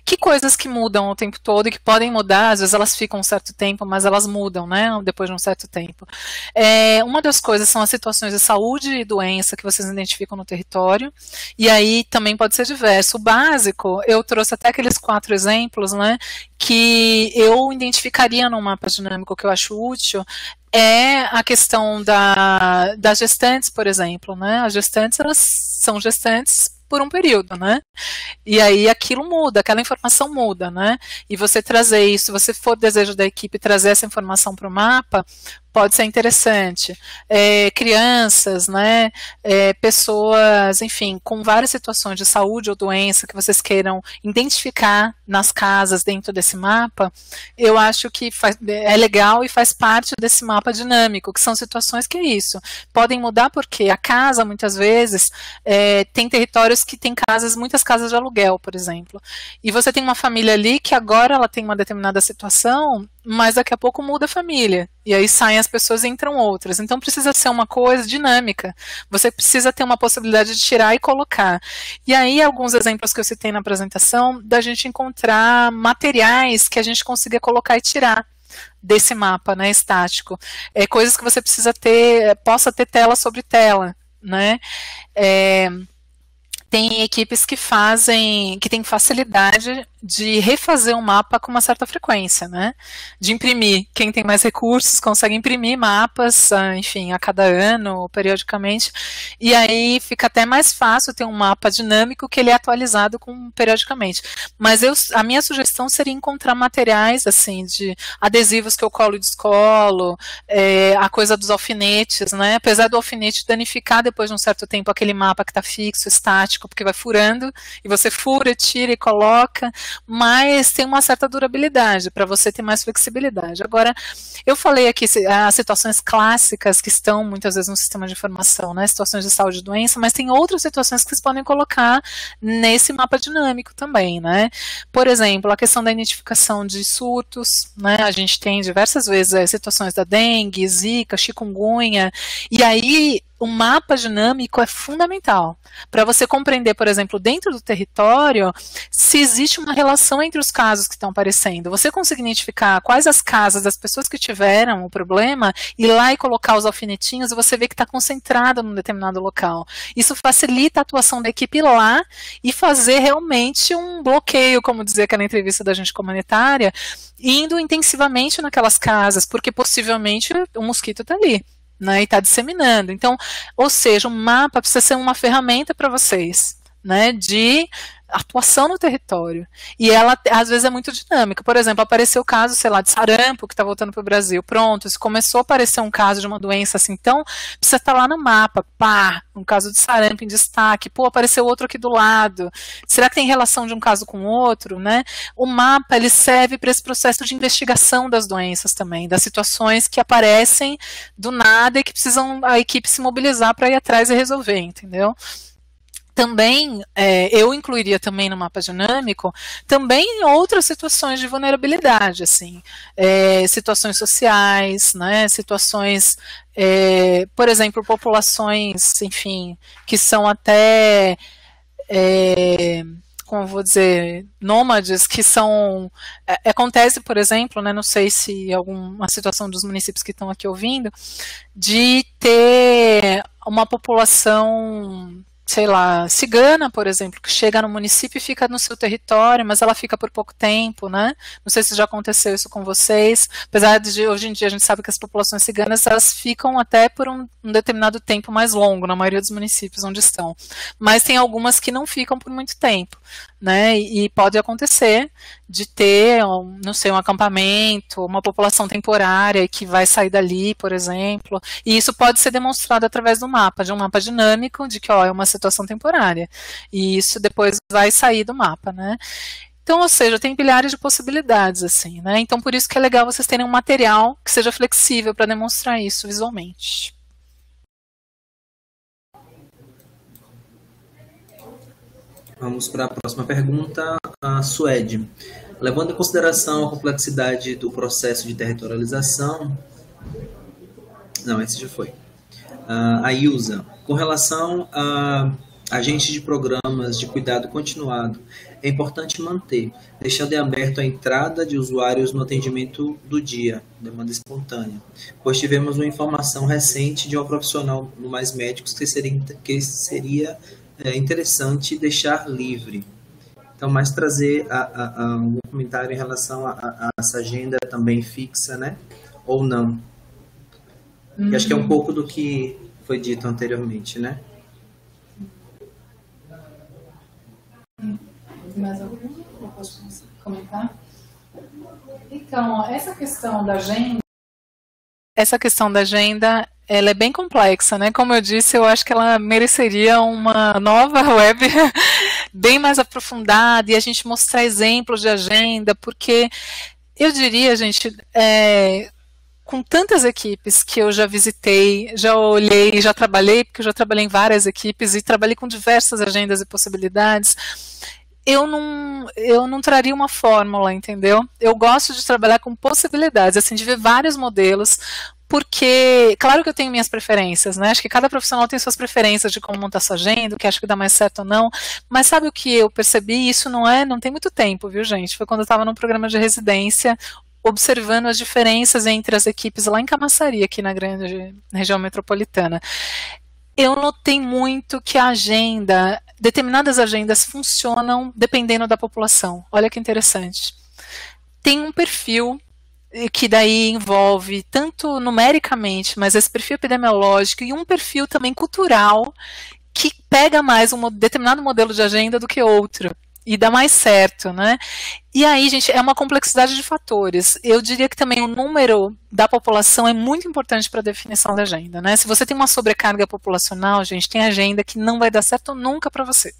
[SPEAKER 2] Que coisas que mudam o tempo todo e que podem mudar, às vezes elas ficam um certo tempo, mas elas mudam, né, depois de um certo tempo. Uma das coisas são as situações de saúde e doença que vocês identificam no território, e aí também pode ser diverso. O básico, eu trouxe até aqueles 4 exemplos, né, que eu identificaria num mapa dinâmico que eu acho útil, é a questão das gestantes, por exemplo, né, as gestantes, elas são gestantes por um período, né? E aí aquilo muda, aquela informação muda, né? E você trazer isso, se você for desejo da equipe trazer essa informação para o mapa, pode ser interessante. Crianças, né? Pessoas, enfim, com várias situações de saúde ou doença que vocês queiram identificar nas casas dentro desse mapa, eu acho que é legal e faz parte desse mapa dinâmico, que são situações que é isso. Podem mudar porque a casa, muitas vezes, tem territórios que tem muitas casas de aluguel, por exemplo. E você tem uma família ali que agora ela tem uma determinada situação, mas daqui a pouco muda a família. E aí saem as pessoas e entram outras. Então precisa ser uma coisa dinâmica. Você precisa ter uma possibilidade de tirar e colocar. E aí alguns exemplos que eu citei na apresentação, da gente encontrar materiais que a gente consiga colocar e tirar. desse mapa, né, estático. Coisas que você precisa ter, possa ter tela sobre tela, né? Tem equipes que têm facilidade de refazer um mapa com uma certa frequência, né? De imprimir. Quem tem mais recursos consegue imprimir mapas, enfim, a cada ano, ou periodicamente, e aí fica até mais fácil ter um mapa dinâmico que ele é atualizado periodicamente. Mas a minha sugestão seria encontrar materiais, assim, de adesivos que eu colo e descolo, a coisa dos alfinetes, né? Apesar do alfinete danificar depois de um certo tempo aquele mapa que está fixo, estático, porque vai furando, e você fura, tira e coloca, mas tem uma certa durabilidade, para você ter mais flexibilidade. Agora, eu falei aqui as situações clássicas que estão muitas vezes no sistema de informação, né, situações de saúde e doença, mas tem outras situações que vocês podem colocar nesse mapa dinâmico também, né? Por exemplo, a questão da identificação de surtos, né, a gente tem diversas vezes situações da dengue, zika, chikungunya, e aí o mapa dinâmico é fundamental para você compreender, por exemplo, dentro do território, se existe uma relação entre os casos que estão aparecendo. Você consegue identificar quais as casas das pessoas que tiveram o problema, ir lá e colocar os alfinetinhos e você vê que está concentrado num determinado local. Isso facilita a atuação da equipe lá e fazer realmente um bloqueio, como dizia aquela entrevista da agente comunitária, indo intensivamente naquelas casas, porque possivelmente o mosquito está ali, né, e está disseminando. Então, ou seja, o mapa precisa ser uma ferramenta para vocês, né, de atuação no território. E ela, às vezes, é muito dinâmica. Por exemplo, apareceu o caso, sei lá, de sarampo, que está voltando para o Brasil. Pronto, se começou a aparecer um caso de uma doença assim, então, precisa estar lá no mapa. Pá, um caso de sarampo em destaque. Pô, apareceu outro aqui do lado. Será que tem relação de um caso com o outro, né? O mapa, ele serve para esse processo de investigação das doenças também, das situações que aparecem do nada e que precisam a equipe se mobilizar para ir atrás e resolver, entendeu? Também, eu incluiria também no mapa dinâmico, também em outras situações de vulnerabilidade, assim, situações sociais, né, situações, por exemplo, populações, enfim, que são até, como eu vou dizer, nômades, que são, acontece, por exemplo, né, não sei se alguma situação dos municípios que estão aqui ouvindo, de ter uma população, sei lá, cigana, por exemplo, que chega no município e fica no seu território, mas ela fica por pouco tempo, né? Não sei se já aconteceu isso com vocês, apesar de hoje em dia a gente sabe que as populações ciganas, elas ficam até por um determinado tempo mais longo, na maioria dos municípios onde estão, mas tem algumas que não ficam por muito tempo, né? E pode acontecer de ter, não sei, um acampamento, uma população temporária que vai sair dali, por exemplo, e isso pode ser demonstrado através do mapa, de um mapa dinâmico, de que, ó, é uma situação temporária, e isso depois vai sair do mapa, né? Então, ou seja, tem milhares de possibilidades, assim, né? Então, por isso que é legal vocês terem um material que seja flexível para demonstrar isso visualmente.
[SPEAKER 3] Vamos para a próxima pergunta, a Suede. Levando em consideração a complexidade do processo de territorialização... Não, esse já foi. A Ilza. Com relação a agentes de programas de cuidado continuado, é importante manter, deixando em aberto a entrada de usuários no atendimento do dia, demanda espontânea, pois tivemos uma informação recente de uma profissional no Mais Médicos que seria interessante deixar livre. Então, mais trazer um comentário em relação a essa agenda também fixa, né? Ou não. E acho que é um pouco do que foi dito anteriormente, né?
[SPEAKER 2] Mais algum? Eu posso comentar? Então, essa questão da agenda, ela é bem complexa, né? Como eu disse, eu acho que ela mereceria uma nova web bem mais aprofundada e a gente mostrar exemplos de agenda, porque eu diria, gente, com tantas equipes que eu já visitei, já olhei, já trabalhei, porque eu já trabalhei em várias equipes e trabalhei com diversas agendas e possibilidades, eu não traria uma fórmula, entendeu? Eu gosto de trabalhar com possibilidades, assim, de ver vários modelos, porque, claro que eu tenho minhas preferências, né? Acho que cada profissional tem suas preferências de como montar sua agenda, o que acha que dá mais certo ou não, mas sabe o que eu percebi? Isso não tem muito tempo, viu, gente? Foi quando eu estava num programa de residência, observando as diferenças entre as equipes lá em Camaçari, aqui na grande região metropolitana. Eu notei muito que a agenda, determinadas agendas funcionam dependendo da população. Olha que interessante. Tem um perfil que daí envolve tanto numericamente, mas esse perfil epidemiológico e um perfil também cultural que pega mais um determinado modelo de agenda do que outro. E dá mais certo, né? E aí, gente, é uma complexidade de fatores. Eu diria que também o número da população é muito importante para a definição da agenda, né? Se você tem uma sobrecarga populacional, gente, tem agenda que não vai dar certo nunca para você.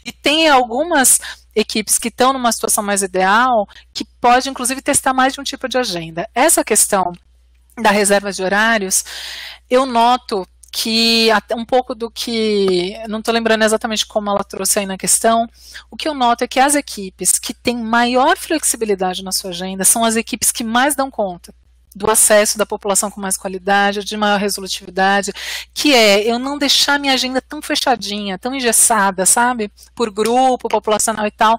[SPEAKER 2] E tem algumas equipes que estão numa situação mais ideal que pode, inclusive, testar mais de um tipo de agenda. Essa questão da reserva de horários, eu noto que um pouco do que, não estou lembrando exatamente como ela trouxe aí na questão, o que eu noto é que as equipes que têm maior flexibilidade na sua agenda são as equipes que mais dão conta do acesso da população com mais qualidade, de maior resolutividade, que é eu não deixar minha agenda tão fechadinha, tão engessada, sabe, por grupo, populacional e tal,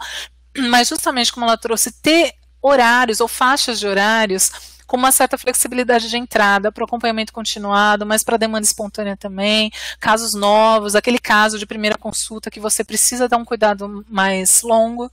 [SPEAKER 2] mas justamente como ela trouxe, ter horários ou faixas de horários com uma certa flexibilidade de entrada para o acompanhamento continuado, mas para demanda espontânea também, casos novos, aquele caso de primeira consulta que você precisa dar um cuidado mais longo.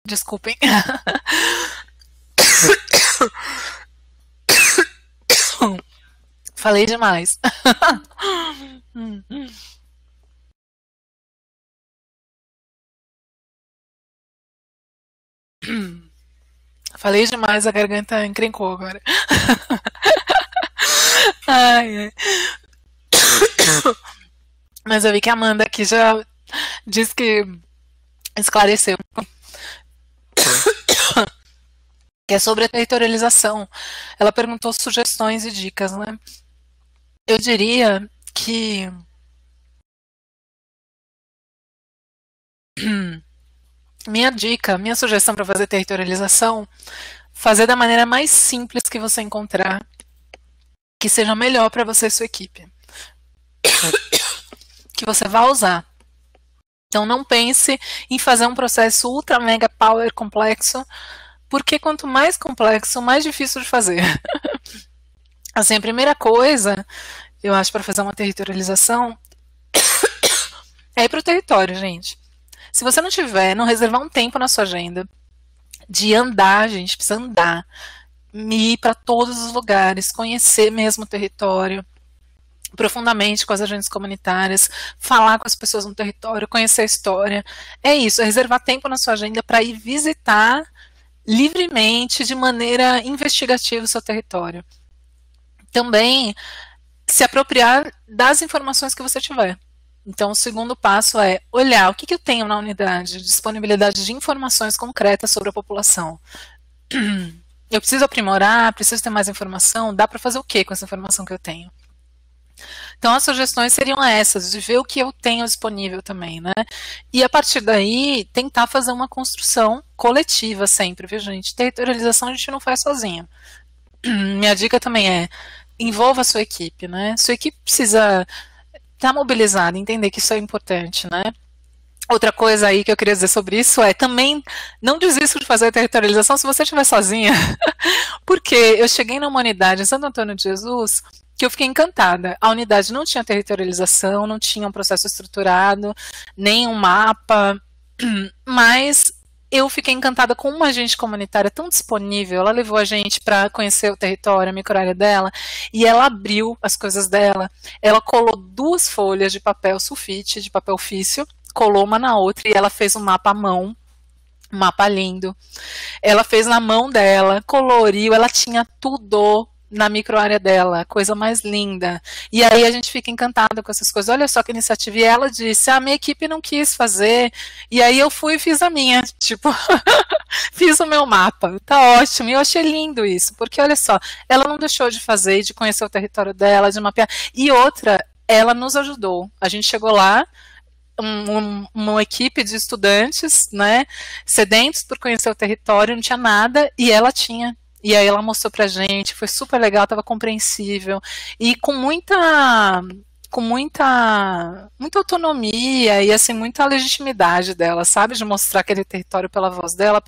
[SPEAKER 2] Desculpem. Falei demais. Falei demais, a garganta encrencou agora. Ai, ai. Mas eu vi que a Amanda aqui já disse que esclareceu. Que é sobre a territorialização. Ela perguntou sugestões e dicas, né? Eu diria que minha dica, minha sugestão para fazer territorialização, fazer da maneira mais simples que você encontrar, que seja melhor para você e sua equipe, que você vá usar. Então não pense em fazer um processo ultra mega power complexo, porque quanto mais complexo, mais difícil de fazer. Assim, a primeira coisa, eu acho, para fazer uma territorialização é ir para o território, gente. Se você não tiver, não reservar um tempo na sua agenda de andar, gente, precisa andar, ir para todos os lugares, conhecer mesmo o território profundamente com as agentes comunitárias, falar com as pessoas no território, conhecer a história. É isso, é reservar tempo na sua agenda para ir visitar livremente, de maneira investigativa, o seu território. Também se apropriar das informações que você tiver. Então, o segundo passo é olhar o que eu tenho na unidade, disponibilidade de informações concretas sobre a população. Eu preciso aprimorar, preciso ter mais informação, dá para fazer o que com essa informação que eu tenho? Então, as sugestões seriam essas, de ver o que eu tenho disponível também, né? E, a partir daí, tentar fazer uma construção coletiva sempre, viu, gente? Territorialização a gente não faz sozinho. Minha dica também é, envolva a sua equipe, né? Sua equipe precisa estar mobilizada, entender que isso é importante, né? Outra coisa aí que eu queria dizer sobre isso é também não desista de fazer a territorialização se você estiver sozinha. Porque eu cheguei numa unidade em Santo Antônio de Jesus que eu fiquei encantada. A unidade não tinha territorialização, não tinha um processo estruturado, nem um mapa, mas eu fiquei encantada com uma agente comunitária tão disponível. Ela levou a gente para conhecer o território, a microárea dela, e ela abriu as coisas dela. Ela colou 2 folhas de papel sulfite, de papel ofício, colou uma na outra e ela fez um mapa à mão, um mapa lindo. Ela fez na mão dela, coloriu, ela tinha tudo na microárea dela, coisa mais linda. E aí a gente fica encantado com essas coisas. Olha só que iniciativa. E ela disse, a minha equipe não quis fazer, e aí eu fui e fiz a minha, tipo, fiz o meu mapa. Tá ótimo, e eu achei lindo isso, porque olha só, ela não deixou de fazer, de conhecer o território dela, de mapear. E outra, ela nos ajudou. A gente chegou lá, uma equipe de estudantes, né, sedentos por conhecer o território, não tinha nada, e ela tinha. E aí ela mostrou pra gente, foi super legal, estava compreensível e com muita autonomia e assim muita legitimidade dela, sabe, de mostrar aquele território pela voz dela,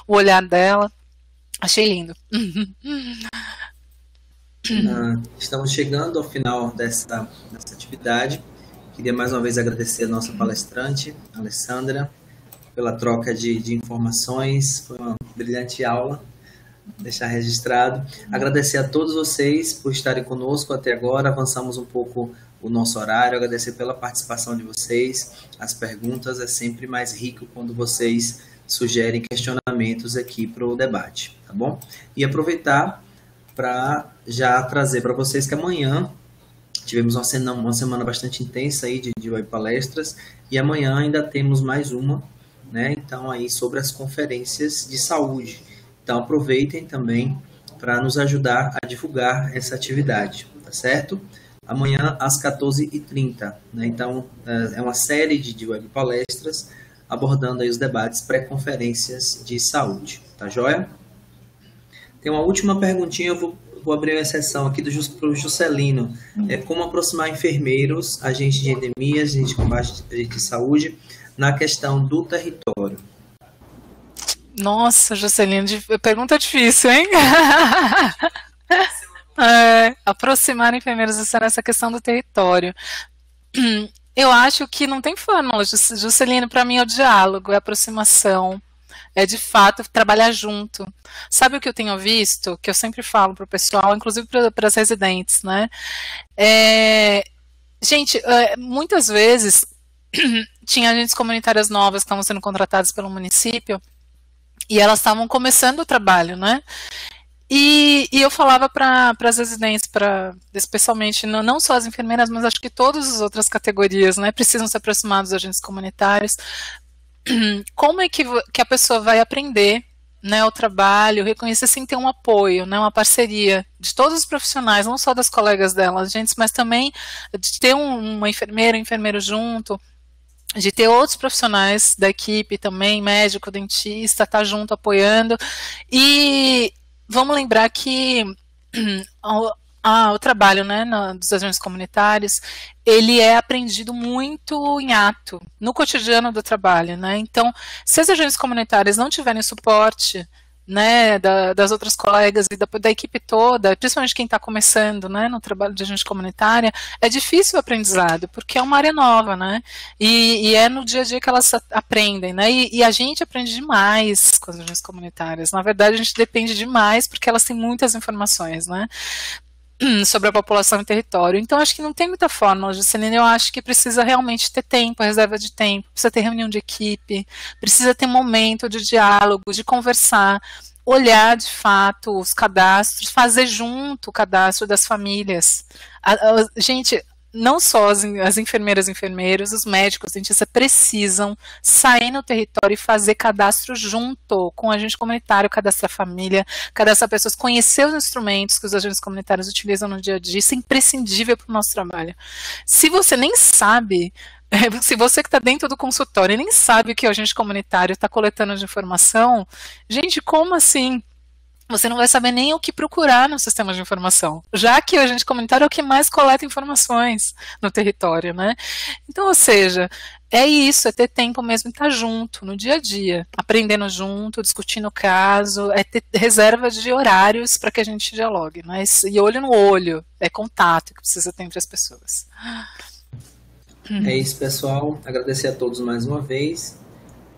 [SPEAKER 2] o olhar dela. Achei lindo.
[SPEAKER 3] Estamos chegando ao final dessa atividade. Queria mais uma vez agradecer a nossa palestrante, Alessandra, pela troca de informações. Foi uma brilhante aula, deixar registrado. Agradecer a todos vocês por estarem conosco até agora. Avançamos um pouco o nosso horário. Agradecer pela participação de vocês. As perguntas é sempre mais rico quando vocês sugerem questionamentos aqui para o debate, tá bom? E aproveitar para já trazer para vocês que amanhã tivemos uma semana bastante intensa aí de web palestras e amanhã ainda temos mais uma, né? Então aí sobre as conferências de saúde. Então aproveitem também para nos ajudar a divulgar essa atividade, tá certo? Amanhã às 14h30, né? Então é uma série de web palestras abordando aí os debates pré-conferências de saúde, tá joia? Tem uma última perguntinha, eu vou abrir uma exceção aqui para o Juscelino. Como aproximar enfermeiros, agentes de endemias, agentes de combate de saúde, na questão do território?
[SPEAKER 2] Nossa, Juscelino, pergunta difícil, hein? Aproximar enfermeiros nessa questão do território. Eu acho que não tem fórmula, Juscelino, para mim é o diálogo, é a aproximação, é de fato trabalhar junto. Sabe o que eu tenho visto, que eu sempre falo para o pessoal, inclusive para as residentes, né? Gente, muitas vezes tinha agentes comunitárias novas que estavam sendo contratadas pelo município e elas estavam começando o trabalho, né? E eu falava para as residentes, especialmente, não só as enfermeiras, mas acho que todas as outras categorias, né, precisam se aproximar dos agentes comunitários. Como é que a pessoa vai aprender, né, o trabalho, reconhecer sem ter um apoio, né, uma parceria de todos os profissionais, não só das colegas dela, agentes, mas também de ter uma enfermeira, um enfermeiro junto, de ter outros profissionais da equipe também, médico, dentista, tá junto apoiando. E vamos lembrar que o trabalho, né, dos agentes comunitários, ele é aprendido muito em ato, no cotidiano do trabalho, né? Então, se os agentes comunitários não tiverem suporte, né, das outras colegas e da equipe toda, principalmente quem está começando, né, no trabalho de agente comunitária, é difícil o aprendizado, porque é uma área nova, né, e é no dia a dia que elas aprendem, né, e a gente aprende demais com as agentes comunitárias. Na verdade, a gente depende demais, porque elas têm muitas informações, né, sobre a população e território. Então, acho que não tem muita fórmula, Juscelino. Eu acho que precisa realmente ter tempo, reserva de tempo, precisa ter reunião de equipe, precisa ter momento de diálogo, de conversar, olhar de fato os cadastros, fazer junto o cadastro das famílias. Gente, não só as enfermeiras e enfermeiros, os médicos, os dentistas precisam sair no território e fazer cadastro junto com o agente comunitário, cadastrar a família, cadastrar pessoas, conhecer os instrumentos que os agentes comunitários utilizam no dia a dia. Isso é imprescindível para o nosso trabalho. Se você nem sabe, se você que está dentro do consultório e nem sabe o que o agente comunitário está coletando de informação, gente, como assim? Você não vai saber nem o que procurar no sistema de informação, já que o agente comunitário é o que mais coleta informações no território, né? Então, ou seja, é isso, é ter tempo mesmo, estar junto, no dia a dia, aprendendo junto, discutindo o caso, é ter reserva de horários para que a gente dialogue, né? E olho no olho, é contato que precisa ter entre as pessoas.
[SPEAKER 3] É isso, pessoal. Agradecer a todos mais uma vez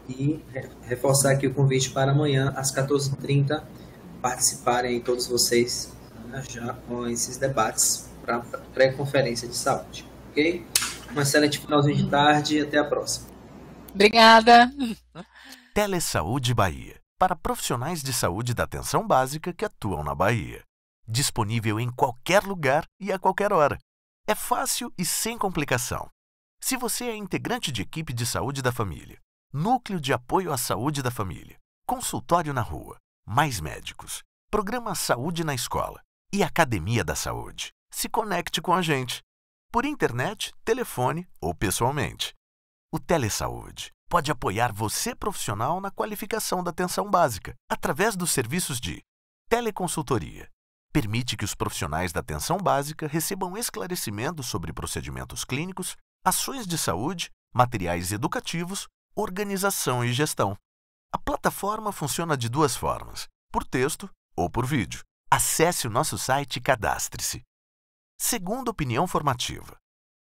[SPEAKER 3] e reforçar aqui o convite para amanhã, às 14h30, participarem todos vocês, né, já com esses debates para a pré-conferência de saúde. Ok? Um excelente finalzinho de tarde e até a próxima.
[SPEAKER 2] Obrigada.
[SPEAKER 1] Telesaúde Bahia, para profissionais de saúde da atenção básica que atuam na Bahia. Disponível em qualquer lugar e a qualquer hora. É fácil e sem complicação. Se você é integrante de equipe de saúde da família, núcleo de apoio à saúde da família, consultório na rua, mais médicos, programa Saúde na Escola e Academia da Saúde. Se conecte com a gente, por internet, telefone ou pessoalmente. O Telesaúde pode apoiar você profissional na qualificação da atenção básica, através dos serviços de Teleconsultoria. Permite que os profissionais da atenção básica recebam esclarecimentos sobre procedimentos clínicos, ações de saúde, materiais educativos, organização e gestão. A plataforma funciona de duas formas, por texto ou por vídeo. Acesse o nosso site e cadastre-se. Segunda opinião formativa.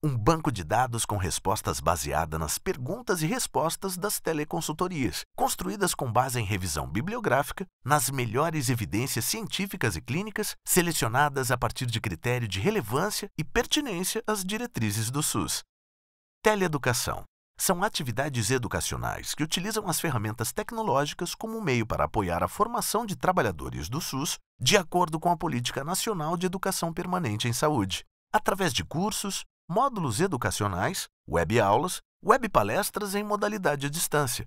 [SPEAKER 1] Um banco de dados com respostas baseada nas perguntas e respostas das teleconsultorias, construídas com base em revisão bibliográfica, nas melhores evidências científicas e clínicas, selecionadas a partir de critério de relevância e pertinência às diretrizes do SUS. Teleeducação. São atividades educacionais que utilizam as ferramentas tecnológicas como meio para apoiar a formação de trabalhadores do SUS de acordo com a Política Nacional de Educação Permanente em Saúde, através de cursos, módulos educacionais, web-aulas, web-palestras em modalidade à distância.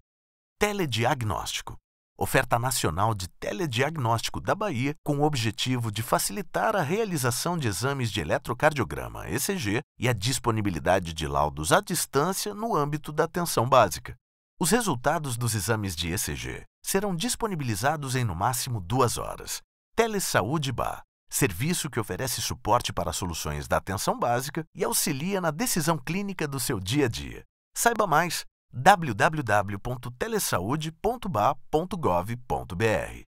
[SPEAKER 1] Telediagnóstico. Oferta nacional de telediagnóstico da Bahia com o objetivo de facilitar a realização de exames de eletrocardiograma, ECG, e a disponibilidade de laudos à distância no âmbito da atenção básica. Os resultados dos exames de ECG serão disponibilizados em no máximo 2 horas. Telesaúde BA. Serviço que oferece suporte para soluções da atenção básica e auxilia na decisão clínica do seu dia a dia. Saiba mais: www.telesaude.ba.gov.br.